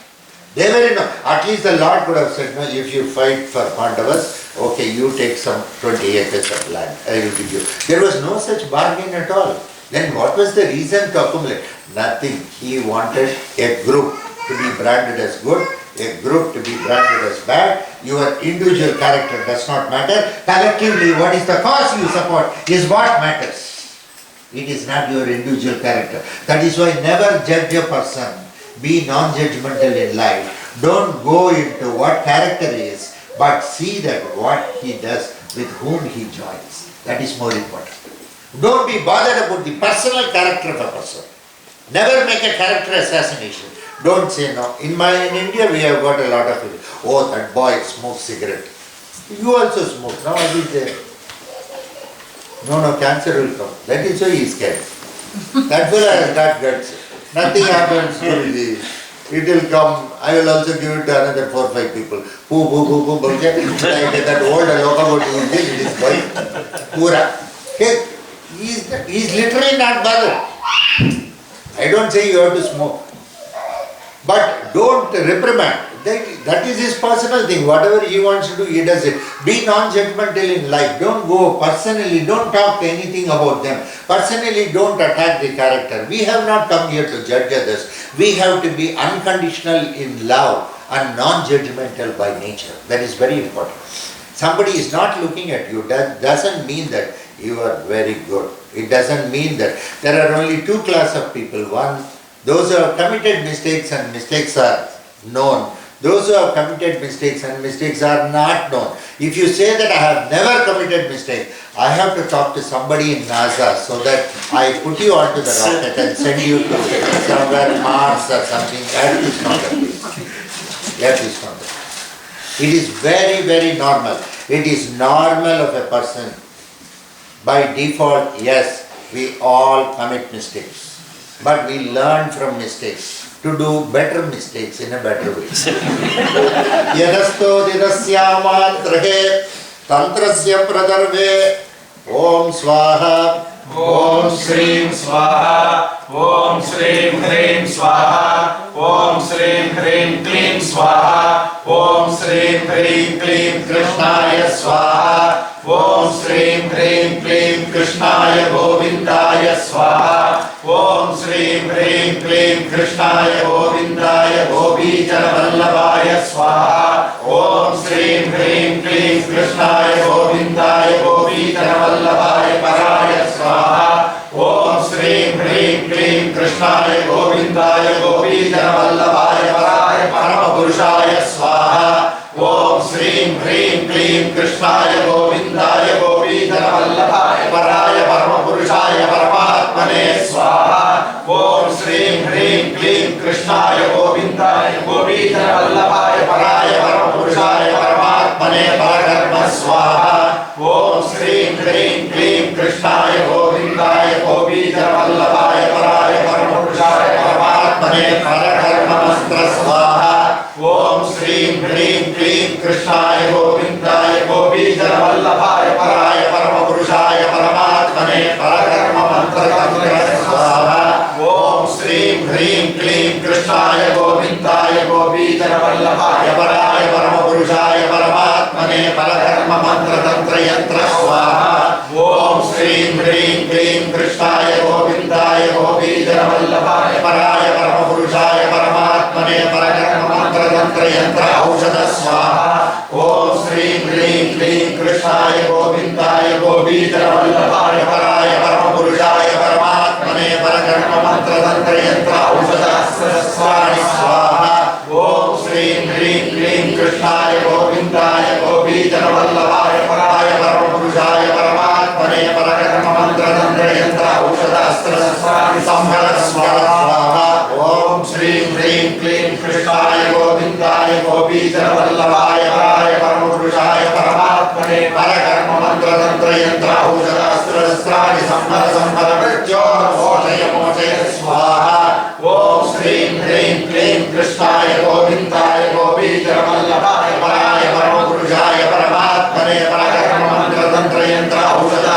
They were at least the Lord could have said, no, if you fight for Pandavas, okay, you take some 20 acres of land, I will give you. There was no such bargain at all. Then what was the reason to accumulate? Nothing. He wanted a group to be branded as good, a group to be branded as bad. Your individual character does not matter. Collectively, what is the cause you support is what matters. It is not your individual character. That is why never judge a person. Be non-judgmental in life. Don't go into what character is, but see that what he does, with whom he joins. That is more important. Don't be bothered about the personal character of a person. Never make a character assassination. Don't say no. In India we have got a lot of people. Oh, that boy smokes cigarette. You also smoke. Now what is there? No, cancer will come. That is why he is scared. That fellow has got guts. Nothing happens to it will come. I will also give it to another 4 or 5 people. Poo, like that old locomotive it is going. Pura. Okay. He is literally not bothered. I don't say you have to smoke. But don't reprimand. That is his personal thing. Whatever he wants to do, he does it. Be non-judgmental in life. Don't go personally. Don't talk to anything about them. Personally, don't attack the character. We have not come here to judge others. We have to be unconditional in love and non-judgmental by nature. That is very important. Somebody is not looking at you. That doesn't mean that you are very good. It doesn't mean that. There are only 2 classes of people. One, those who have committed mistakes and mistakes are known. Those who have committed mistakes and mistakes are not known. If you say that I have never committed mistake, I have to talk to somebody in NASA so that I put you onto the rocket and send you to somewhere Mars or something. That is not the case. That is not the case. It is very, very normal. It is normal of a person. By default, yes, we all commit mistakes. But we learn from mistakes to do better mistakes in a better way. Yadasto didasyamantrahe tantrasya pradarve Om Swaha. Om Shrim Swaha. Om Shrim Hrim Swaha. Om Shrim Hrim Klim Swaha. Om Shrim Hrim Klim Krishnaya Swaha. Om Shrim Hrim Klim Krishnaya Govindaya Swaha. Om Shrim Hrim Klim Krishnaya Govindaya Gopijana Vallabhaya Swaha. Om Shrim Hrim Klim Krishnaya Govindaya Gopijana Vallabhaya Paraya Swaha. Om Shrim Hrim Klim Krishnaya Govindaya Gopijana Vallabhaya Paraya Paramapurushaya Swaha. Om Shrim Hrim Klim Krishnaya Govindaya Gopijana Vallabhaya Paraya Paramapurushaya Paramatmane Swaha. Om Shrim Hrim Klim Krishnaya Govindaya Gopijana Vallabhaya Paraya Paramapurushaya Paramatmane Parakarma Swaha. Om Shrim Hrim Klim Krishnaya Govindaya Gopijana Vallabhaya Paraya Paramapurushaya Paramatmane Parakarma Mantra Swaha. Om Shrim Hrim Klim Krishnaya Govindaya Gopijana Vallabhaya Paraya Paramapurushaya Paramatmane Parakarma Mantra Swaha. Om Shrim Hrim Klim Krishnaya Govindaya Gopijana Vallabhaya Paraya Paramapurushaya Paramatmane Parakarma Mantra Tantra Yantra Swaha. Om Shrim Hrim Klim Krishnaya Govindaya Gopijana Vallabhaya Paraya Paramapurushaya Paramatmane Parakarma Mantra Tantra Yantra Aushada Swaha. Om Shrim Hrim Klim Krishnaya Govindaya Gopijana Vallabhaya Paraya Paramapurushaya Paramatmane Parakarma Mantra Tantra Yantra Aushada Swaha. Om Shrim Hrim Klim Krishnaya Govindaya Gopijana Vallabhaya Paraya Paramapurushaya Paramatmane Parakarma Mantra Tantra Yantra Aushada Swaha. Om Shrim Hrim Klim Krishnaya Govindaya Gopijana Vallabhaya Paraya Paramapurushaya Paramatmane Parakarma Mantra Tantra Yantra Aushada Swaha. Om Shrim Hrim Klim Krishnaya Govindaya Gopijana Vallabhaya Paraya Paramapurushaya Paramatmane Parakarma Mantra Tantra Yantra Aushada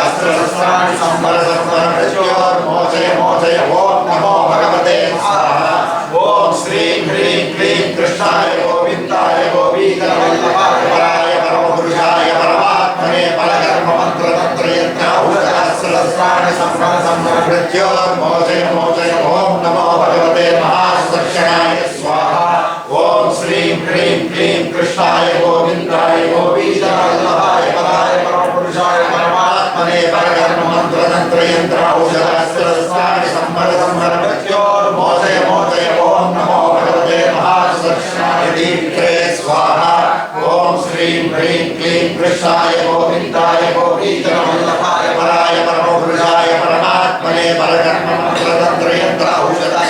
Om Namo Bhagavate Swaha. Om Shrim Hrim Klim Krishnaya Govindaya Gopijana Vallabhaya Paraya Paramapurushaya Paramatmane Parakarma Mantra Tantra Yantra Aushada Om Namo Bhagavate Mahasakshaya Swaha. Om Shrim Hrim Klim Krishnaya Govindaya Gopijana Vallabhaya Paraya Paramapurushaya Paramatmane Parakarma Mantra Tantra Yantra Aushada Om Namo Bhagavate Mahasakshaya Swaha. Om Shrim Hrim Klim Krishnaya Govindaya Gopijana Vallabhaya Paraya Paramapurushaya Paramatmane Parakarma Mantra Tantra Yantra Aushada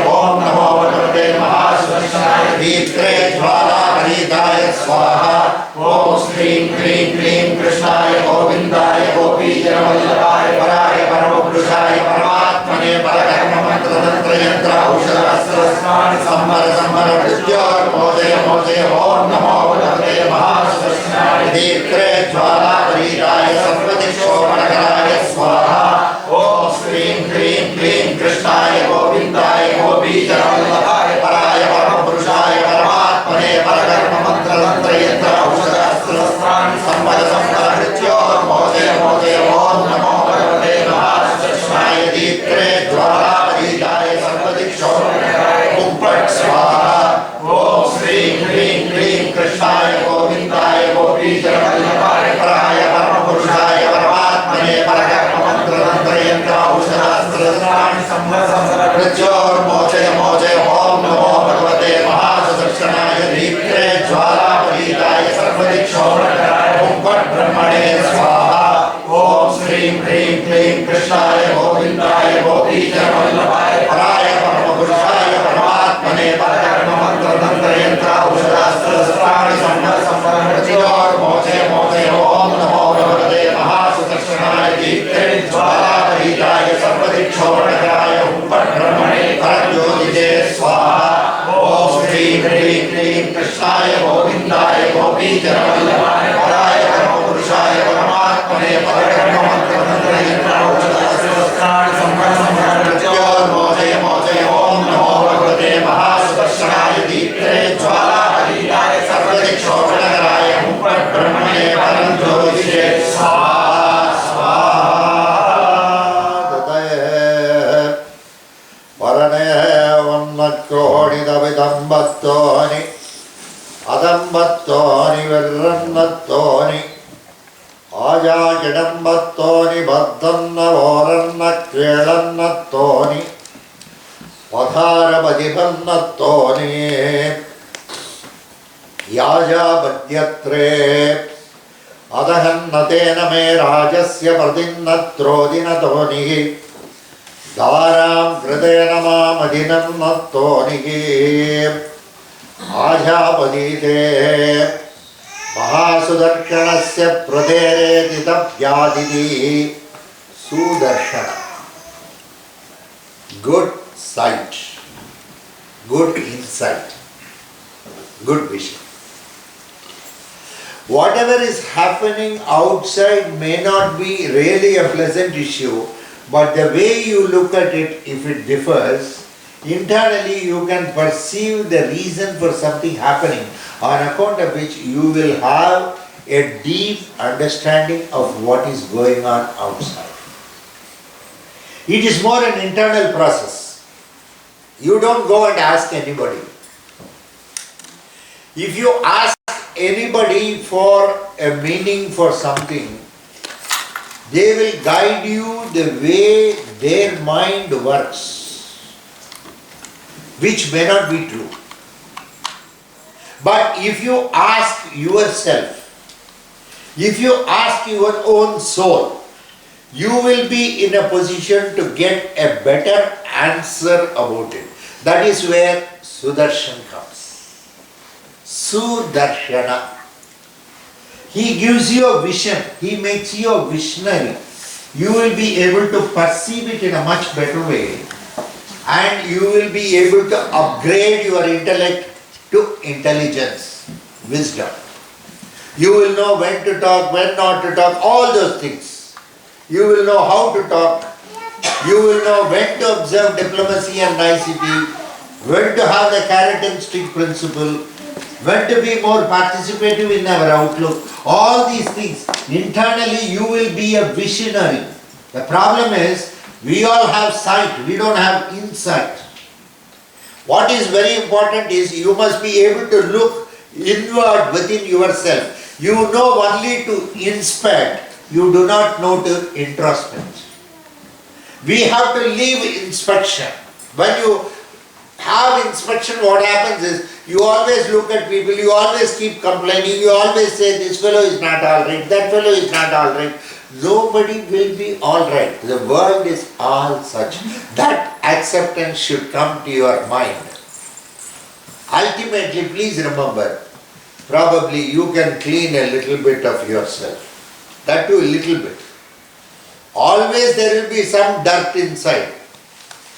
Om Namo Bhagavate Mahasakshaya Swaha. Om Shrim Hrim Klim Krishnaya Govindaya Gopijana Vallabhaya Paraya Paramapurushaya Paramatmane Parakarma Mantra Tantra Yantra Aushada Om Namo Bhagavate Mahasakshaya Swaha. Om Shrim Hrim Klim Krishnaya Govindaya Gopijana Vallabhaya Paraya Paramapurushaya Paramatmane Parakarma Mantra Tantra Yantra Aushada Om Namo Bhagavate Mahasakshaya Swaha. Om Shrim Hrim Klim Krishnaya Govindaya Gopijana Vallabhaya Paraya Paramapurushaya Paramatmane Parakarma Mantra Tantra Yantra Aushada Om Namo Bhagavate Mahasakshaya Jwala Paridaya Sarvadikshoraya Brahmane Swaha. Om Shrim Hrim Klim Krishnaya Govindaya Gopijana Vallabhaya Paraya Paramapurushaya Paramatmane Parakarma Mantra Tantra Yantra Aushada Om Namo Bhagavate Mahasakshaya Jwala Paridaya Sarvadikshoraya Brahmane Parajyotite Swaha. Om Shrim Hrim Klim Krishnaya Govindaya Gopijana Vallabhaya Aja Jadambattoni Baddhanna Voranna Kvelannattoni Padhara Badibannatoni Yaja Badyatre Adahannatena me Rajasya Pradinnattrodinatoni Dharam Gradena Madinannatoni Aja Badite Mahasudarshanasya Pradere Tapyadidi Sudarshana. Good sight, good insight, good vision. Whatever is happening outside may not be really a pleasant issue, but the way you look at it, if it differs, internally you can perceive the reason for something happening, on account of which you will have a deep understanding of what is going on outside. It is more an internal process. You don't go and ask anybody. If you ask anybody for a meaning for something, they will guide you the way their mind works, which may not be true. But if you ask yourself, if you ask your own soul, you will be in a position to get a better answer about it. That is where Sudarshan comes. Sudarshana. He gives you a vision. He makes you a visionary. You will be able to perceive it in a much better way. And you will be able to upgrade your intellect to intelligence, wisdom. You will know when to talk, when not to talk, all those things. You will know how to talk. You will know when to observe diplomacy and nicety, when to have the carrot and stick principle, when to be more participative in our outlook. All these things. Internally you will be a visionary. The problem is, we all have sight, we don't have insight. What is very important is, you must be able to look inward within yourself. You know only to inspect, you do not know to introspect. We have to leave inspection. When you have inspection, what happens is, you always look at people, you always keep complaining, you always say this fellow is not alright, that fellow is not alright. Nobody will be alright. The world is all such. That acceptance should come to your mind. Ultimately, please remember, probably you can clean a little bit of yourself. That too, a little bit. Always there will be some dirt inside.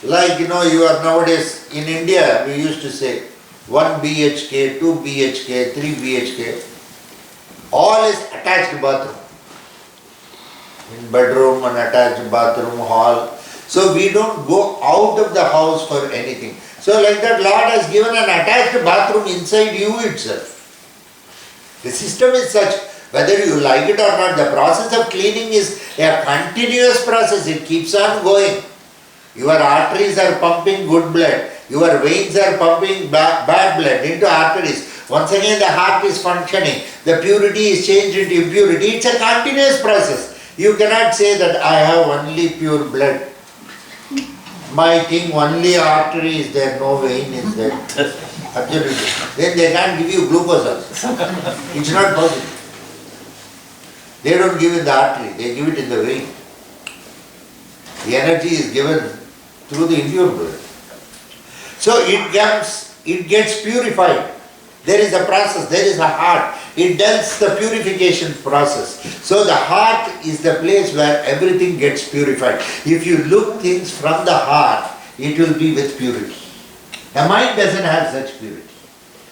Like, you are nowadays, in India, we used to say, 1 BHK, 2 BHK, 3 BHK, all is attached bathroom. In bedroom, an attached bathroom, hall. So we don't go out of the house for anything. So like that, Lord has given an attached bathroom inside you itself. The system is such, whether you like it or not, the process of cleaning is a continuous process. It keeps on going. Your arteries are pumping good blood. Your veins are pumping bad blood into arteries. Once again the heart is functioning. The purity is changed into impurity. It's a continuous process. You cannot say that I have only pure blood. My thing, only artery is there, no vein is there. Absolutely. Then they can't give you glucose also. It's not possible. They don't give in the artery, they give it in the vein. The energy is given through the impure blood. So it gets purified. There is a process, there is a heart. It does the purification process. So the heart is the place where everything gets purified. If you look things from the heart, it will be with purity. The mind doesn't have such purity.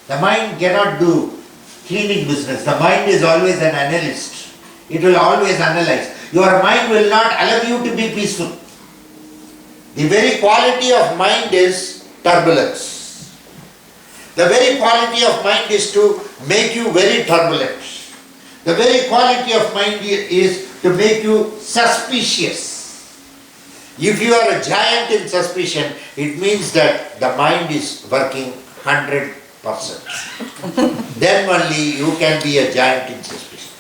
The mind cannot do cleaning business. The mind is always an analyst. It will always analyze. Your mind will not allow you to be peaceful. The very quality of mind is turbulence. The very quality of mind is to make you very turbulent. The very quality of mind is to make you suspicious. If you are a giant in suspicion, it means that the mind is working 100%. Then only you can be a giant in suspicion.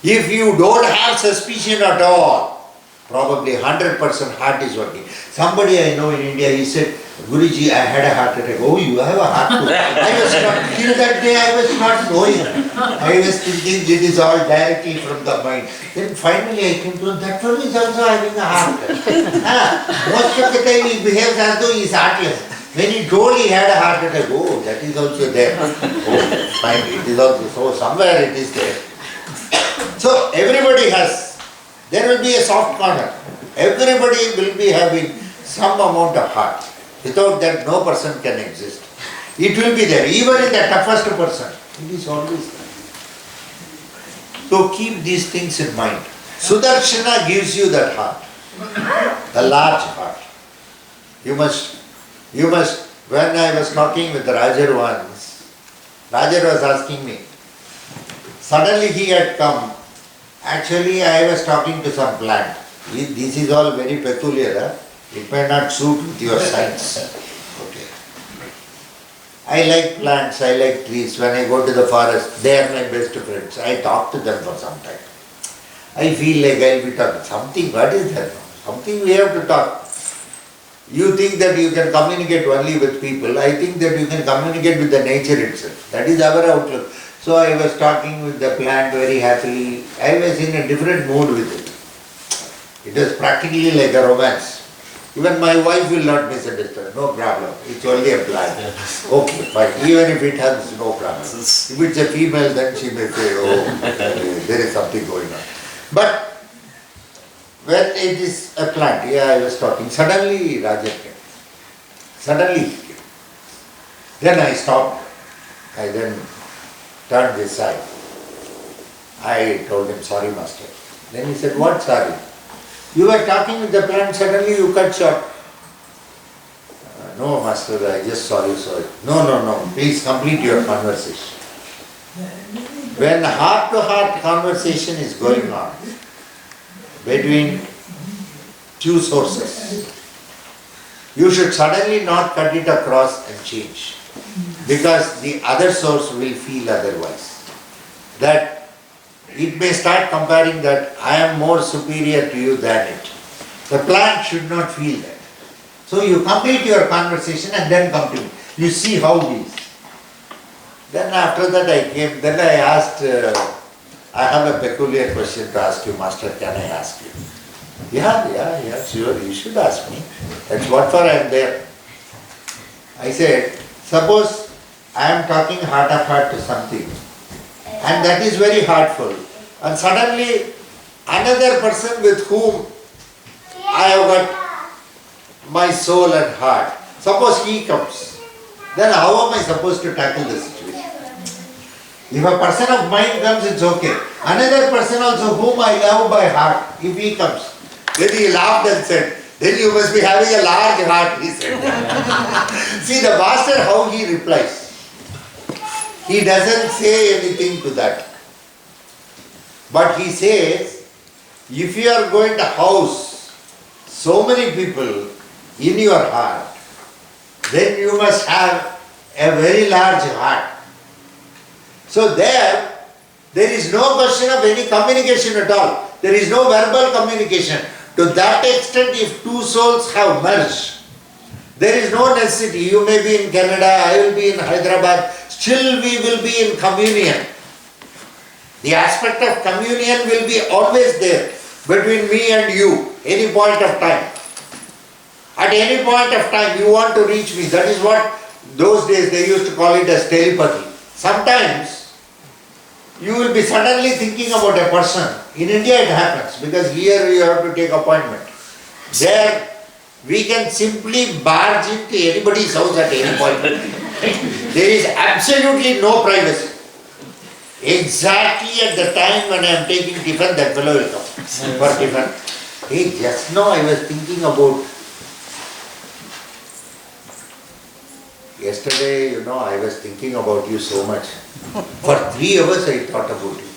If you don't have suspicion at all, probably 100% heart is working. Somebody I know in India, he said, Guruji, I had a heart attack. Oh, you have a heart attack. I was not, till that day I was not knowing. I was thinking it is all directly from the mind. Then finally I came to know that fellow is also having a heart attack. Most of the time he behaves as though he is heartless. When he told he had a heart attack, oh, that is also there. Oh, fine, it is also, so somewhere it is there. So everybody has, there will be a soft corner. Everybody will be having some amount of heart. Without that, no person can exist. It will be there, even in the toughest person. It is always there. So keep these things in mind. Sudarshana gives you that heart, a large heart. You must, when I was talking with Rajar once, Rajar was asking me, suddenly he had come. Actually, I was talking to some plant. This is all very peculiar. Huh? It may not suit with your science. Okay. I like plants, I like trees. When I go to the forest, they are my best friends. I talk to them for some time. I feel like I will be talking. Something, what is that? Something we have to talk. You think that you can communicate only with people. I think that you can communicate with the nature itself. That is our outlook. So I was talking with the plant very happily. I was in a different mood with it. It was practically like a romance. Even my wife will not misunderstand, no problem. It's only a plant. Okay, fine. Even if it has no problem. If it's a female, then she may say, oh, there is something going on. But when it is a plant, yeah, I was talking, suddenly Raja came. Suddenly he came. Then I stopped. I then turned this side. I told him, sorry master. Then he said, what sorry? You were talking with the plant, suddenly you cut short. No master, I just sorry. No, please complete your conversation. When heart-to-heart conversation is going on between two sources, you should suddenly not cut it across and change, because the other source will feel otherwise. That it may start comparing that I am more superior to you than it. The plant should not feel that. So you complete your conversation and then come to me. You see how it is. Then after that I came, then I asked, I have a peculiar question to ask you, master, can I ask you? Yeah, sure, you should ask me. That's what for I am there. I said, suppose I am talking heart of heart to something, and that is very heartful. And suddenly another person with whom I have got my soul and heart, suppose he comes, then how am I supposed to tackle the situation? If a person of mine comes, it's okay. Another person also whom I love by heart, if he comes, then he laughed and said, then you must be having a large heart, he said. See the master how he replies. He doesn't say anything to that. But he says, if you are going to house so many people in your heart, then you must have a very large heart. So there is no question of any communication at all. There is no verbal communication. To that extent, if two souls have merged, there is no necessity. You may be in Canada, I will be in Hyderabad, still we will be in communion. The aspect of communion will be always there between me and you, any point of time. At any point of time you want to reach me, that is what those days they used to call it as telepathy. Sometimes you will be suddenly thinking about a person. In India it happens, because here you have to take appointment. There we can simply barge into anybody's house at any point. There is absolutely no privacy. Exactly at the time when I am taking tiffin, that fellow will come for tiffin. Hey, just now I was thinking about, yesterday, I was thinking about you so much. For 3 hours I thought about you.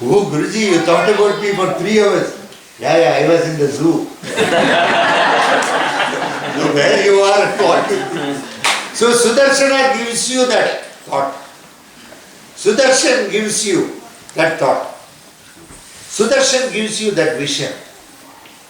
Oh Guruji, you thought about me for 3 hours. Yeah, I was in the zoo. So where you are and what you think. So Sudarshana gives you that thought. Sudarshan gives you that thought. Sudarshan gives you that vision.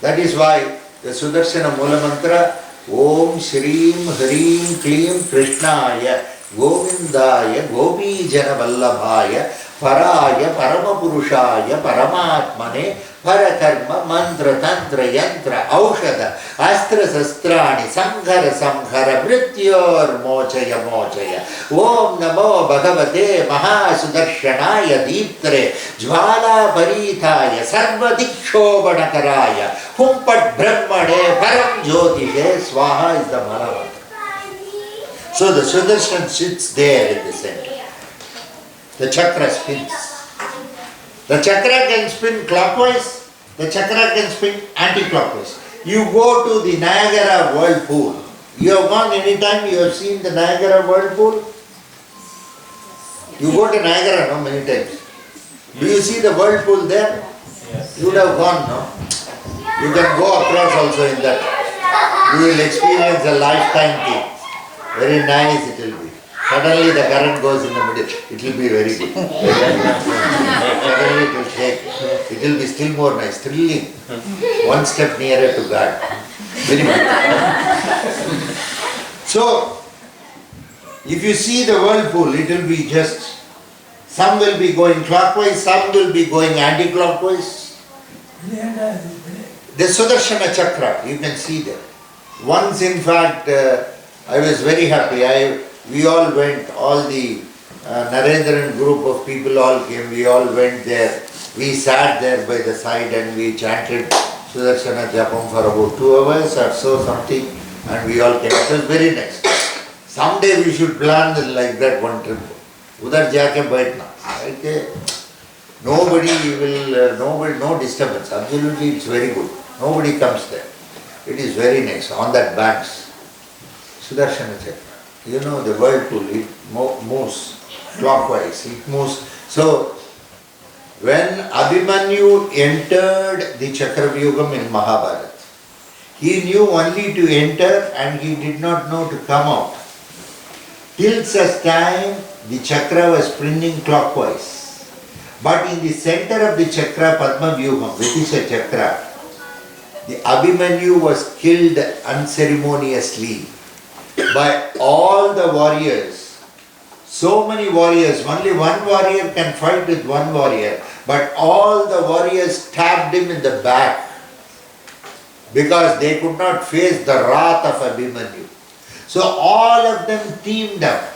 That is why the Sudarshana Mula Mantra, Om Shreem Hreem Kleem Krishnaya Govindaya Gopi Jana Vallabhaya Paraya Paramapurushaya Paramatmane Parakarma Mantra Tantra Yantra Aushada Astra Sastrani Sanghara Samhara Mrityor Mochaya Mochaya Om Namo Bhagavate Mahasudarshanaya Deeptre Jvala Parithaya Sarva Dikshobanakaraya Humpat Brahmane Param Jyotishe Swaha is the Mala. So the Sudarshan sits there in the center. The chakra spins. The chakra can spin clockwise, the chakra can spin anti-clockwise. You go to the Niagara whirlpool. You have gone anytime you have seen the Niagara whirlpool? You go to Niagara, no, many times. Do you see the whirlpool there? Yes. You would have gone, no? You can go across also in that. You will experience a lifetime thing. Very nice it will be. Suddenly the current goes in the middle. It will be very good. Suddenly it will shake. It will be still more nice, thrilling. One step nearer to God. Very good. So, if you see the whirlpool, it will be just, some will be going clockwise, some will be going anti-clockwise. The Sudarshana Chakra, you can see there. Once in fact, I was very happy. We all went, all the Narendran group of people all came, we all went there. We sat there by the side and we chanted Sudarshana Japam for about 2 hours or so something, and we all came. It was very nice. Someday we should plan like that one trip. Udar jaake baithna. Okay. Nobody will, no disturbance. Absolutely it's very good. Nobody comes there. It is very nice on that banks. Sudarshana Chakra. You know the whirlpool, it moves clockwise, it moves. So, when Abhimanyu entered the Chakravyugam in Mahabharat, he knew only to enter and he did not know to come out. Till such time, the chakra was spinning clockwise. But in the center of the chakra, Padma Vyuham, Vitisha Chakra, the Abhimanyu was killed unceremoniously by all the warriors. So many warriors, only one warrior can fight with one warrior, but all the warriors stabbed him in the back because they could not face the wrath of Abhimanyu. So all of them teamed up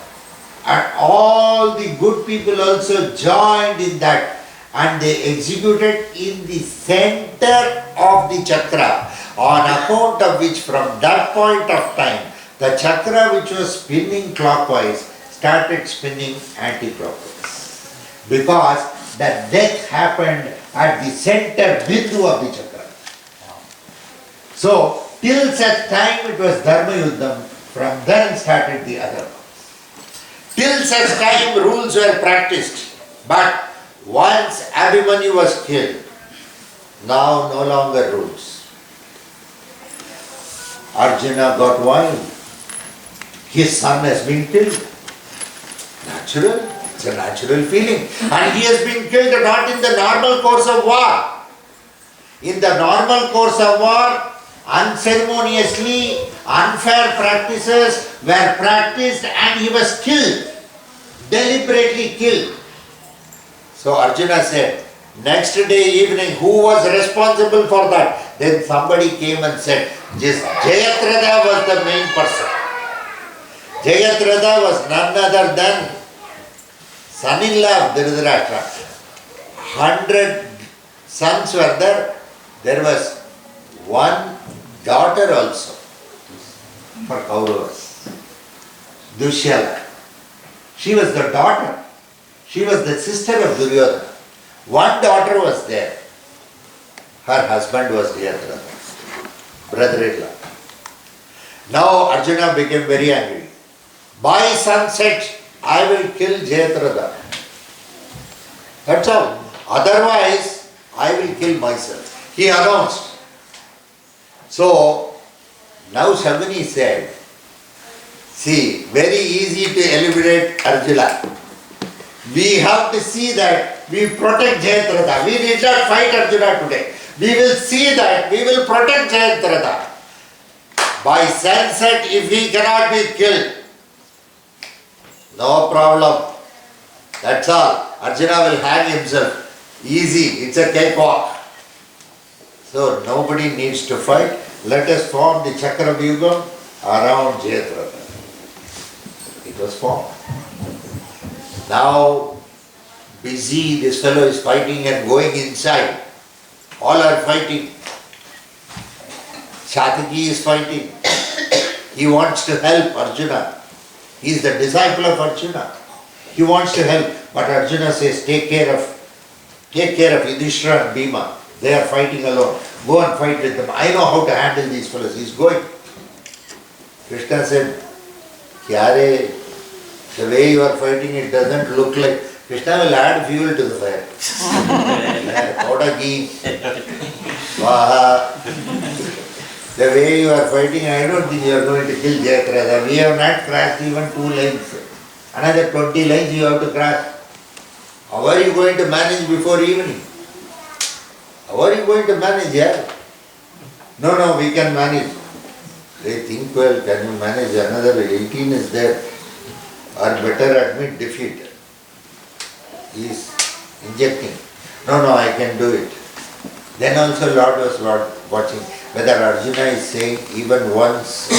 and all the good people also joined in that, and they executed in the center of the chakra, on account of which from that point of time the chakra which was spinning clockwise started spinning anti-clockwise, because the death happened at the center bindu of the chakra. So till such time it was Dharma Yuddham, from then started the other ones. Till such time rules were practiced, but once Abhimanyu was killed, now no longer rules. Arjuna got wild. His son has been killed. Natural, it's a natural feeling. And he has been killed not in the normal course of war. In the normal course of war, unceremoniously, unfair practices were practiced and he was killed, deliberately killed. So Arjuna said, next day evening, who was responsible for that? Then somebody came and said, Jayadratha was the main person. Jayadratha was none other than son-in-law of Dhritarashtra. 100 sons were there. There was one daughter also for Kauravas, Dushyala. She was the daughter. She was the sister of Duryodhana. One daughter was there. Her husband was Jayadratha, brother-in-law. Now Arjuna became very angry. By sunset, I will kill Jayadratha. That's all. Otherwise, I will kill myself. He announced. So, now Shavani said, see, very easy to eliminate Arjuna. We have to see that we protect Jayadratha. We did not fight Arjuna today. We will see that we will protect Jayadratha. By sunset, if he cannot be killed, no problem. That's all. Arjuna will hang himself. Easy. It's a cakewalk. So nobody needs to fight. Let us form the Chakra Vyuga around Jayadratha. It was formed. Now, busy, this fellow is fighting and going inside. All are fighting. Shataki is fighting. He wants to help Arjuna. He is the disciple of Arjuna. He wants to help. But Arjuna says, take care of Yudhishthira and Bhima. They are fighting alone. Go and fight with them. I know how to handle these fellows. He is going. Krishna said, Kyare, the way you are fighting, it doesn't look like. Krishna will add fuel to the fire. Powder ghee. The way you are fighting, I don't think you are going to kill Jayadratha. We have not crossed even 2 lanes. Another 20 lanes you have to cross. How are you going to manage before evening? How are you going to manage here? No, we can manage. They think, well, can you manage? Another 18 is there. Or better admit defeat. He is injecting. No, I can do it. Then also Lord was watching whether Arjuna is saying even once,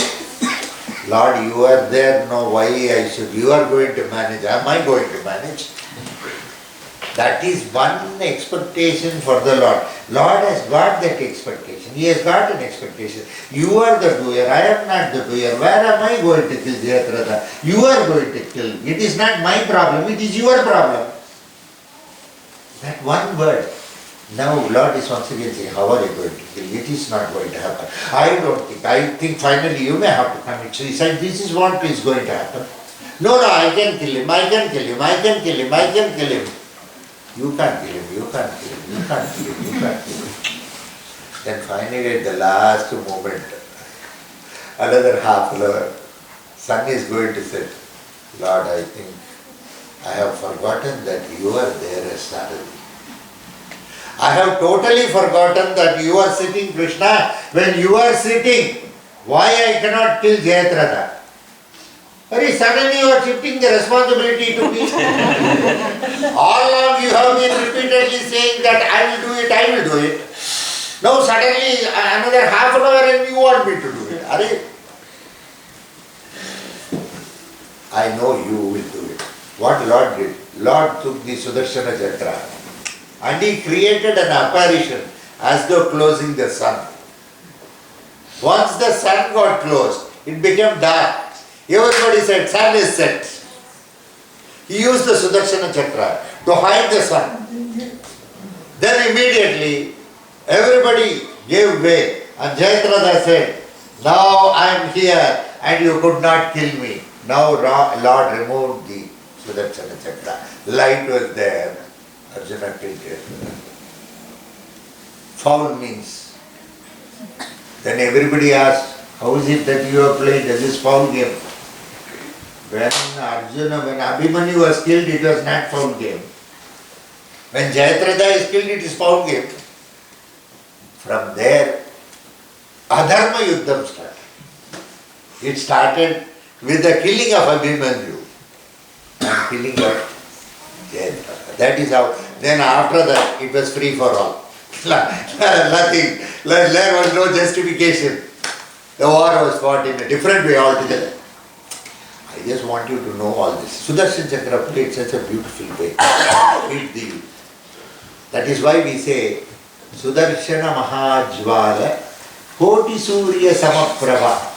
Lord, you are there, no, why I should? You are going to manage. Am I going to manage? That is one expectation for the Lord. Lord has got that expectation. He has got an expectation. You are the doer. I am not the doer. Where am I going to kill Jayadratha? You are going to kill. It is not my problem. It is your problem. That one word. Now Lord is once again saying, how are you going to kill? It is not going to happen. I don't think. I think finally you may have to commit suicide. This is what is going to happen. No, I can kill him. I can kill him. I can kill him. I can kill him. You can't kill him, you can't kill him, you can't kill him, you can't kill him. Then finally at the last moment, another half hour, sun is going to set. Lord, I think I have forgotten that you are there as Sarati. I have totally forgotten that you are sitting, Krishna. When you are sitting, why I cannot kill Jayadratha? Suddenly you are shifting the responsibility to me. All along you have been repeatedly saying that I will do it, I will do it. Now suddenly another half an hour and you want me to do it. I know you will do it. What Lord did? Lord took the Sudarshana Chakra and he created an apparition as though closing the sun. Once the sun got closed, it became dark. Everybody said, sun is set. He used the Sudarshana Chakra to hide the sun. Then immediately, everybody gave way. And Jayadratha said, now I am here and you could not kill me. Now Lord removed the Sudarshana Chakra. Light was there. Arjuna killed Jayadratha. Foul means. Then everybody asked, how is it that you have played this foul game? When Abhimanyu was killed, it was not foul game. When Jayadratha is killed, it is foul game. From there, Adharma Yuddham started. It started with the killing of Abhimanyu and killing of Jayadratha. That is how. Then after that, it was free for all. Nothing. There was no justification. The war was fought in a different way altogether. I just want you to know all this. Sudarshan Chakra played such a beautiful way. That is why we say Sudarshana Mahajwala Koti Surya Samaprabha.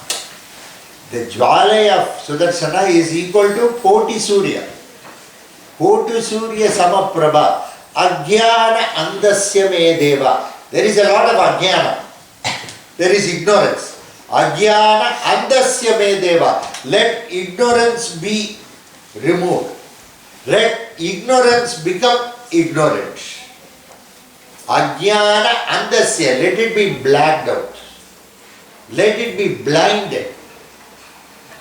The Jwala of Sudarshana is equal to Koti Surya. Koti Surya Samaprabha. Ajnana Andasya Me Deva. There is a lot of Ajnana. There is ignorance. Ajnana Andasya Me Deva. Let ignorance be removed. Let ignorance become ignorant. Ajnana Andasya. Let it be blacked out. Let it be blinded.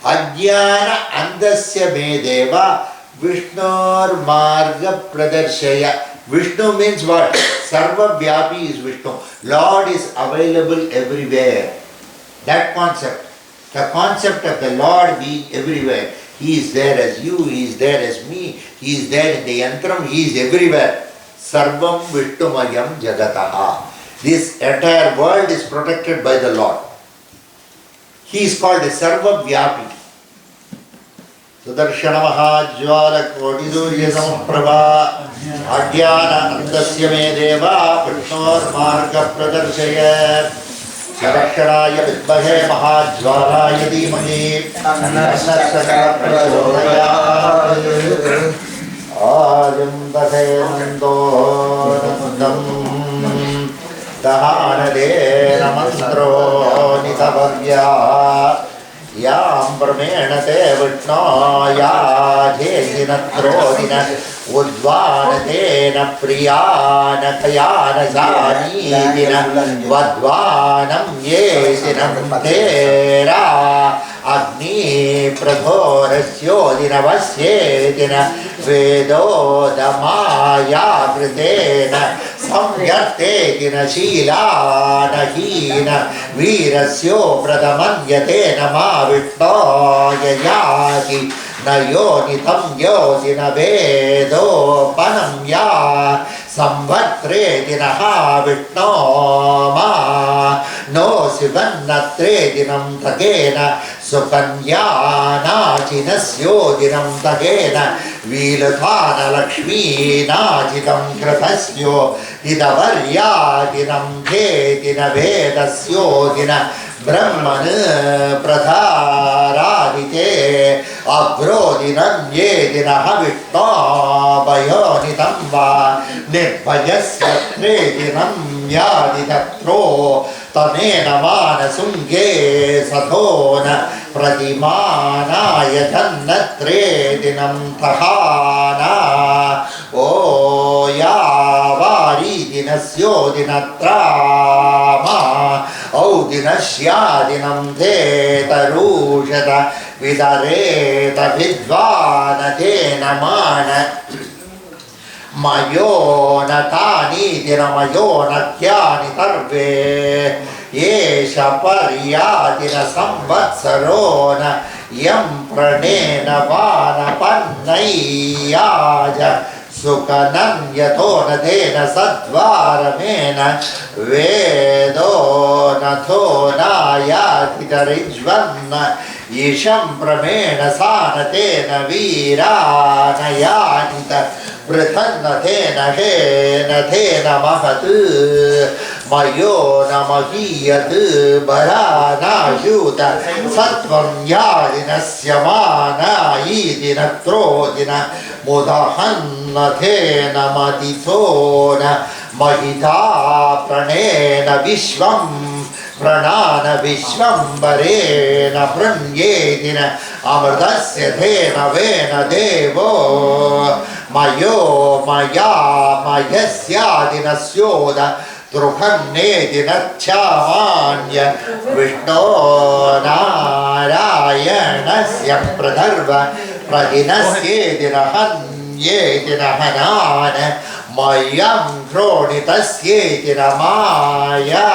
Ajnana Andasya Me Deva Vishnur Marga Pradarshaya Vishnu means what? Sarva Vyapi is Vishnu. Lord is available everywhere. That concept. The concept of the Lord being everywhere. He is there as you, He is there as me, He is there in the Yantram, He is everywhere. Sarvam Vishnumayam Jagataha. This entire world is protected by the Lord. He is called a Sarva Vyapi. Sudarshana Mahajwala Kodisurya Samprabha Adhyana Andasya Me Deva Vishnor Marga Pradarsaya Sarakshanaaya Vidmahe Mahajwalaya Dhimahi Annasya Prachodayat Ajam Dasayando Nandam Dahanade Namantro Nitavavya Yam Brahmena Te Vishno Yajesina Trodina Udvanatena Priyana Kayana Zanidina Vadvanam Yesinam Tera Agni Pradhorasyodina Vasyetina Vedo Damaya Kritena Samyartetina Shilana Hina Virasyo Pradamanyatena Mavitno Yayati Nayonitam Yodina Vedo Panamya Samvatre Dinaha Vitno Ma No Sivanatre Dinam Tagena Sukanyana Chinasyo Dinam Tagena Vilathana Lakshmi Najitam Kratasyo Didavarya Dinam Te Dinavedasyo Dina Brahman Pradharadite Agrodinam Yedina Havitna Bayonitam Va Nirvayasya Tredinam Yaditatro Tanena Mana Sunge Sathona Pradimana Yajanna Tredinam Tahana O Yavari Dinasyo Dinatrama Audinashyadinam te tarushata vidareta vidvana tena mana mayona tani dina mayona kyani tarve yesha pariyadina samvatsarona yam pranena vana pannaiyaja Sukanam yatona dena sadvaramena vedo nathona yatitarijvanna yisham pramena sanatena virana yatita prithanna tena hena tena mahatu mayo namahiyatu bharana shuta sattvam yadinasya mana idina trodina Mudahanna thena madithona mahita pranena vishvam pranana vishvam varena pranyedina amardasya thena vena devo mayo maya mayasyadina syoda Trukhanedina Chavanya Vishno Narayanasya Pradharva Pradinasyedina Hanyedina Hanana Mayam Kronitasyedina Maya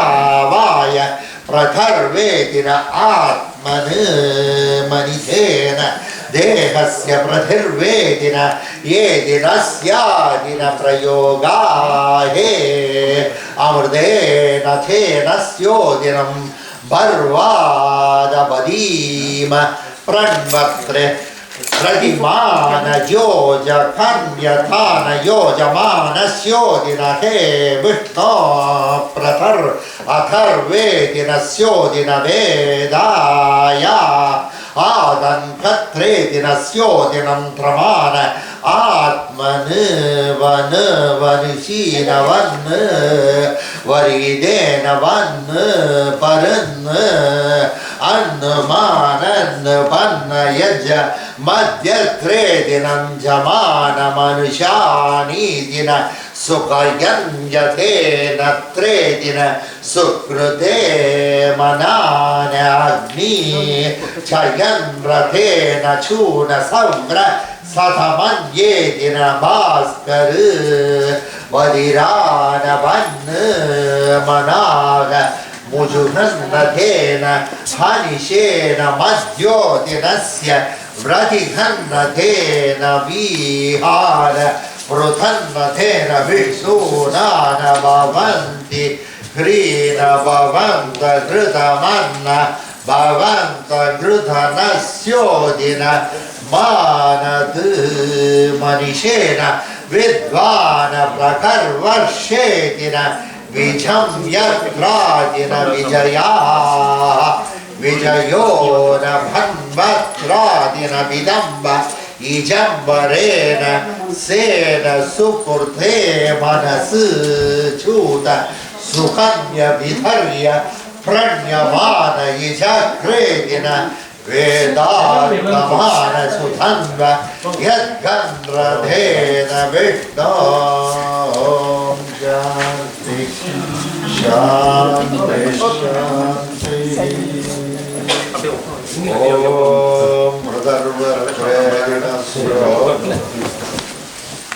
Vaya Pradharvedina Atmanu Manithena Dehasya Pradharvedina Yedinasyadina Prayoga He Amardena Thena Syodinam Barvada Badima Pranvatre Pradimana Yoja Kanyatana Yoja Mana Syodina He Vishno Pratar Atharvedina Syodina Vedaya Adan Katredina Syodinam Tramana Atmanu Vanu Vanishina Vanu Varidena Vanu Paranu Annumanan Panna Yaja Madhya Tredinam Jamana Manushani Dina Sukhayan Yatena Tredina Sukrute Manana Agni Chayan Ratena Chuna Samra Sataman Yedina Bhaskaru Vadirana Vanna Managa Mujunannatena Hanishena Madhyotinasya Vratihannatena Vihara Prutannatena Vishunana Bhavanti Hrina Bhavanta Drutamanna Bhavanta Drutanasyodina Manad Manishena Vidvana Prakarvarshetina Vijam Yatradina Vijaya Vijayona Bhanvatradina Vidamba Ijambarena Sena Supurte Manasu Chuta Sukanya Vidharya Pranyamana Ijakredina Vedantamana Suthanva Yadgandradhena Vishnu Shanti Shanti Shanti Om Mradarvarasya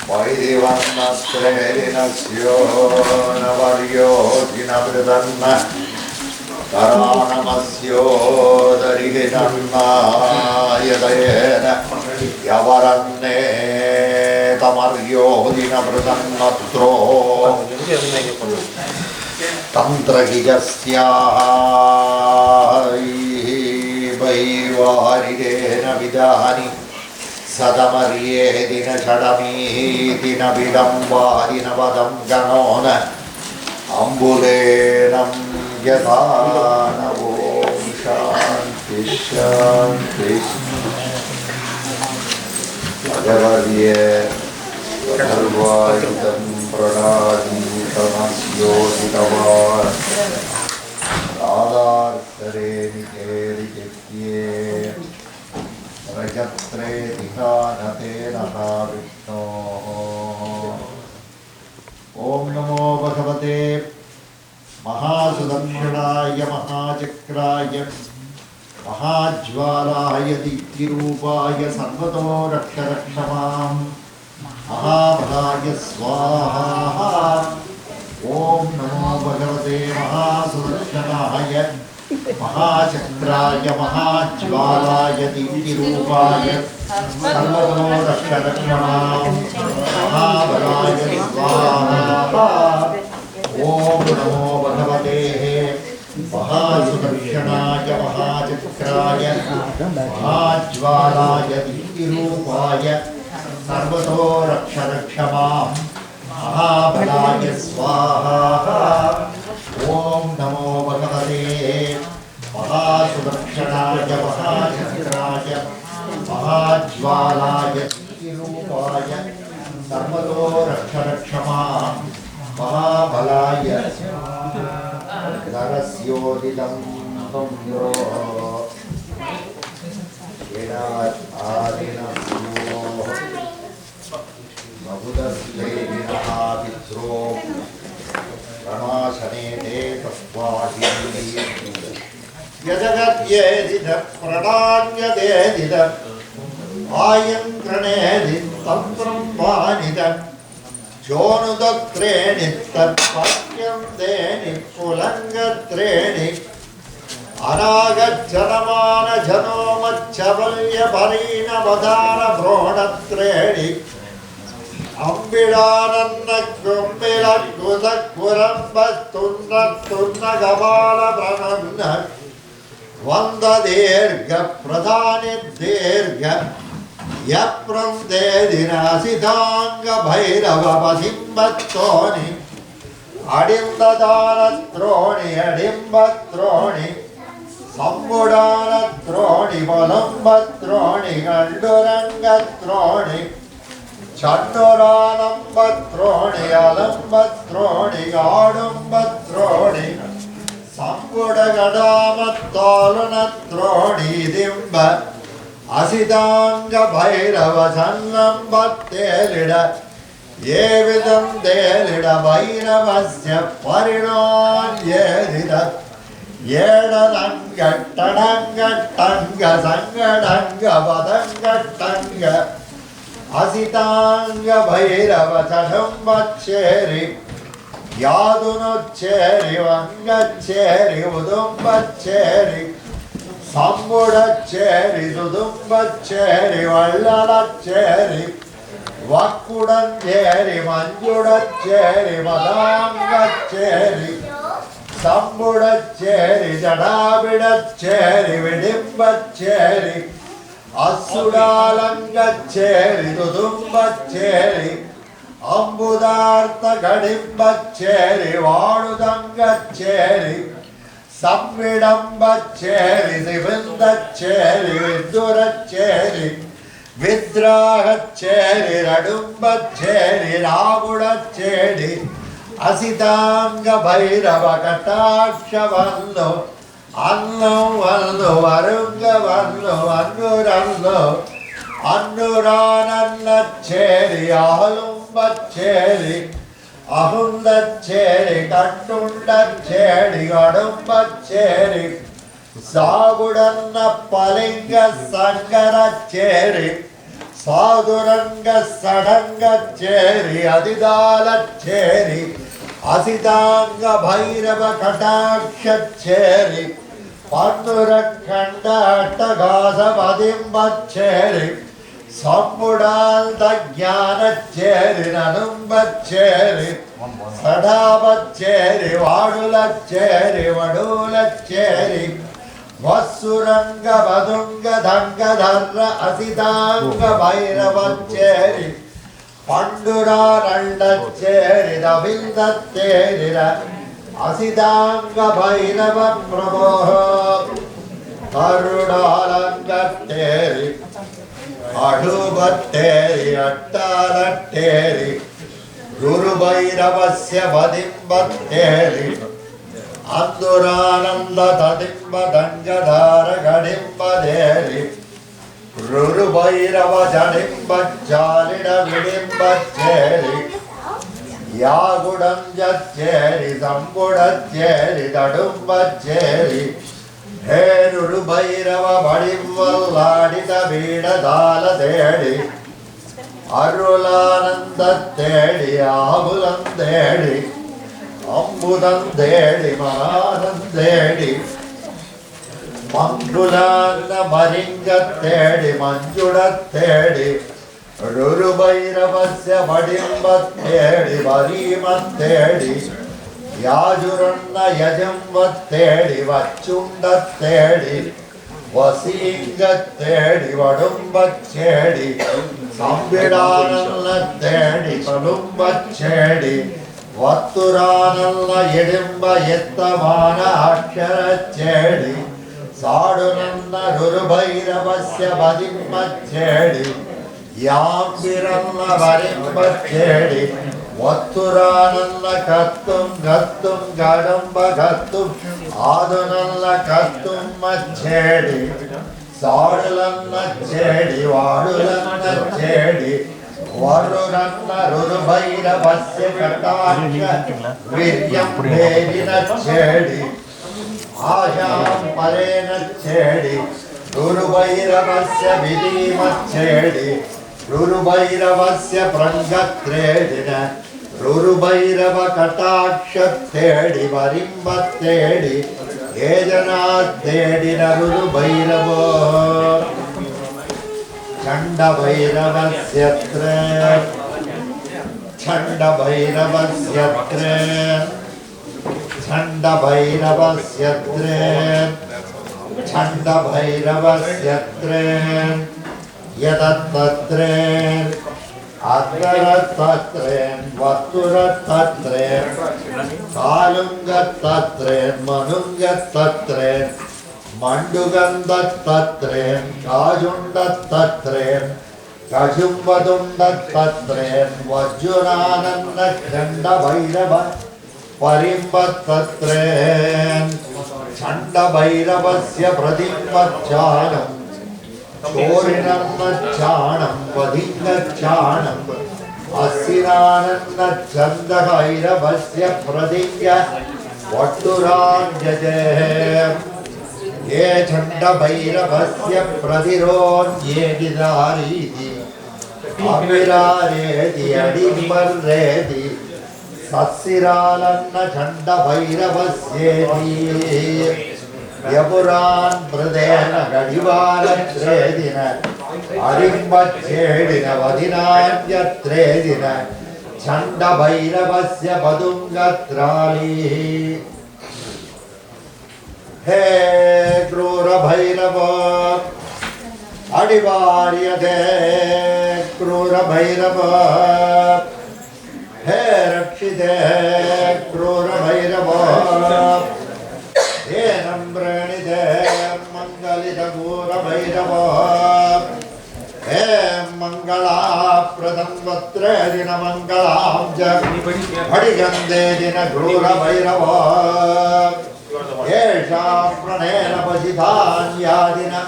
Vaidivannasrenasya Navaryo Dinavridanna Karanamasyo Darihinanna Yadayena Yavaranne Tamaryo Dinavridannatro Tantragijasya Vaivaridena Vidani Sadamarye Dina Chadami Dina Vidamba Dina Vadam Ganona Ambulenam Yadana Om Shanti Shanti Bhagavarye Vadharvayutam Pranaditamasyo Ditavar Radar Sare Nikeri Ketye Rajatre Dikhanate Naha Vishno Om Namo Bhagavate Mahasudakshiraya Mahachakraya Mahajvalaya Diktirupaya Sarvato Raksharakshamam Mahabharaya Swaha Om Namo Bhagavate Mahasudakshiraya Mahachakraya Mahajvalaya Diktirupaya Sarvato Raksharakshamam Mahabharaya Swaha Om Namo Bhagavate Mahasudakshiraya Mahachakraya Mahajvalaya Diktirupaya Sarvato Raksharakshamam Mahabharaya Swaha Om Namo Bhagavate Mahasudakshiraya Mahachakraya Mahajvalaya Diktirupaya Sarvato Raksharakshamam Mahabhalaya Darasyodidam Tamro Yedat Adinasyo Mabudasle Vinahapitro Ramashane Te Tasvahi Yadagat Yedida Pradanya Dedida Ayam Granedit Tantram Vanida Jonudatreni Tatpakyam Deni Pulangatreni Anagachanamana Janomachavalya Parina Vadana Bronatreni Ambidananna Kumbila Kudakuramba Tunna Tunna Gavala Prananna Vanda Derga Pradhani Derga Yapram Dedina Siddhanga Bhairava Pasimbatroni Adimbadana Troni Adimbatroni Sambudana Troni Balambatroni Gandurangatroni Chanduranambatroni Alambatroni Gadumbatroni Sambudagadamattalanatroni Dimba Asidanga Bhairava Sannam Bhattelida Yevidam Delida Bhairavasya Parinon Yedida Yedadanga Tadanga Tanga Sangadanga Vadanga Tanga Asitanga Bhairava Chadambacheri Yadunocheri Vangacheri Udumbacheri Sambudacheri Sudumbacheri Vallalacheri Vakudancheri Manjudacheri Madangacheri Sambudacheri Jadabidacheri Vidimbacheri Asudalangacheri Dudumbacheri Ambudartha Gadimbacheri Vadudangacheri Samvidambacheri Sivindacheri Viduracheri Vidrahacheri Radumbacheri Ragudacheri Asitanga Bhairava Katakshavanno Anno Vanno Varunga Vanno Annuranno Annuranannacheri Ahalumbacheri Ahundacheri Kattundacheri Gadumbacheri Sagudanna Palinga Sangaracheri Saduranga Sadangacheri Adidalacheri Asitanga Bhairava Katakshacheri Pandurakanda Attagasa Vadimbacheri Sambudalta Jnanacheri Nanumbacheri Sadabacheri Vadulacheri Vadulacheri Vasuranga Vadunga Dhangadharra Asitanga Bhairavacheri Pandura Randacheri Davindateri Asitanga Bhairava Prabho Karudalangateri Adubateri Attalateri Guru Bhairavasya Vadimbateri Andurananda Tadimba Dangadhara Gadimbaderi Guru Bhairava Jadimba Jalida Vidimbacheri Yagudamjacheri Sambudacheri Dadumbacheri He Guru Bhairava Vadimvalladita Vida Dala Dedi Arulanandateri Abulanderi Ambudanderi Manadanderi Mangulana Maringateri Manjudateri Ruru Bhairavasya Vadimbateri Varimateri Yajuranna Yajamvateri Vachundateri Vasingateri Vadumbacheri Samvidanallateri Palumbacheri Vatturanalla Yedimba Yettamana Aksharacheri Sadunanna Rurubhairavasya Vadimmacheri Yambiranna Varimbacheri Vatturanalla Kattum Gattum Gadamba Gattum Adunalla Kattum Macheri Sadulanna Chedi Vadulanna Chedi Varuranna Rurubhairavasya Katasha Viryam Vedina Chedi Ayam Parena Chedi Rurubhairavasya Vidima Chedi Rurubhairavasya Prangatredina Rurubhairava Kataksha Tedi Varimba Tedi Ejanat Tedina Rurubhairavo Chanda Bhairavasya Tre Chanda Bhairavasya Tre Chanda Bhairavasya Tre Chanda Bhairavasya Tre Yadatatre Adharatatre Vatturatatre Kalungatatre Manungatatre Mandugandatatre Kajundatatre Kajumvadundatatre Vajjurananda Chanda Bhairava Parimbatatre Chanda Bhairavasya Pradimbachanam Chorinannachanam Vadingachanam Asirananna Chandahairavasya Pradingya Vatturanjaje Ye Chanda Bhairavasya Pradiron Ye Gidaridi Aviraredi Adimbarredi Sassiralanna Chanda Bhairavasyevi Yapuran Pradena Gadivalatredina Adimbachedina Vadinanyatredina Chanda Bhairavasya Padungatrali He Krura Bhairava Adivaryate Krura Bhairava He Rakshite Krura Bhairava He Nambranite Mangalita Krura Bhairava He Mangala Pradam Vatredina Mangalam Hadikande Dina Krura Bhairava Yesha Pranena Pasitan Yadina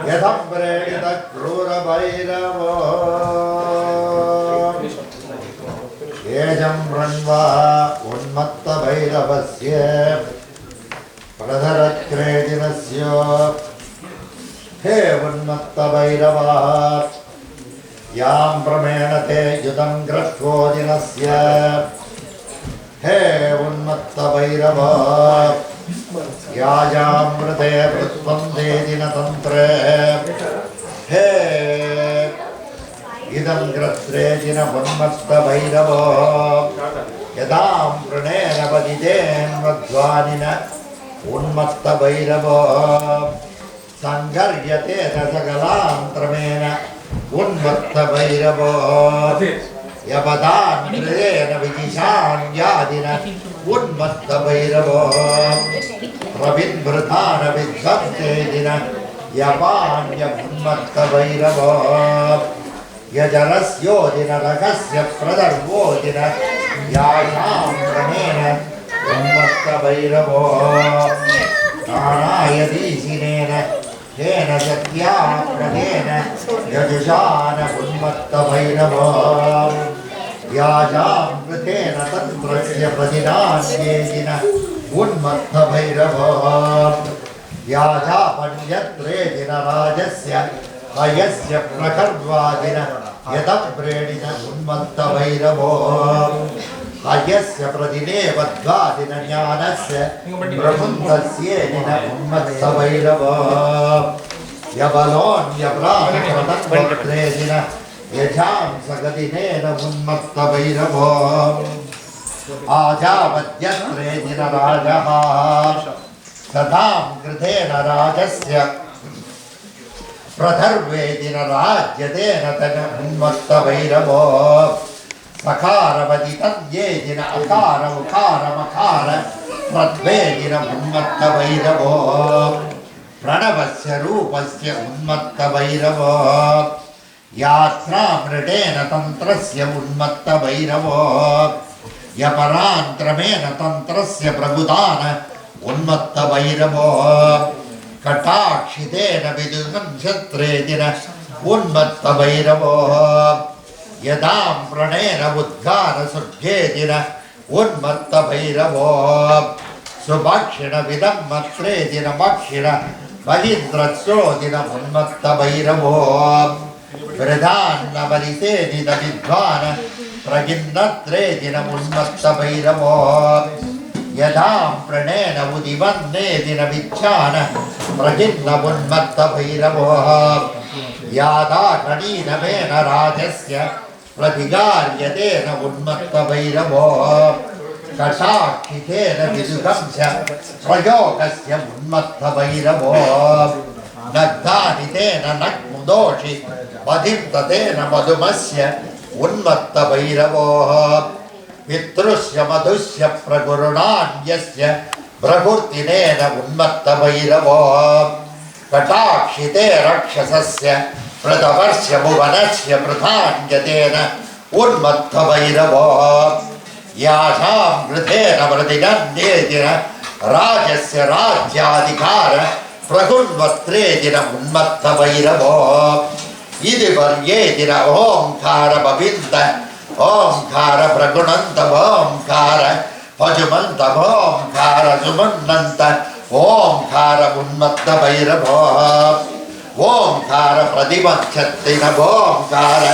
Yadambredita Krura Bhairava Yejam Ranva Unmatta Bhairavasya Pradharatredinasya He Unmatta Bhairava Yam Brahmenate Yudam Grashvodinasya He Unmatta Bhairava Yajamrate Prutpande Dinatantre He Idam Gratre Dina Unmatta Bhairava Yadam Pranena Vadiden Vadvanina Unmatta Bhairava Sangaryate Rasagalamtramena Unmatta Bhairava Yabadan Pradena Vijishan Yadina Unmatta Bhairava Rabindratana Vidhamtedina Yavanya Unmatta Bhairava Yajarasyodina Ragasya Pradarvodina Yasham Pranena Unmatta Bhairava Tanayadisinena Hena Satya Pranena Yajashana Unmatta Bhairava Yajam Pratena Tantrasya Padinanyedina Unmatta Bhairava Yaja Panyatredina Rajasya Ayasya Prakarvadina Yadabredina Unmatta Bhairava Ayasya Pradinevadvadina Jnanasya Brahmuntasyedina Unmatta Bhairava Yabalon Yabrana Pradatvatredina Yajam Sagadinena Unmatta Bhairava Ajavadyatredina Rajaha Sadam Gridena Rajasya Pradharvedina Rajyadena Tana Unmatta Bhairava Sakara Vaditanyedina Akara Ukara Makara Pradvedina Unmatta Bhairava Pranavasya Rupasya Unmatta Bhairava Yatra Mridena Tantrasya Unmatta Bhairava Yaparantramena Tantrasya Prabhudana Unmatta Bhairava Katakshitena Vidugam Shatredina Unmatta Bhairava Yadam Pranena Udgara Surjedina Unmatta Bhairava Subhakshina Vidam Matredina Bhakshina Valindratrodina Unmatta Bhairava Vridhanna Varisedina Vidvana Praginnatredina Unmatta Bhairava Yadam Pranena Udivannedina Vichana Praginna Unmatta Bhairava Yada Kanina Vena Rajasya Pratigaryadena Unmatta Bhairava Kashakshitena Vidugamsya Prayogasya Unmatta Bhairava Nagdanitena Nakmudoshi Vadimtatena Madhumasya Unmatta Bhairava Pitrusya Madhusya Pragurunanyasya Brahurtinena Unmatta Bhairava Katakshite Rakshasasya Pradavarsya Bhuvanasya Pradhanyatena Unmatta Bhairava Yasham Gridena Vradinanyedina Rajasya Rajyadikara Pragurvatredina Unmatta Bhairava Idivaryedina Omkara Bhavinda Omkara Pragunanta Omkara Pajumanta Omkara Sumannanta Omkara Unmatta Bhairava Omkara Pradivachattina Omkara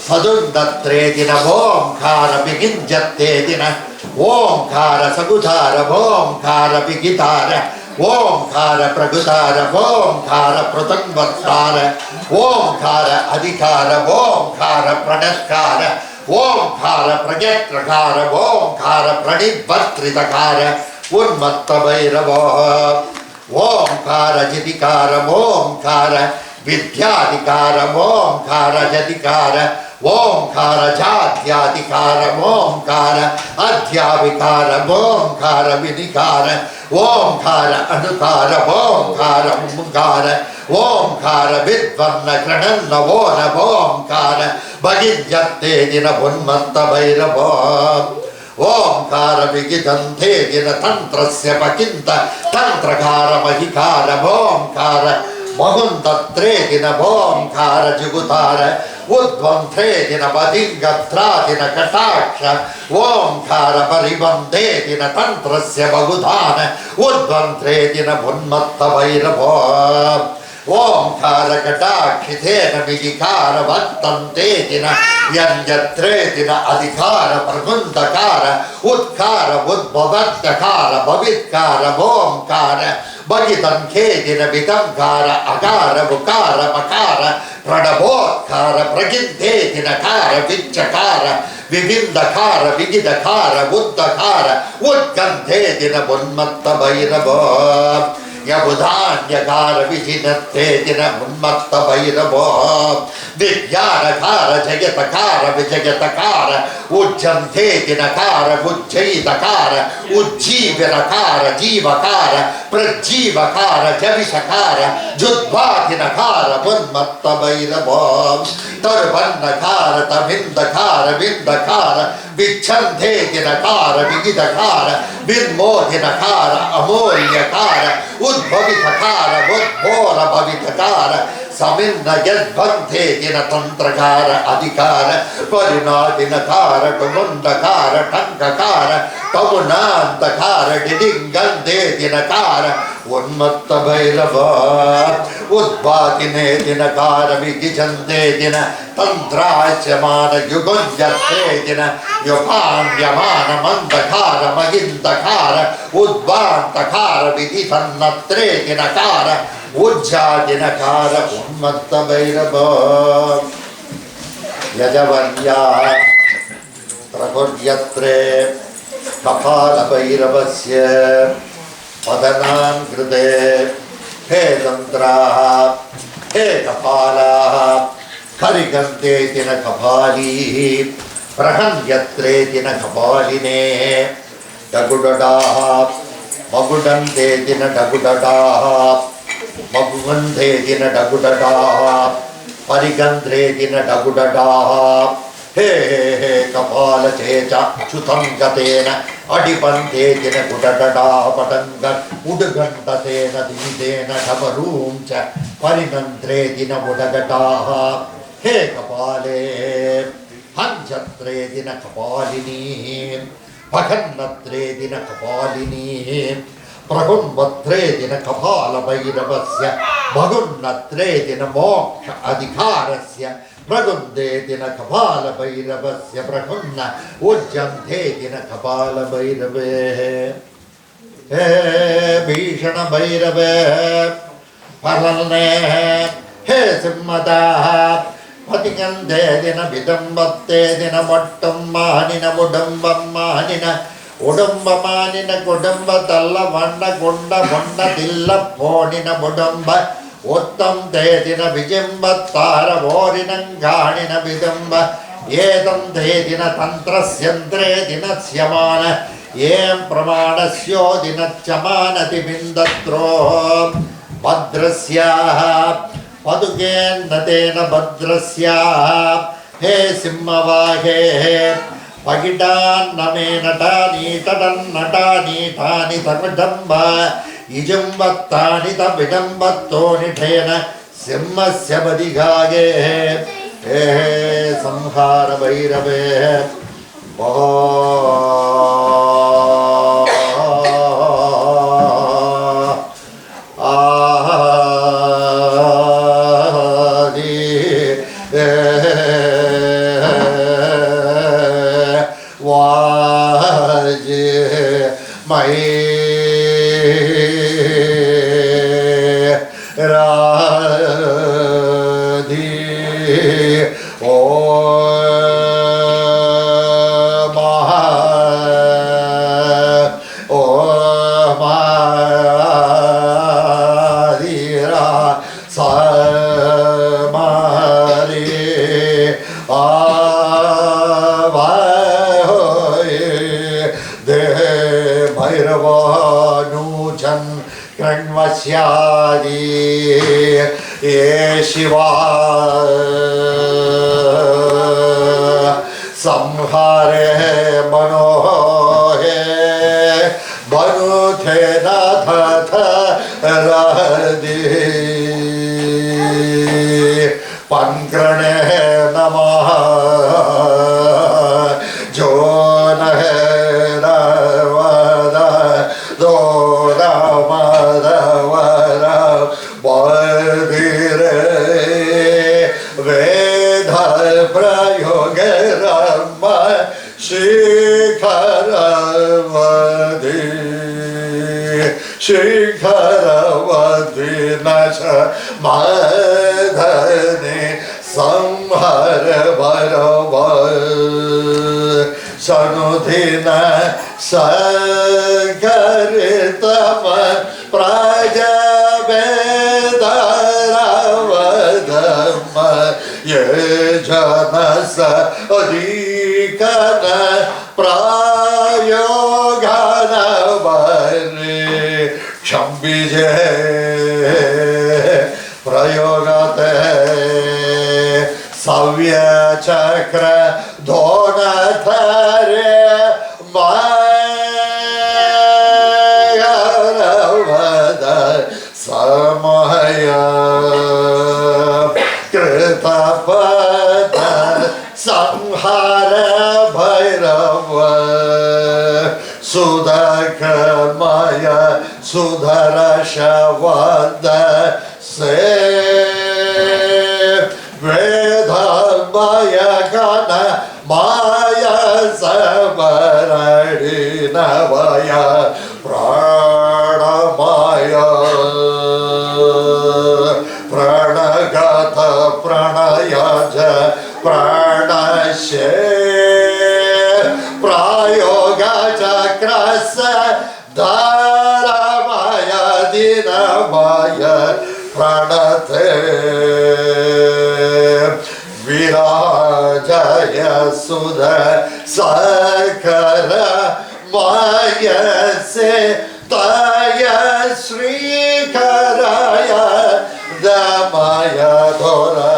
Sadundatre dina Omkara Biginjate dina Omkara Sagutara Omkara Bigitara Omkara Pragutara Omkara Protangvatara Omkara Adhikara Omkara Pranaskara Omkara Prajetrakara Omkara Pranidvatritakara Unmatta Bhairava Omkara Jidikara Omkara Vidyadikara Omkara Jadikara Omkara Jatyadikara Omkara Adhyavikara Omkara Vinikara Omkara Anukara Omkara Umkara Omkara Vidvanna Krananna Vona Omkara Bhagidyate Dina Bunmatta Bhairava Omkara Vigitante Dina Tantrasya Pakinta Tantrakara Mahikara Omkara Mahundatre Dina Omkara Jugutara Udvantre Dina Badingatra Dina Kataksha Omkara Paribande Dina Tantrasya Bagudana Udvantre Dina Bunmatta Bhairava Omkara Katakshitena Vigikara Vattante Dina Yanjatre Dina Adhikara Pragundakara Utkara Udbhavattakara Bhavitkara Omkara Bhagitan Kedina Vitamkara Akara Bukara Makara Pradabhotkara Pragindedina Kara Vichakara Vivindakara Vigidakara Uddakara Udgantedina Bunmatta Bhairava Yabudhanyakara Vijinatedina Bunmatta Bhairava Vidyarakara Jayatakara Vijayatakara Ujjantedina Kara Ujjaitakara Ujjivirakara Jivakara Prajivakara Javishakara Judvatinakara Bunmatta Bhairava Tarvannakara Tamindakara Vindakara Vichantedinakara Vigidakara Vinmodinakara Amolyakara Udbhavitakara Udbhora Bhavitakara Saminna Yadbhante Dina Tantrakara Adhikara Parinadinakara Kamundakara Tankakara Kamunandakara Didingande Dinakara Unmatta Bhairava Udbhatine Dinakara Vigijante Dina Tantrachamana Yugunjate Dina Yopanyamana Mandakara Magindakara Udbhantakara Vigitannatre Dinakara Ujjadinakara Unmatta Bhairava Yajavanya Prakodyatre Kapala Bhairavasya Padanam Krute He Tantraha He Kapala Karigante Tina Kapali Prahanyatre Tina Kapaline Dagudadaha Magudante Tina Dagudadaha Magugandhe Dina Dagudadaha Parigandre Dina Dagudadaha He Kapala Checha Chutangatena Adipante Dina Gudadadaha Patanga Udagantatena Dinidena Tamarumcha Parigandre Dina Budagadaha He Kapale Hanjatre Dina Kapalini Pakannatre Dina Kapalini Pragunvatre Dina Kapala Bhairavasya Bhagunnatre Dina Moksha Adhikarasya Pragunde Dina Kapala Bhairavasya Pragunna Ujjante Dina Kapala Bhairave He Bhishana Bhairave Paralane He Simmada Patigande Dina Vidambate Dina Vattam Manina Mudambam Manina Udambamanina Kudamba Dalla Vanda Kunda Vanda Dilla Ponina Budamba Uttam Dedina Vijimba Tara Vorinanganina Vidamba Yedam Dedina Tantrasyantre Dina Syamana Yem Pramanasyo Dina Chamana Tibindatro Bhadrasya Padugen Natena Bhadrasya He Simmavahe Pagidan Name Natani Tadan Natani Tani Tamadamba Ijambatani Tabidambatoni Tena Simmasya Badigage He Samhara Bhairave Adi ye Shiva samhare manohe banuthe natha radhi pankrane namaha jonahe ravada dora madavara badire veda prayoge rama shikharavadi shikharavadi nasha madhani samhara varava sanudhina sankaritama prajavedaravadama ye janasa adhikana prayogana vari shambije prayogate savya chakra donathare mayavada samaya kritapada samhara bhairava sudhakamaya sudhara shavada se vedhamaya gana maya savaradi navaya pranamaya pranagata pranayaja pranashe prayoga chakrasa dharamaya dinamaya pranate virajaya sudha sakara maya se taya srikaraya damaya dhora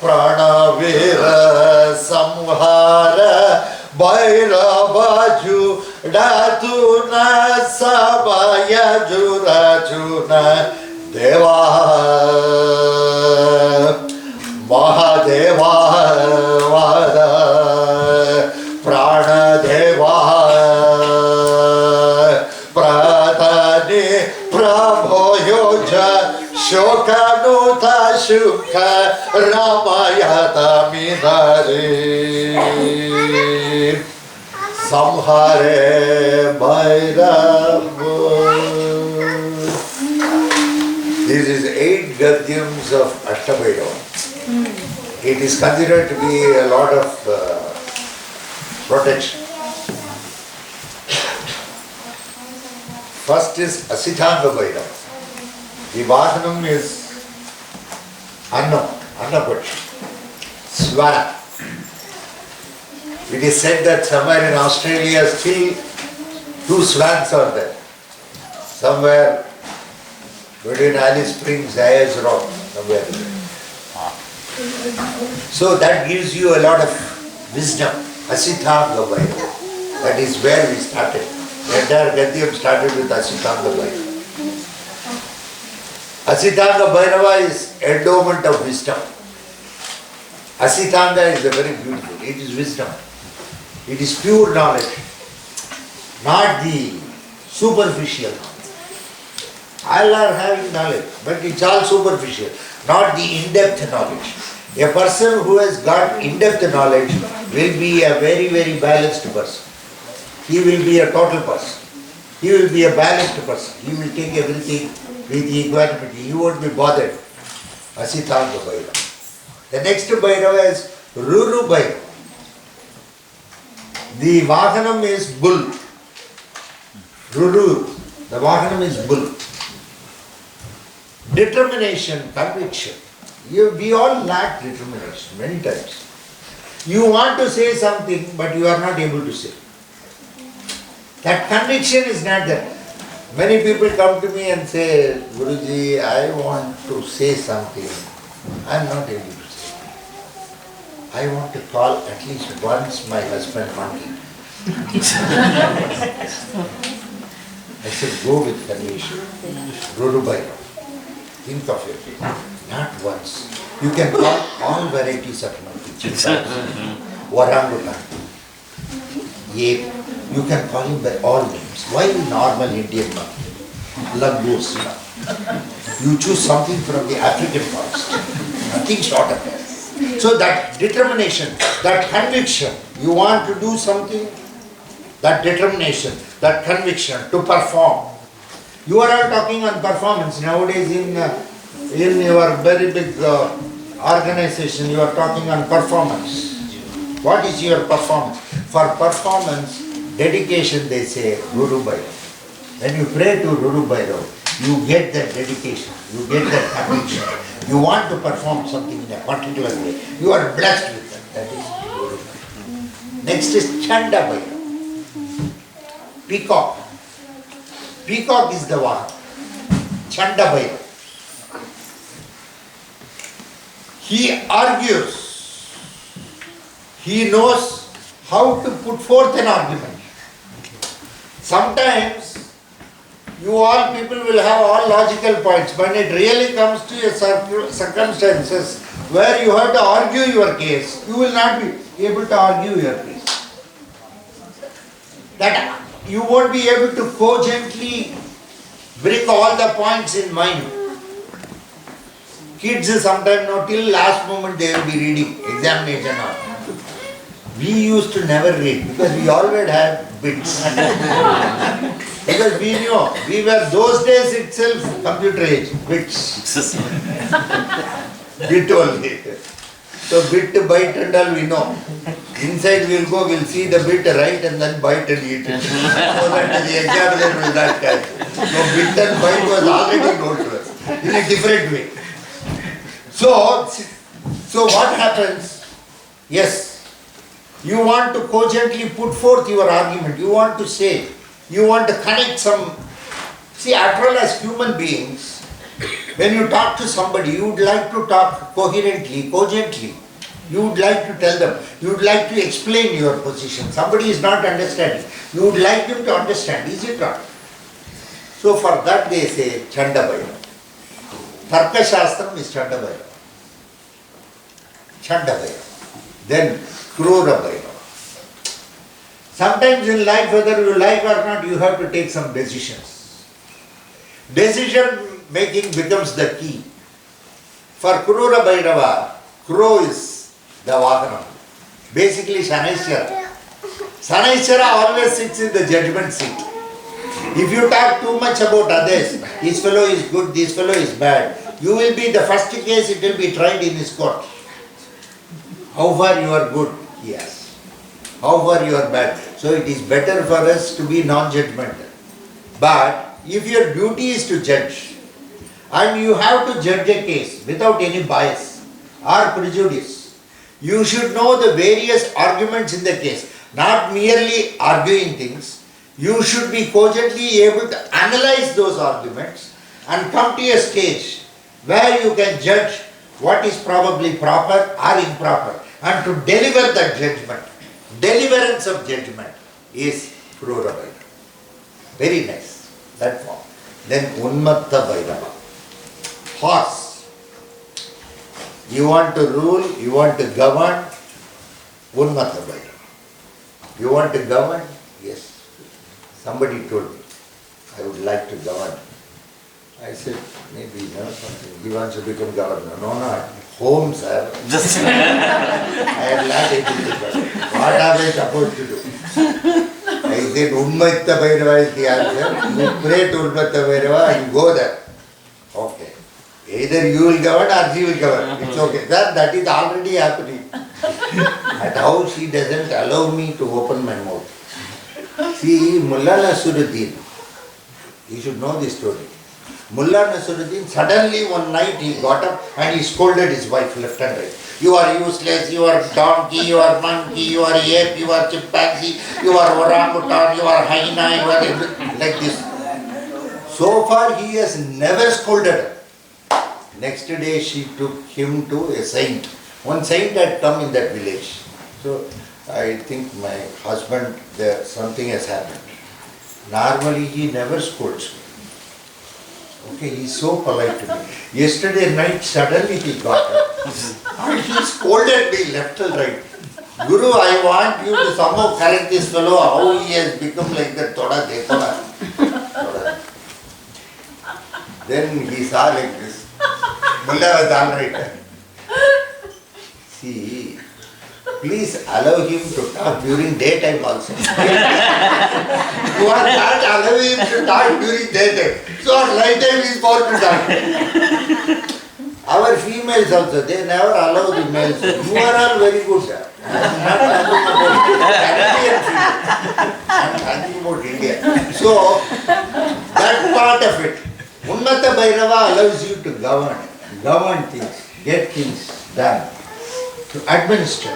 pranavira samhara bhairavaju datuna sabaya jurajuna deva mahadeva vada pranadeva pratani prabhoyoja shokanuta shukha ramayata midare samhare bhairava. This is 8 gadyams of Ashtabhairava. It is considered to be a lot of protection. First is Asitanga Bhairava. The Vahanam is Annapaksha, Swara. It is said that somewhere in Australia still 2 swans are there. Somewhere between Alice Springs, Ayers Rock, somewhere there. So that gives you a lot of wisdom. Asitanga Bhairava. That is where we started. The entire Gadyam started with Asitanga Bhairava. Asitanga Bhairava is endowment of wisdom. Asitanga is a very beautiful. It is wisdom. It is pure knowledge. Not the superficial knowledge. All are having knowledge, but it's all superficial. Not the in-depth knowledge. A person who has got in-depth knowledge will be a very, very balanced person. He will be a total person. He will be a balanced person. He will take everything with equanimity. He won't be bothered. Asitanga Bhairava. The next Bhairava is Ruru Bhairava. The Vahanam is bull. Ruru The Vahanam is bull. Determination, conviction. We all lack determination many times. You want to say something, but you are not able to say. That conviction is not there. Many people come to me and say, Guruji, I want to say something. I am not able to say. I want to call at least once my husband monkey. I said, go with conviction. Rudubai. Think of it. Not once. You can call all varieties of monkeys. Orangutan. Ape. You can call him by all names. Why normal Indian monkey? Langosina. You choose something from the African forest. Nothing short of that. So that determination, that conviction, you want to do something, that determination, that conviction to perform. You are all talking on performance. Nowadays in your very big organization, you are talking on performance. What is your performance? For performance, dedication, they say, Guru Bhairav. When you pray to Guru Bhairav, you get that dedication, you get that conviction. You want to perform something in a particular way. You are blessed with that. That is Guru Bhairav. Next is Chanda Bhairav. Peacock. Peacock is the one. Chanda Bhairav. He argues. He knows how to put forth an argument. Sometimes you all people will have all logical points, but it really comes to a circumstances where you have to argue your case. You will not be able to argue your case. That you won't be able to cogently bring all the points in mind. Kids sometimes know till last moment they will be reading examination or. We used to never read because we always had bits. Because we knew, we were those days itself computer age, bits. Bit only. So bit, byte and all we know. Inside we'll go, we'll see the bit right and then byte and eat it. So that the examiner will not catch. So bit and byte was already known to us in a different way. So what happens? Yes. You want to cogently put forth your argument, you want to say, you want to connect some. See, after all, as human beings, when you talk to somebody, you would like to talk coherently, cogently. You would like to tell them, you would like to explain your position. Somebody is not understanding. You would like him to understand, is it not? So for that they say Chanda Bhairav. Tarka Shastram is Chanda Bhairav. Chanda Bhairav. Then Krura Bhairav. Sometimes in life, whether you like or not, you have to take some decisions. Decision making becomes the key. For Krura Bhairava, crow is the Vahanam. Basically Shanaishara. Shanaishara always sits in the judgment seat. If you talk too much about others, this fellow is good, this fellow is bad, you will be the first case, it will be tried in his court. How far you are good? Yes. How far you are bad? So it is better for us to be non-judgmental. But if your duty is to judge, and you have to judge a case without any bias or prejudice, you should know the various arguments in the case, not merely arguing things. You should be cogently able to analyze those arguments and come to a stage where you can judge what is probably proper or improper and to deliver that judgment. Deliverance of judgment is Krura Bhairava. Very nice, that form. Then Unmatta Bhairava. Horse. You want to rule, you want to govern, Unmatta Bhairava. You want to govern? Yes. Somebody told me, I would like to govern. I said, maybe something. He wants to become governor. No, home, sir. I am not able to govern. What am I supposed to do? I said, Unmatta Bhairava is the answer. You pray to Unmatta Bhairava and go there. Okay. Either you will govern or she will govern. It's okay. That is already happening. And how she doesn't allow me to open my mouth. See, Mullah Nasruddin, You should know this story. Mullah Nasruddin, suddenly one night he got up and he scolded his wife left and right. You are useless, you are donkey, you are monkey, you are ape, you are chimpanzee, you are orangutan, you are hyena, you are everything, like this. So far he has never scolded her. Next day she took him to a saint. One saint had come in that village. So I think my husband, there something has happened. Normally he never scolds me. Okay, he's so polite to me. Yesterday night suddenly he got up and he scolded me left and right. Guru, I want you to somehow correct this fellow, how he has become like that. Thoda dekho na. Thoda. Then he saw like this. Mullah was all right. See, please allow him to talk during daytime also. You are not allowing him to talk during daytime. So at night time he is bound to talk. Our females also, they never allow the males. You are all very good. I am not talking about Canadian females. I am talking about India. So, that part of it, Unnata Bhairava allows you to govern things, get things done, to administer,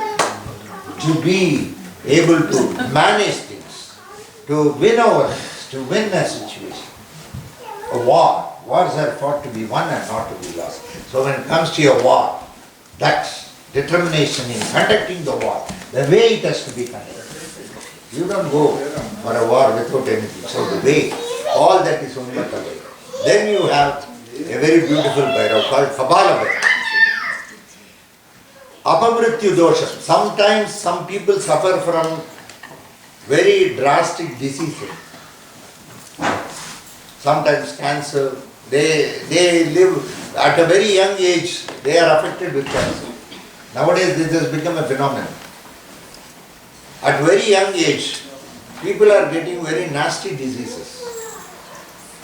to be able to manage things, to win over things, to win a situation. A war. Wars are fought to be won and not to be lost. So when it comes to a war, that's determination in conducting the war, the way it has to be conducted. You don't go for a war without anything. So the way, all that is only the way. Then you have a very beautiful Bhairav called Kabala Bhairav. Apamrityu dosha. Sometimes some people suffer from very drastic diseases. Sometimes cancer. They live at a very young age, they are affected with cancer. Nowadays this has become a phenomenon. At very young age, people are getting very nasty diseases.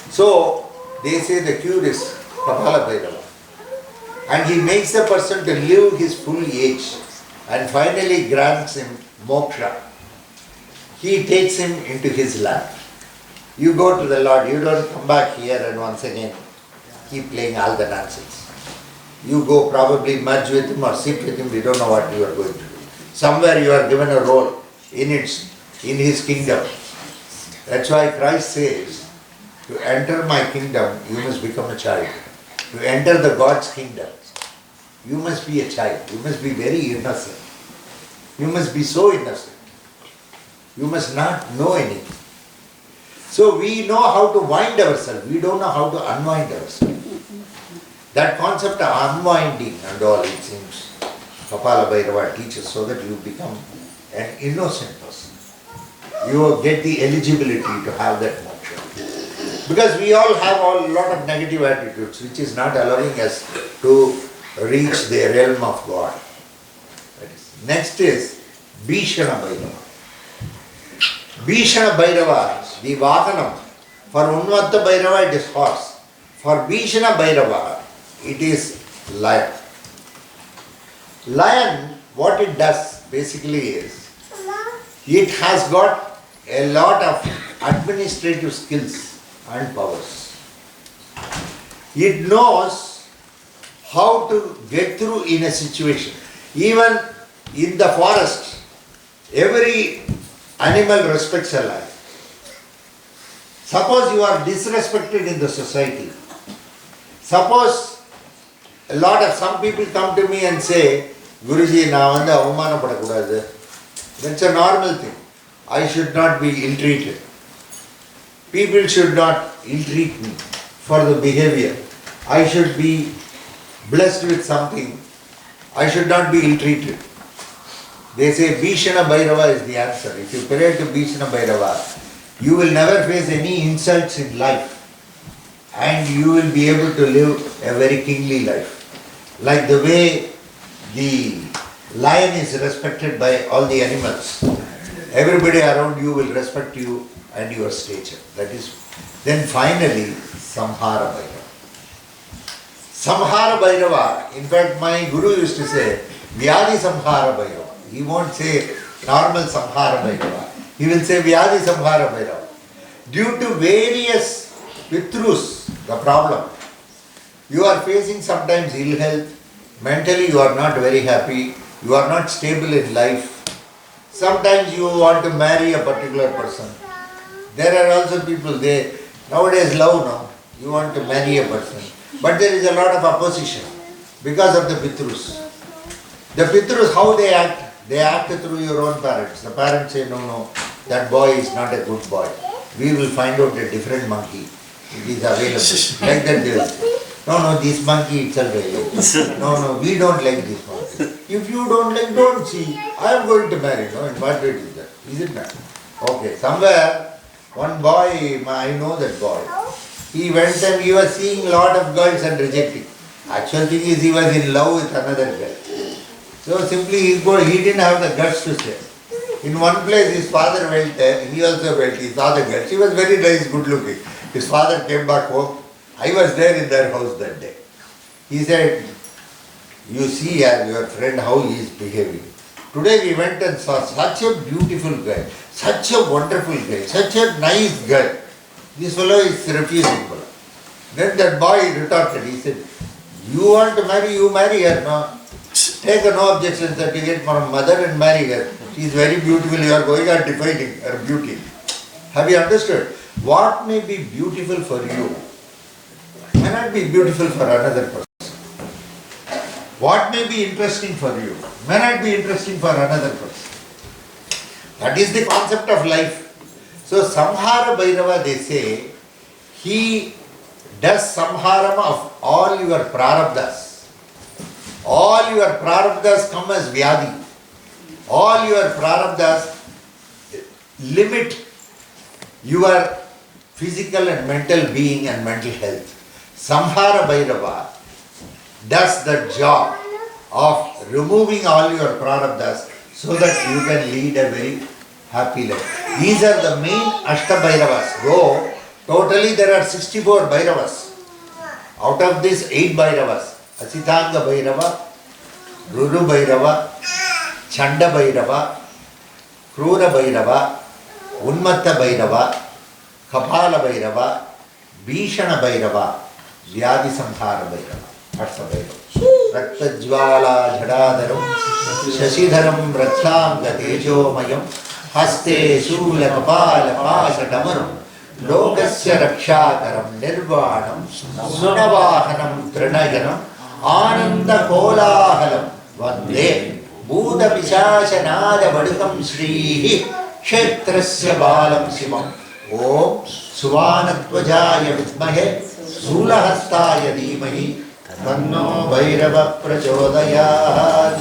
So they say the cure is Kapala Bhairava. And he makes the person to live his full age and finally grants him moksha. He takes him into his land. You go to the Lord, you don't come back here and once again keep playing all the nonsense. You go probably merge with him or sit with him, we don't know what you are going to do. Somewhere you are given a role in his kingdom. That's why Christ says, to enter my kingdom, you must become a child. To enter the God's kingdom, you must be a child. You must be very innocent. You must be so innocent. You must not know anything. So we know how to wind ourselves, we don't know how to unwind ourselves. That concept of unwinding and all, it seems, Kapala Bhairava teaches so that you become an innocent person. You get the eligibility to have that moksha. Because we all have a lot of negative attitudes which is not allowing us to reach the realm of God. Next is Bhishana Bhairava. Bhishana Bhairava, the Vahanam. For Unvatta Bhairava it is horse. For Bhishana Bhairava it is lion. Lion, what it does basically is, it has got a lot of administrative skills and powers. It knows how to get through in a situation. Even in the forest, every animal respects a lion. Suppose you are disrespected in the society. Suppose some people come to me and say, Guruji, na vanda avamana padakudadu. That's a normal thing. I should not be ill-treated. People should not ill-treat me for the behavior. I should be blessed with something. I should not be ill-treated. They say Bhishana Bhairava is the answer. If you pray to Bhishana Bhairava, you will never face any insults in life and you will be able to live a very kingly life. Like the way the lion is respected by all the animals. Everybody around you will respect you and your stature. That is. Then finally, Samhara Bhairava. Samhara Bhairava, in fact my guru used to say, Vyadi Samhara Bhairava. He won't say normal Samhara Bhairava. He will say Vyadi Samhara Bhairava. Due to various Pitrus, the problem. You are facing sometimes ill health, mentally you are not very happy, you are not stable in life. Sometimes you want to marry a particular person. There are also people, nowadays love now, you want to marry a person. But there is a lot of opposition because of the Pitrus. The Pitrus, how they act? They act through your own parents. The parents say, no, that boy is not a good boy. We will find out a different monkey. It is available. Like that they will say. No, this monkey itself available. No, we don't like this monkey. If you don't like, don't see. I am going to marry. No, in what way is that? Is it not? Okay, somewhere, one boy, I know that boy. He went and he was seeing a lot of girls and rejecting. Actual thing is he was in love with another girl. So simply he didn't have the guts to stay. In one place his father went there, he also went, he saw the girl. She was very nice, good looking. His father came back home. I was there in their house that day. He said, you see your friend how he is behaving. Today we went and saw such a beautiful girl, such a wonderful girl, such a nice girl. This fellow is refusing. Then that boy retorted, he said, you want to marry, you marry her. No. Take a no objection certificate from mother and marry her. She is very beautiful, you are going on defining her beauty. Have you understood? What may be beautiful for you may not be beautiful for another person. What may be interesting for you may not be interesting for another person. That is the concept of life. So Samhara Bhairava, they say, he does samharam of all your prarabdhas. All your prarabdhas come as vyadi. All your prarabdhas limit your physical and mental being and mental health. Samhara Bhairava does the job of removing all your prarabdhas so that you can lead a very happy life. These are the main Ashta Bhairavas. Though totally there are 64 Bhairavas. Out of these 8 Bhairavas, Asitanga Bhairava, Ruru Bhairava, Chanda Bhairava, Krura Bhairava, Unmatta Bhairava, Kapala Bhairava, Bhishana Bhairava, Vyadi Samhara Bhairava, Ashta Bhairava. Raktajvala Jhadadaram, Shashidharam Rathanga Tejomayam, Haste Shula Kapala Pasatamaram, Lokasya Rakshakaram Nirvanam, Sunavahanam Trinayanam, Ananda Kolahalam, Vande, Buddha Pishashanada Vadukam Shrihi, Kshetrasya Balam Simam, Om Suvanattvajaya Vidmahe, Sulahastaya Dhimahi, Tanno Bhairava Prachodayad.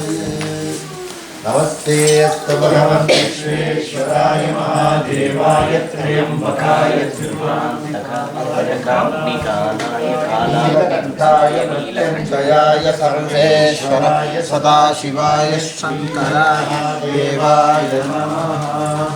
Namaste Astu Bhagavan Vishveshwaraya Mahadevaya Trayambakaya Dhruvantakaya Kantaya Mrityunjayaya Sarveshwaraya Sadashivaya Shankaraya Devaya Namaha.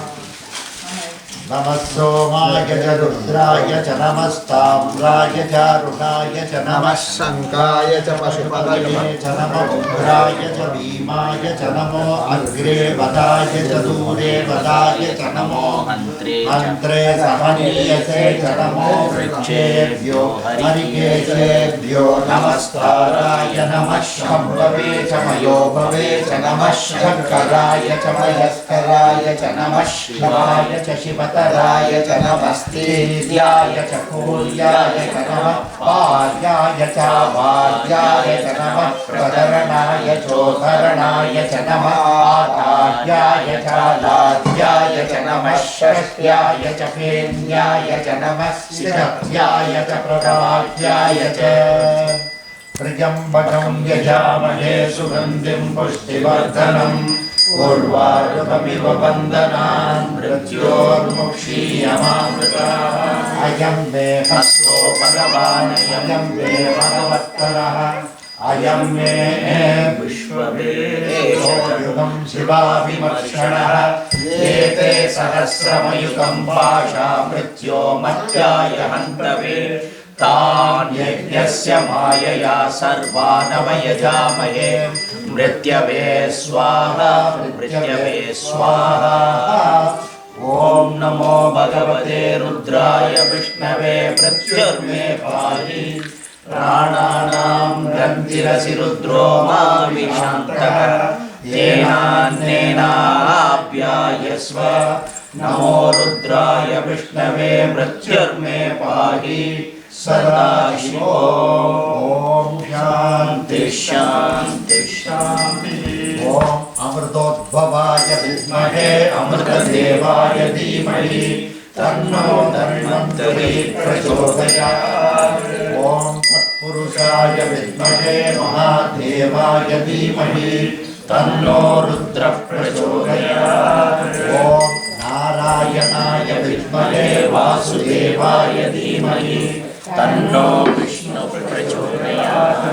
Namasomaya Jarudraya Janamastavraya Jarunaya Janamashankaya Japashupadaye Janamamudraya Javimaya Janamo Agre Vadaya Jadure Vadaya Janamo Mantre Samaniyase Janamo Vrichevyo Harikesevyo Namastaraya Namashambhave Chamayophave Chanamashkaraya Chamayaskaraya Chanamashivaya Chashivata Raya Janamaste Dhyaya Chakuryaya Janama Paryaya Chavaryaya Janama Pradaranaya Chodharanaya Janama Adharyaya Chaladhyaya Janama Shashyaya Chapenyaya Janama Siddhyaya Chapradahyaya Cha Priyambakam Yajamahe Sugandhim Pushtivardhanam Urvarukamiva Bandhanan Mrityormukshiyamamritaha Ayam me Hasto Bhagavan Ayam me Bhagavattarah Ayam me Vishwavedesho Yugam Shiva Vimarshanaha Yete Sahasramayukam Bhasha Mrityo Matyaya Hantave Tan Yajnasya Mayaya Sarvanavayajamahe Mrityave Swaha Mrityave Swaha ॐ नमो भगवते रुद्राय विष्णवे प्रत्युर्मे पाहि प्राणानां ग्रन्थिरसि रुद्रो मा विशान्तः तेनान्नेनाप्यायस्व नमो रुद्राय विष्णवे मृत्युर्मे पाहि सदा शिवो ॐ शान्ति शान्ति शान्ति ॐ अमृतोद्भवाय विद्महे अमृतदेवाय धीमहि तन्नो धन्वन्तरि प्रचोदयात् ॐ तत्पुरुषाय विद्महे महादेवाय धीमहि तन्नो रुद्रः प्रचोदयात् ॐ नारायणाय विद्महे वासुदेवाय धीमहि तन्नो विष्णुः प्रचोदयात्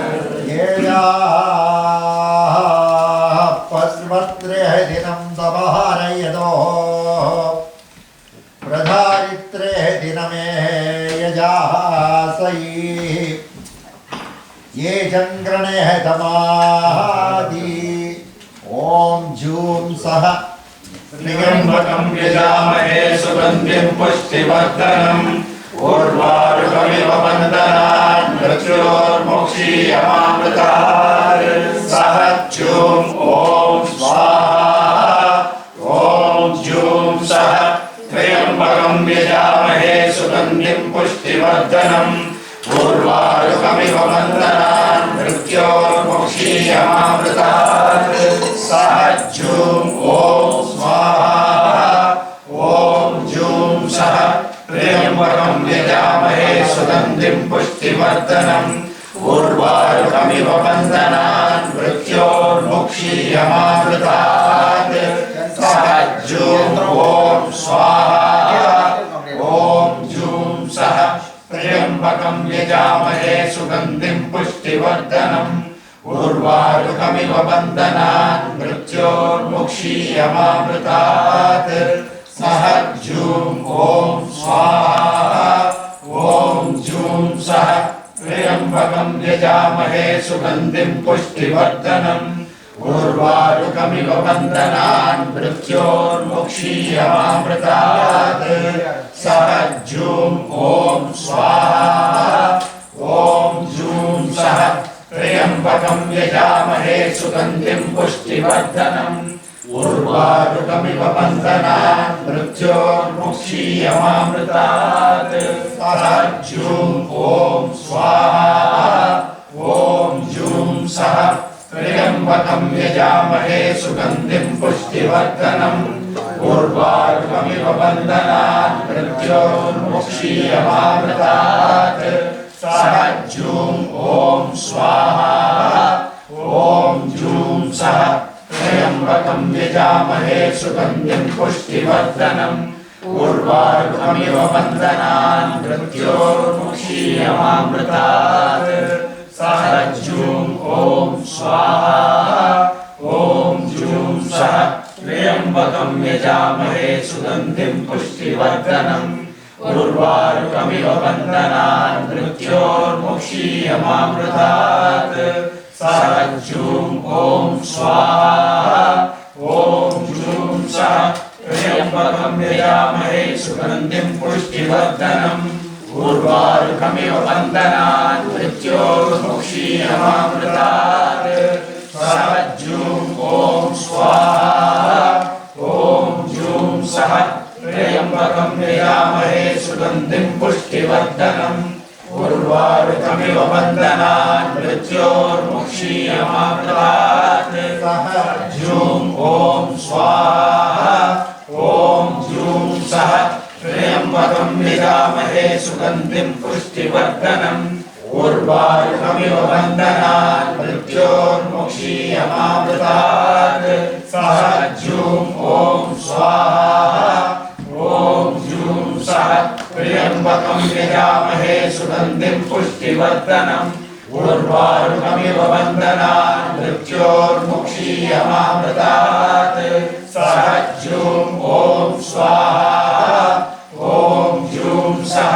पस्वत्रेदिनं तपहारयदो प्रधारित्रेदिनमे यजासयि ये चङ्ग्रणे तमादि ॐ जूं सह त्र्यम्बकं यजामहे सुगन्धिं पुष्टिवर्धनम् उर्वारुकमिव बन्धनान् मृत्योर्मुक्षीयमामृतात् सहच्यूं ॐ स्वाहा ॐ जूं सह त्र्यम्बकं यजामहे सुगन्धिं पुष्टिवर्धनम् उर्वारुकमिव बन्धनान् मृत्योर्मुक्षीयमामृतात् सहच्यूं ॐ स्वाहा ॐ जूं सह त्र्यम्बकं यजामहे सुगन्धिं पुष्टिवर्धनम् उर्वारुकमिव बन्धनान् मृत्योर्मुक्षीयमामृतात् सहच्यूं ॐ स्वाहा ॐ जूं सह त्र्यम्बकं यजामहे सुगन्धिं पुष्टिवर्धनम् उर्वारुकमिव बन्धनान् मृत्योर्मुक्षीयमामृतात् सहच्यूं ॐ स्वाहा ॐ जूं सह त्र्यम्बकं यजामहे सुगन्धिं पुष्टिवर्धनम् उर्वारुकमिव बन्धनान् मृत्योर्मुक्षीयमामृतात् सहच्यूं ॐ स्वाहा ॐ जूं सह त्र्यम्बकं यजामहे सुगन्धिं पुष्टिवर्धनम् उर्वारुकमिव बन्धनान् मृत्योर्मुक्षीयमामृतात् सहच्यूं ॐ स्वाहा ॐ जूं सह त्र्यम्बकं यजामहे सुगन्धिं पुष्टिवर्धनम् उर्वारुकमिव बन्धनान् मृत्योर्मुक्षीयमामृतात् सहच्यूं ॐ स्वाहा ॐ जूं सह त्र्यम्बकं यजामहे सुगन्धिं पुष्टिवर्धनम् उर्वारुकमिव बन्धनान् मृत्योर्मुक्षीयमामृतात् सहच्यूं ॐ स्वाहा ॐ जूं सह त्र्यम्बकं यजामहे सुगन्धिं पुष्टिवर्धनम् उर्वारुकमिव बन्धनान् मृत्योर्मुक्षीयमामृतात् सहच्यूं ॐ स्वाहा ॐ जूं सह त्र्यम्बकं यजामहे सुगन्धिं पुष्टिवर्धनम् उर्वारुकमिव बन्धनान् मृत्योर्मुक्षीयमामृतात् सहच्यूं ॐ स्वाहा ॐ जूं सह त्र्यम्बकं यजामहे सुगन्धिं पुष्टिवर्धनम् उर्वारुकमिव बन्धनान् मृत्योर्मुक्षीयमामृतात् सहच्यूं ॐ स्वाहा ॐ जूं सह त्र्यम्बकं यजामहे सुगन्धिं पुष्टिवर्धनम् उर्वारुकमिव बन्धनान् मृत्योर्मुक्षीयमामृतात् सहच्यूं ॐ स्वाहा ॐ जूं सह त्र्यम्बकं यजामहे सुगन्धिं पुष्टिवर्धनम् उर्वारुकमिव बन्धनान् मृत्योर्मुक्षीयमामृतात् सहच्यूं ॐ स्वाहा ॐ जूं सह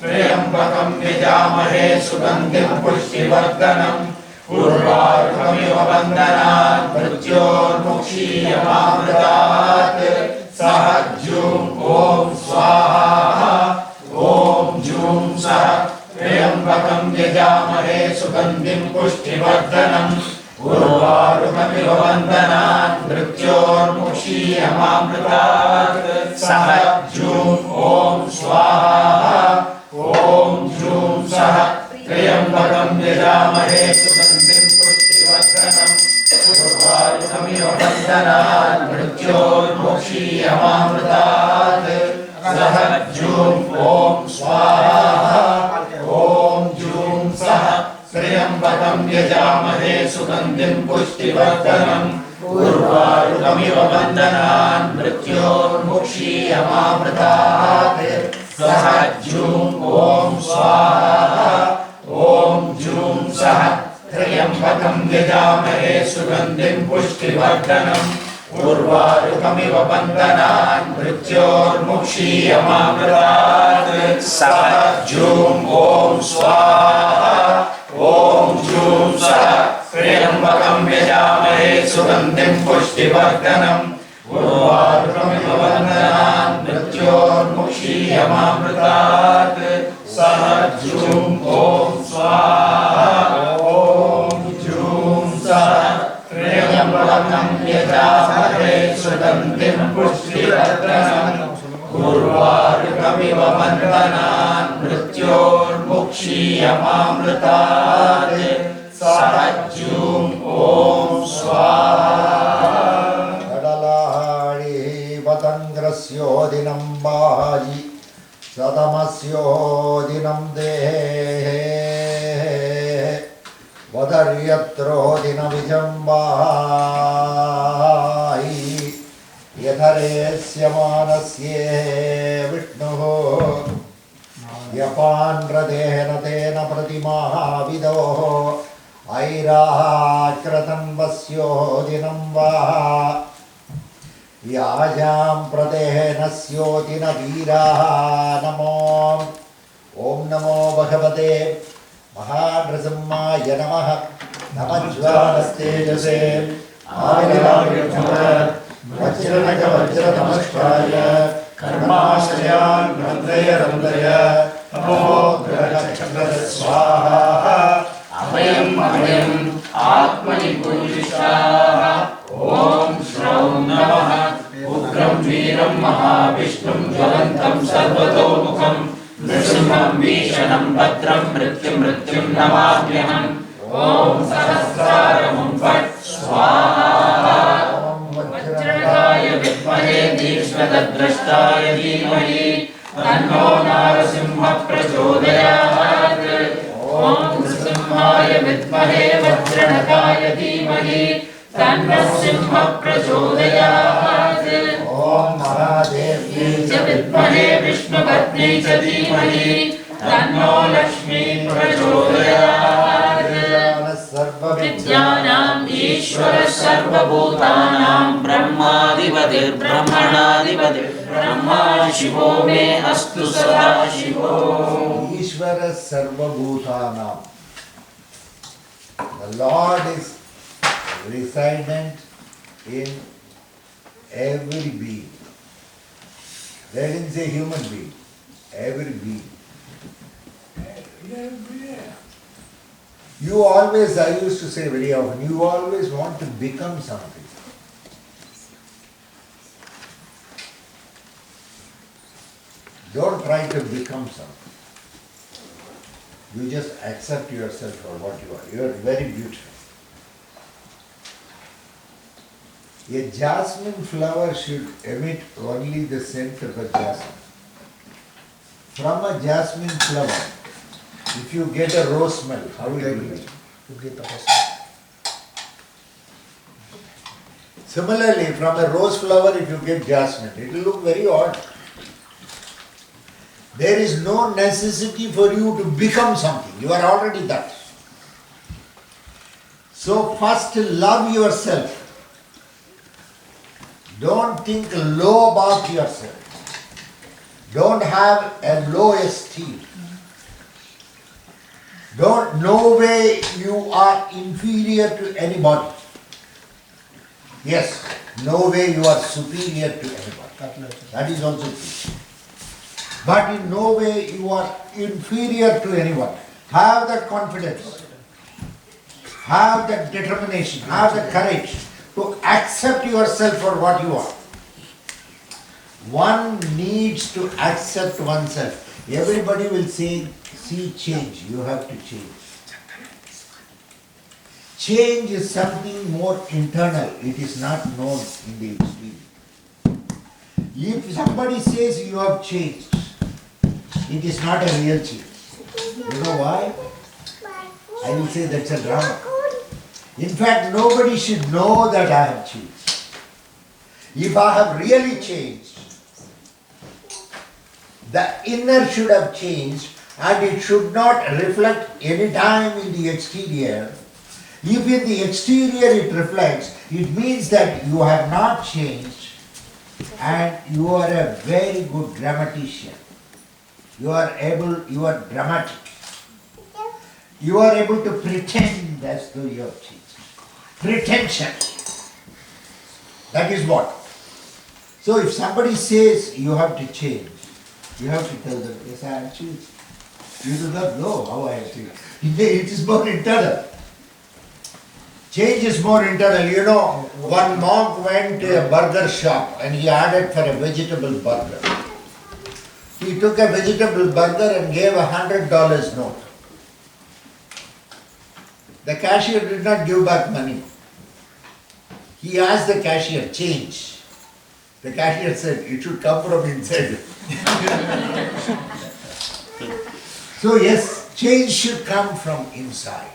त्र्यम्बकं यजामहे सुगन्धिं पुष्टिवर्धनम् उर्वारुकमिव बन्धनान् मृत्योर्मुक्षीयमामृतात् सहज्यूं ॐ स्वाहा ॐ जूं सः त्र्यम्बकं यजामहे सुगन्धिं पुष्टिवर्धनम् उर्वारुकमिव बन्धनान् मृत्योर्मुक्षीयमामृतात् सहज्यूं ॐ स्वाहा ॐ जूं सः त्र्यम्बकं यजामहे सुगन्धिं पुष्टिवर्धनम् उर्वारुकमिव बन्धनान् मृत्योर्मुक्षीयमामृतात् सहज्यूं ॐ स्वाहा ॐ जूं सः त्र्यम्बकं यजामहे सुगन्धिं पुष्टिवर्धनम् उर्वारुकमिव बन्धनान् मृत्योर्मुक्षीयमामृतात् सहज्यूं ॐ स्वाहा ॐ जूं सः त्र्यम्बकं यजामहे सुगन्धिं पुष्टिवर्धनम् उर्वारुकमिव बन्धनान् मृत्योर्मुक्षीयमामृतात् सहज्यूं ॐ स्वाहा ॐ जूं सः त्र्यम्बकं यजामहे सुगन्धिं पुष्टिवर्धनम् उर्वारुकमिव बन्धनान् मृत्योर्मुक्षीयमामृतात् सहज्यूं ॐ स्वाहा ॐ जूं सः त्र्यम्बकं यजामहे सुगन्धिं पुष्टिवर्धनम् उर्वारुकमिव बन्धनान् मृत्योर्मुक्षीयमामृतात् सहज्यूं ॐ स्वाहा कडलाहाळी पतङ्ग्रस्योदिनं बाजि सदमस्योदिनं देहे वदर्यत्रोदिनविजम्बायि यथरेस्य मानस्ये विष्णुः यपान्रदेन तेन प्रतिमाः विदोः ऐराक्रतन्वस्यो दिनं वा याजां प्रदेहनस्योदिन वीराः नमो ॐ नमो भगवते महानृसिंहाय नमः नमज्ज्वालस्तेजसे वज्रनखवज्रनमस्काय कर्माशयान् रन्ध्रय रन्ध्रय नमो स्वाहा अभयम् अभयम् आत्मनि पूजिष्ठाः ॐ श्रौं नमः उग्रं वीरं महाविष्णुं ज्वलन्तं सर्वतोमुखं नृसिंहं भीषणं भद्रं मृत्युं नमाम्यहम् ॐ सहस्रारमुं फट् स्वाहा वज्रनखाय विद्महे तीक्ष्णतद्द्रष्टाय धीमहि तन्नो नरसिंहः प्रचोदयात् ॐ नृसिंहाय विद्महे वज्रनखाय धीमहि तन्नः सिंहः प्रचोदयात् ॐ महादेव्यै च विद्महे विष्णुपत्न्यै च धीमहि तन्नो लक्ष्मी प्रचोदयात् विद्यानाम् ईश्वरः सर्वभूतानां ब्रह्मा शिवो मे अस्तु सदा शिवो ईश्वरः सर्वभूतानां. The Lord is resident in every being. They didn't say human being, every being. You always, I used to say very often, you always want to become something. Don't try to become something. You just accept yourself for what you are. You are very beautiful. A jasmine flower should emit only the scent of a jasmine. From a jasmine flower, if you get a rose smell, how will it be? Similarly, from a rose flower, if you get jasmine, it will look very odd. There is no necessity for you to become something. You are already that. So first love yourself. Don't think low about yourself. Don't have a low esteem. Don't, no way you are inferior to anybody. Yes, no way you are superior to anybody. That is also true. But in no way you are inferior to anyone. Have that confidence. Have that determination. Have the courage to accept yourself for what you are. One needs to accept oneself. Everybody will say, see change. You have to change. Change is something more internal. It is not known in the exterior. If somebody says you have changed, it is not a real change. You know why? I will say that's a drama. In fact, nobody should know that I have changed. If I have really changed, the inner should have changed and it should not reflect any time in the exterior. If in the exterior it reflects, it means that you have not changed and you are a very good dramatician. You are dramatic. You are able to pretend as though you have changed. Pretension. That is what. So if somebody says you have to change, you have to tell them, yes, I have changed. You do not know how I have changed. It is more internal. Change is more internal. You know, one monk went to a burger shop and he ordered for a vegetable burger. He took a vegetable burger and gave $100 note. The cashier did not give back money. He asked the cashier, change. The cashier said, it should come from inside. So yes, change should come from inside.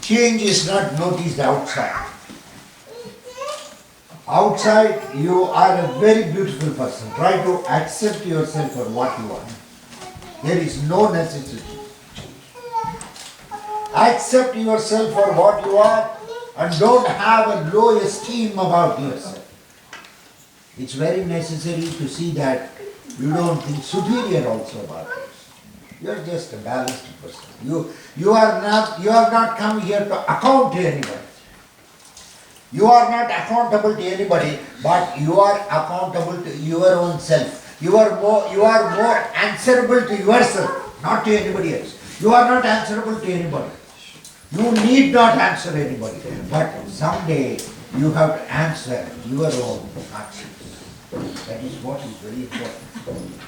Change is not noticed outside. Outside, you are a very beautiful person. Try to accept yourself for what you are. There is no necessity. Accept yourself for what you are and don't have a low esteem about yourself. It's very necessary to see that you don't think superior also about yourself. You are just a balanced person. You have not come here to account to anybody. You are not accountable to anybody, but you are accountable to your own self. You are more answerable to yourself, not to anybody else. You are not answerable to anybody. You need not answer anybody, but someday you have to answer your own actions. That is what is very important.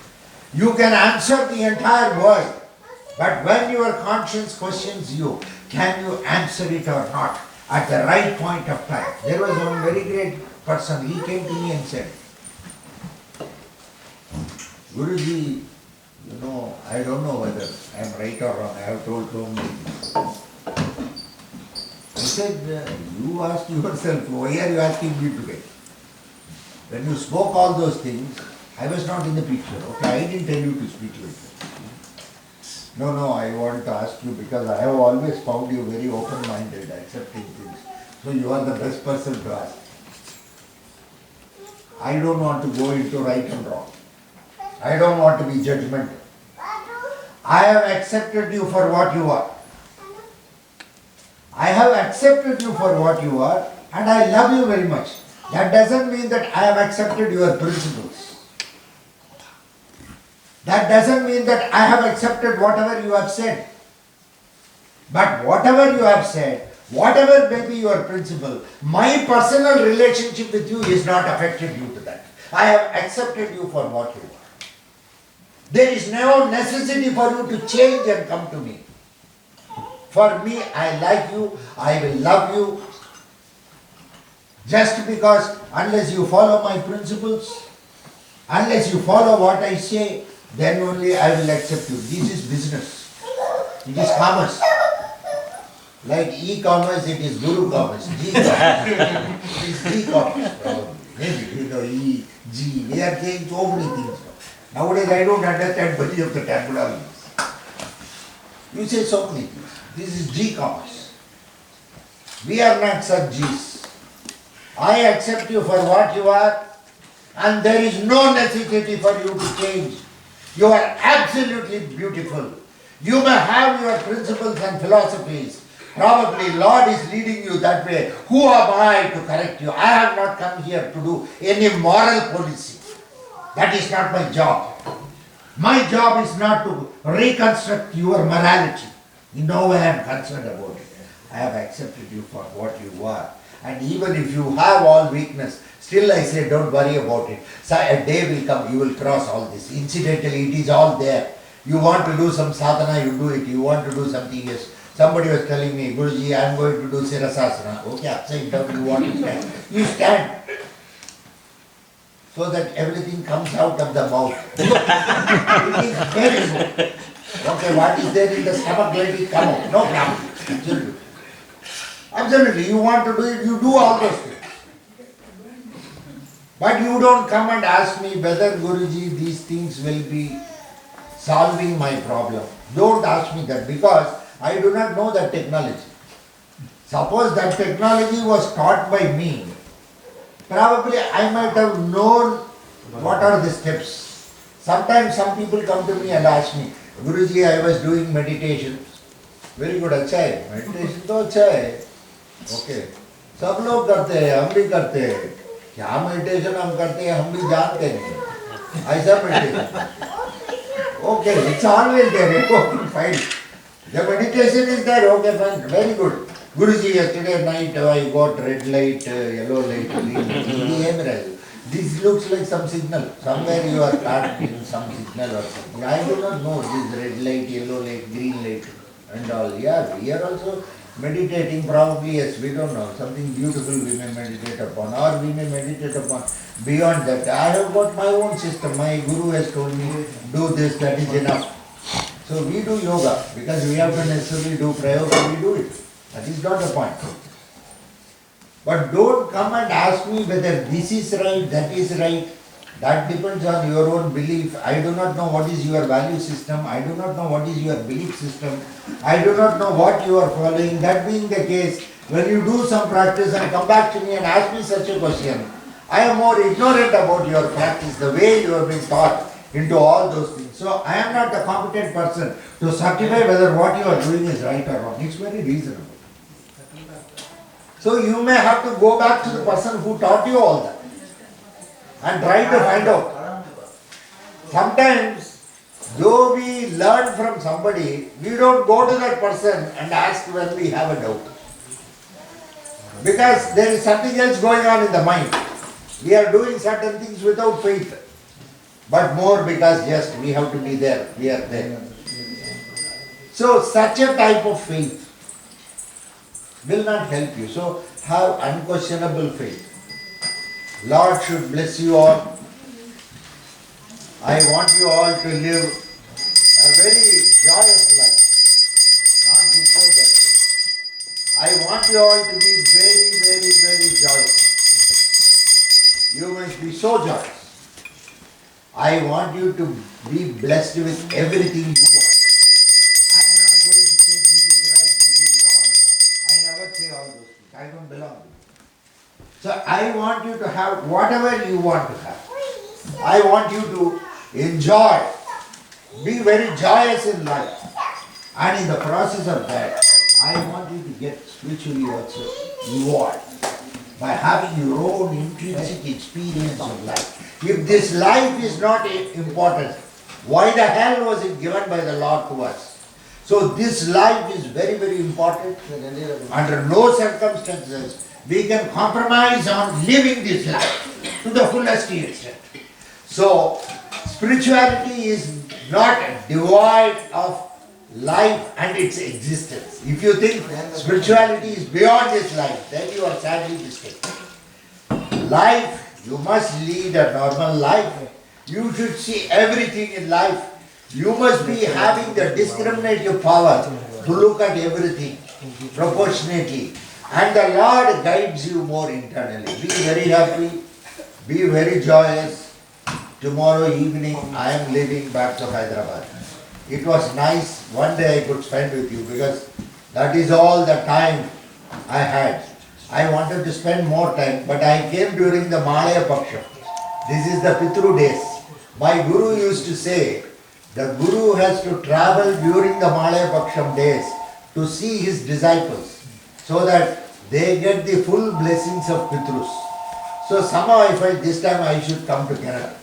You can answer the entire world, but when your conscience questions you, can you answer it or not at the right point of time? There was one very great person, he came to me and said, Guruji, you know, I don't know whether I am right or wrong, I have told so many things. I said, you ask yourself, why are you asking me today? When you spoke all those things, I was not in the picture, okay? I didn't tell you to speak like that. No, I want to ask you because I have always found you very open-minded, accepting things. So you are the best person to ask. I don't want to go into right and wrong. I don't want to be judgmental. I have accepted you for what you are. I have accepted you for what you are and I love you very much. That doesn't mean that I have accepted your principles. That doesn't mean that I have accepted whatever you have said. But whatever you have said, whatever may be your principle, my personal relationship with you is not affected due to that. I have accepted you for what you are. There is no necessity for you to change and come to me. For me, I like you, I will love you. Just because unless you follow my principles, unless you follow what I say, then only I will accept you. This is business. It is commerce. Like e-commerce, it is guru commerce. G-commerce. It is G-commerce probably. Maybe, E, G, we are saying so many things. Nowadays I don't understand many of the terminologies. You say so many things. This is G-commerce. We are not such G's. I accept you for what you are and there is no necessity for you to change. You are absolutely beautiful. You may have your principles and philosophies, Probably Lord is leading you that way. Who am I to correct you? I have not come here to do any moral policy. That is not my job. My job is not to reconstruct your morality. In no way I am concerned about it. I have accepted you for what you are. And even if you have all weakness, still I say don't worry about it. So a day will come, you will cross all this. Incidentally, it is all there. You want to do some sadhana, you do it. You want to do something else. Somebody was telling me, Guruji, I am going to do Sirasasana. Okay, upside down, you want to stand. You stand. So that everything comes out of the mouth. It is very good. Okay, what is there in the stomach, let it come out. No problem. Absolutely. Absolutely. You want to do it, you do all those things. But you don't come and ask me whether, Guruji, these things will be solving my problem. Don't ask me that because I do not know that technology. Suppose that technology was taught by me, probably I might have known what are the steps. Sometimes some people come to me and ask me, Guruji, I was doing meditation. Very good, अच्छा है, meditation तो अच्छा है. Okay. सब लोग करते हैं, हम भी करते हैं. क्या meditation हम करते हैं, हम भी जानते नहीं. ऐसा meditation. Okay, it's always there. Okay, fine. The meditation is there. Okay, fine. Very good. Guruji, yesterday night I got red light, yellow light, green light. This looks like some signal. Somewhere you are caught in some signal or something. I do not know this red light, yellow light, green light and all. Yeah, we are also meditating probably, yes, we don't know. Something beautiful we may meditate upon or we may meditate upon. Beyond that, I have got my own system. My guru has told me, do this, that is enough. So we do yoga because we have to necessarily do prayoga, we do it. That is not the point. But don't come and ask me whether this is right, that is right. That depends on your own belief. I do not know what is your value system. I do not know what is your belief system. I do not know what you are following. That being the case, when you do some practice and come back to me and ask me such a question, I am more ignorant about your practice, the way you have been taught into all those things. So I am not a competent person to certify whether what you are doing is right or wrong. It's very reasonable. So you may have to go back to the person who taught you all that and try to find out. Sometimes, though we learn from somebody, we don't go to that person and ask when we have a doubt. Because there is something else going on in the mind. We are doing certain things without faith. But more because just we have to be there, we are there. So such a type of faith will not help you. So have unquestionable faith. Lord should bless you all. I want you all to live a very joyous life. Not this way, that way. I want you all to be very, very, very joyous. You must be so joyous. I want you to be blessed with everything you want. I am not going to say this is right, this is wrong. I never say all those things. I don't belong to it. So I want you to have whatever you want to have. I want you to enjoy. Be very joyous in life. And in the process of that, I want you to get spiritually also evolved by having your own intrinsic experience of life. If this life is not important, why the hell was it given by the Lord to us? So this life is very, very important. Under no circumstances we can compromise on living this life to the fullest extent. So spirituality is not devoid of life and its existence. If you think spirituality is beyond this life, then you are sadly mistaken. Life, you must lead a normal life. You should see everything in life. You must be having the discriminative power to look at everything proportionately. And the Lord guides you more internally. Be very happy, be very joyous. Tomorrow evening I am leaving back to Hyderabad. It was nice, one day I could spend with you because that is all the time I had. I wanted to spend more time, but I came during the Malaya Paksha. This is the Pitru days. My Guru used to say, the Guru has to travel during the Malaya Paksham days to see his disciples so that they get the full blessings of Pitrus. So somehow I felt this time I should come to Canada.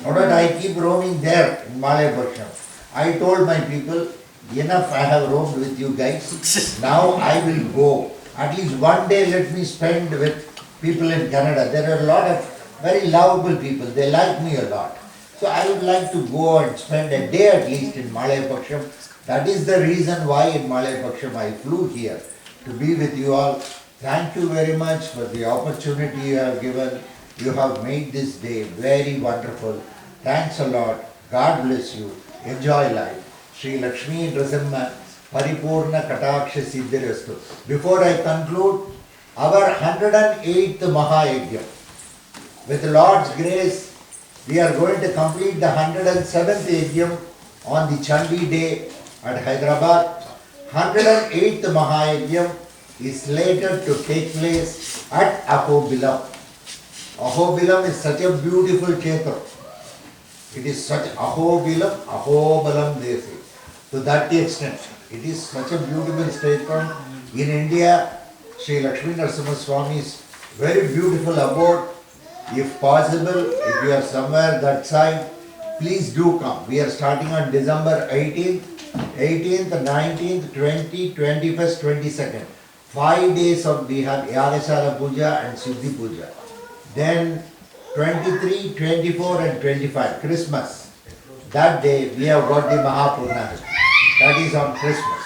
Not that I keep roaming there in Mahabharat. I told my people, enough I have roamed with you guys. Now I will go. At least one day let me spend with people in Canada. There are a lot of very lovable people. They like me a lot. So I would like to go and spend a day at least in Malayapaksham. That is the reason why in Malayapaksham I flew here to be with you all. Thank you very much for the opportunity you have given. You have made this day very wonderful. Thanks a lot. God bless you. Enjoy life. Sri Lakshmi Nrasimha Paripurna Kataksha Siddhirastu. Before I conclude, our 108th Mahayajna. With Lord's grace, we are going to complete the 107th Yajna on the Chandi day at Hyderabad. 108th Mahayajna is slated to take place at Ahobilam. Ahobilam is such a beautiful kshetra. It is such Ahobalam they say. To that extent, it is such a beautiful kshetra. In India, Sri Lakshmi Narasimha Swami's very beautiful abode. If possible, if you are somewhere that side, please do come. We are starting on December 18th, 19th, 20th, 21st, 22nd. 5 days of we have Yagashala Puja and Siddhi Puja. Then 23, 24 and 25, Christmas. That day we have got the Mahapurnami. That is on Christmas.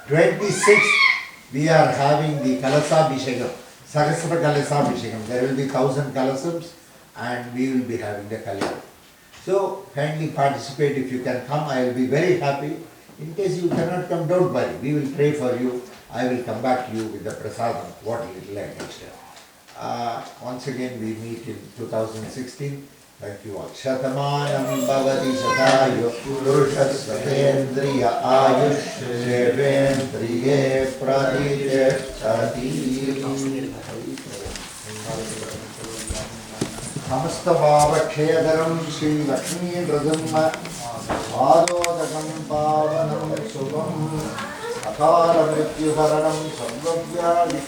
26th we are having the Kalasabhishekam. Sahasra Kalasabhishekam. There will be 1,000 Kalasams and we will be having the Kalyan. So kindly participate if you can come. I will be very happy. In case you cannot come, don't worry. We will pray for you. I will come back to you with the prasadam, what little I can share. Once again we meet in 2016. Thank you all. Shatamanam bhavati shatayu purushasvatendriya ayush shevendriye pratiteshati. Samasta bhava kshayadaram Sri Lakshmi Nrasimha Adodakam pavanam subham Akala mrityu haranam sarvavyadi